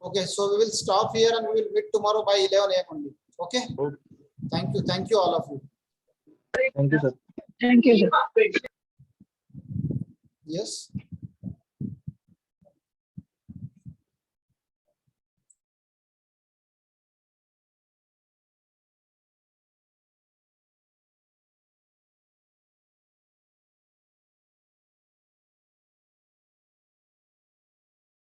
Okay, so we will stop here and we will meet tomorrow by 11 a.m. only. Okay. Thank you, all of you. Thank you, sir. Yes.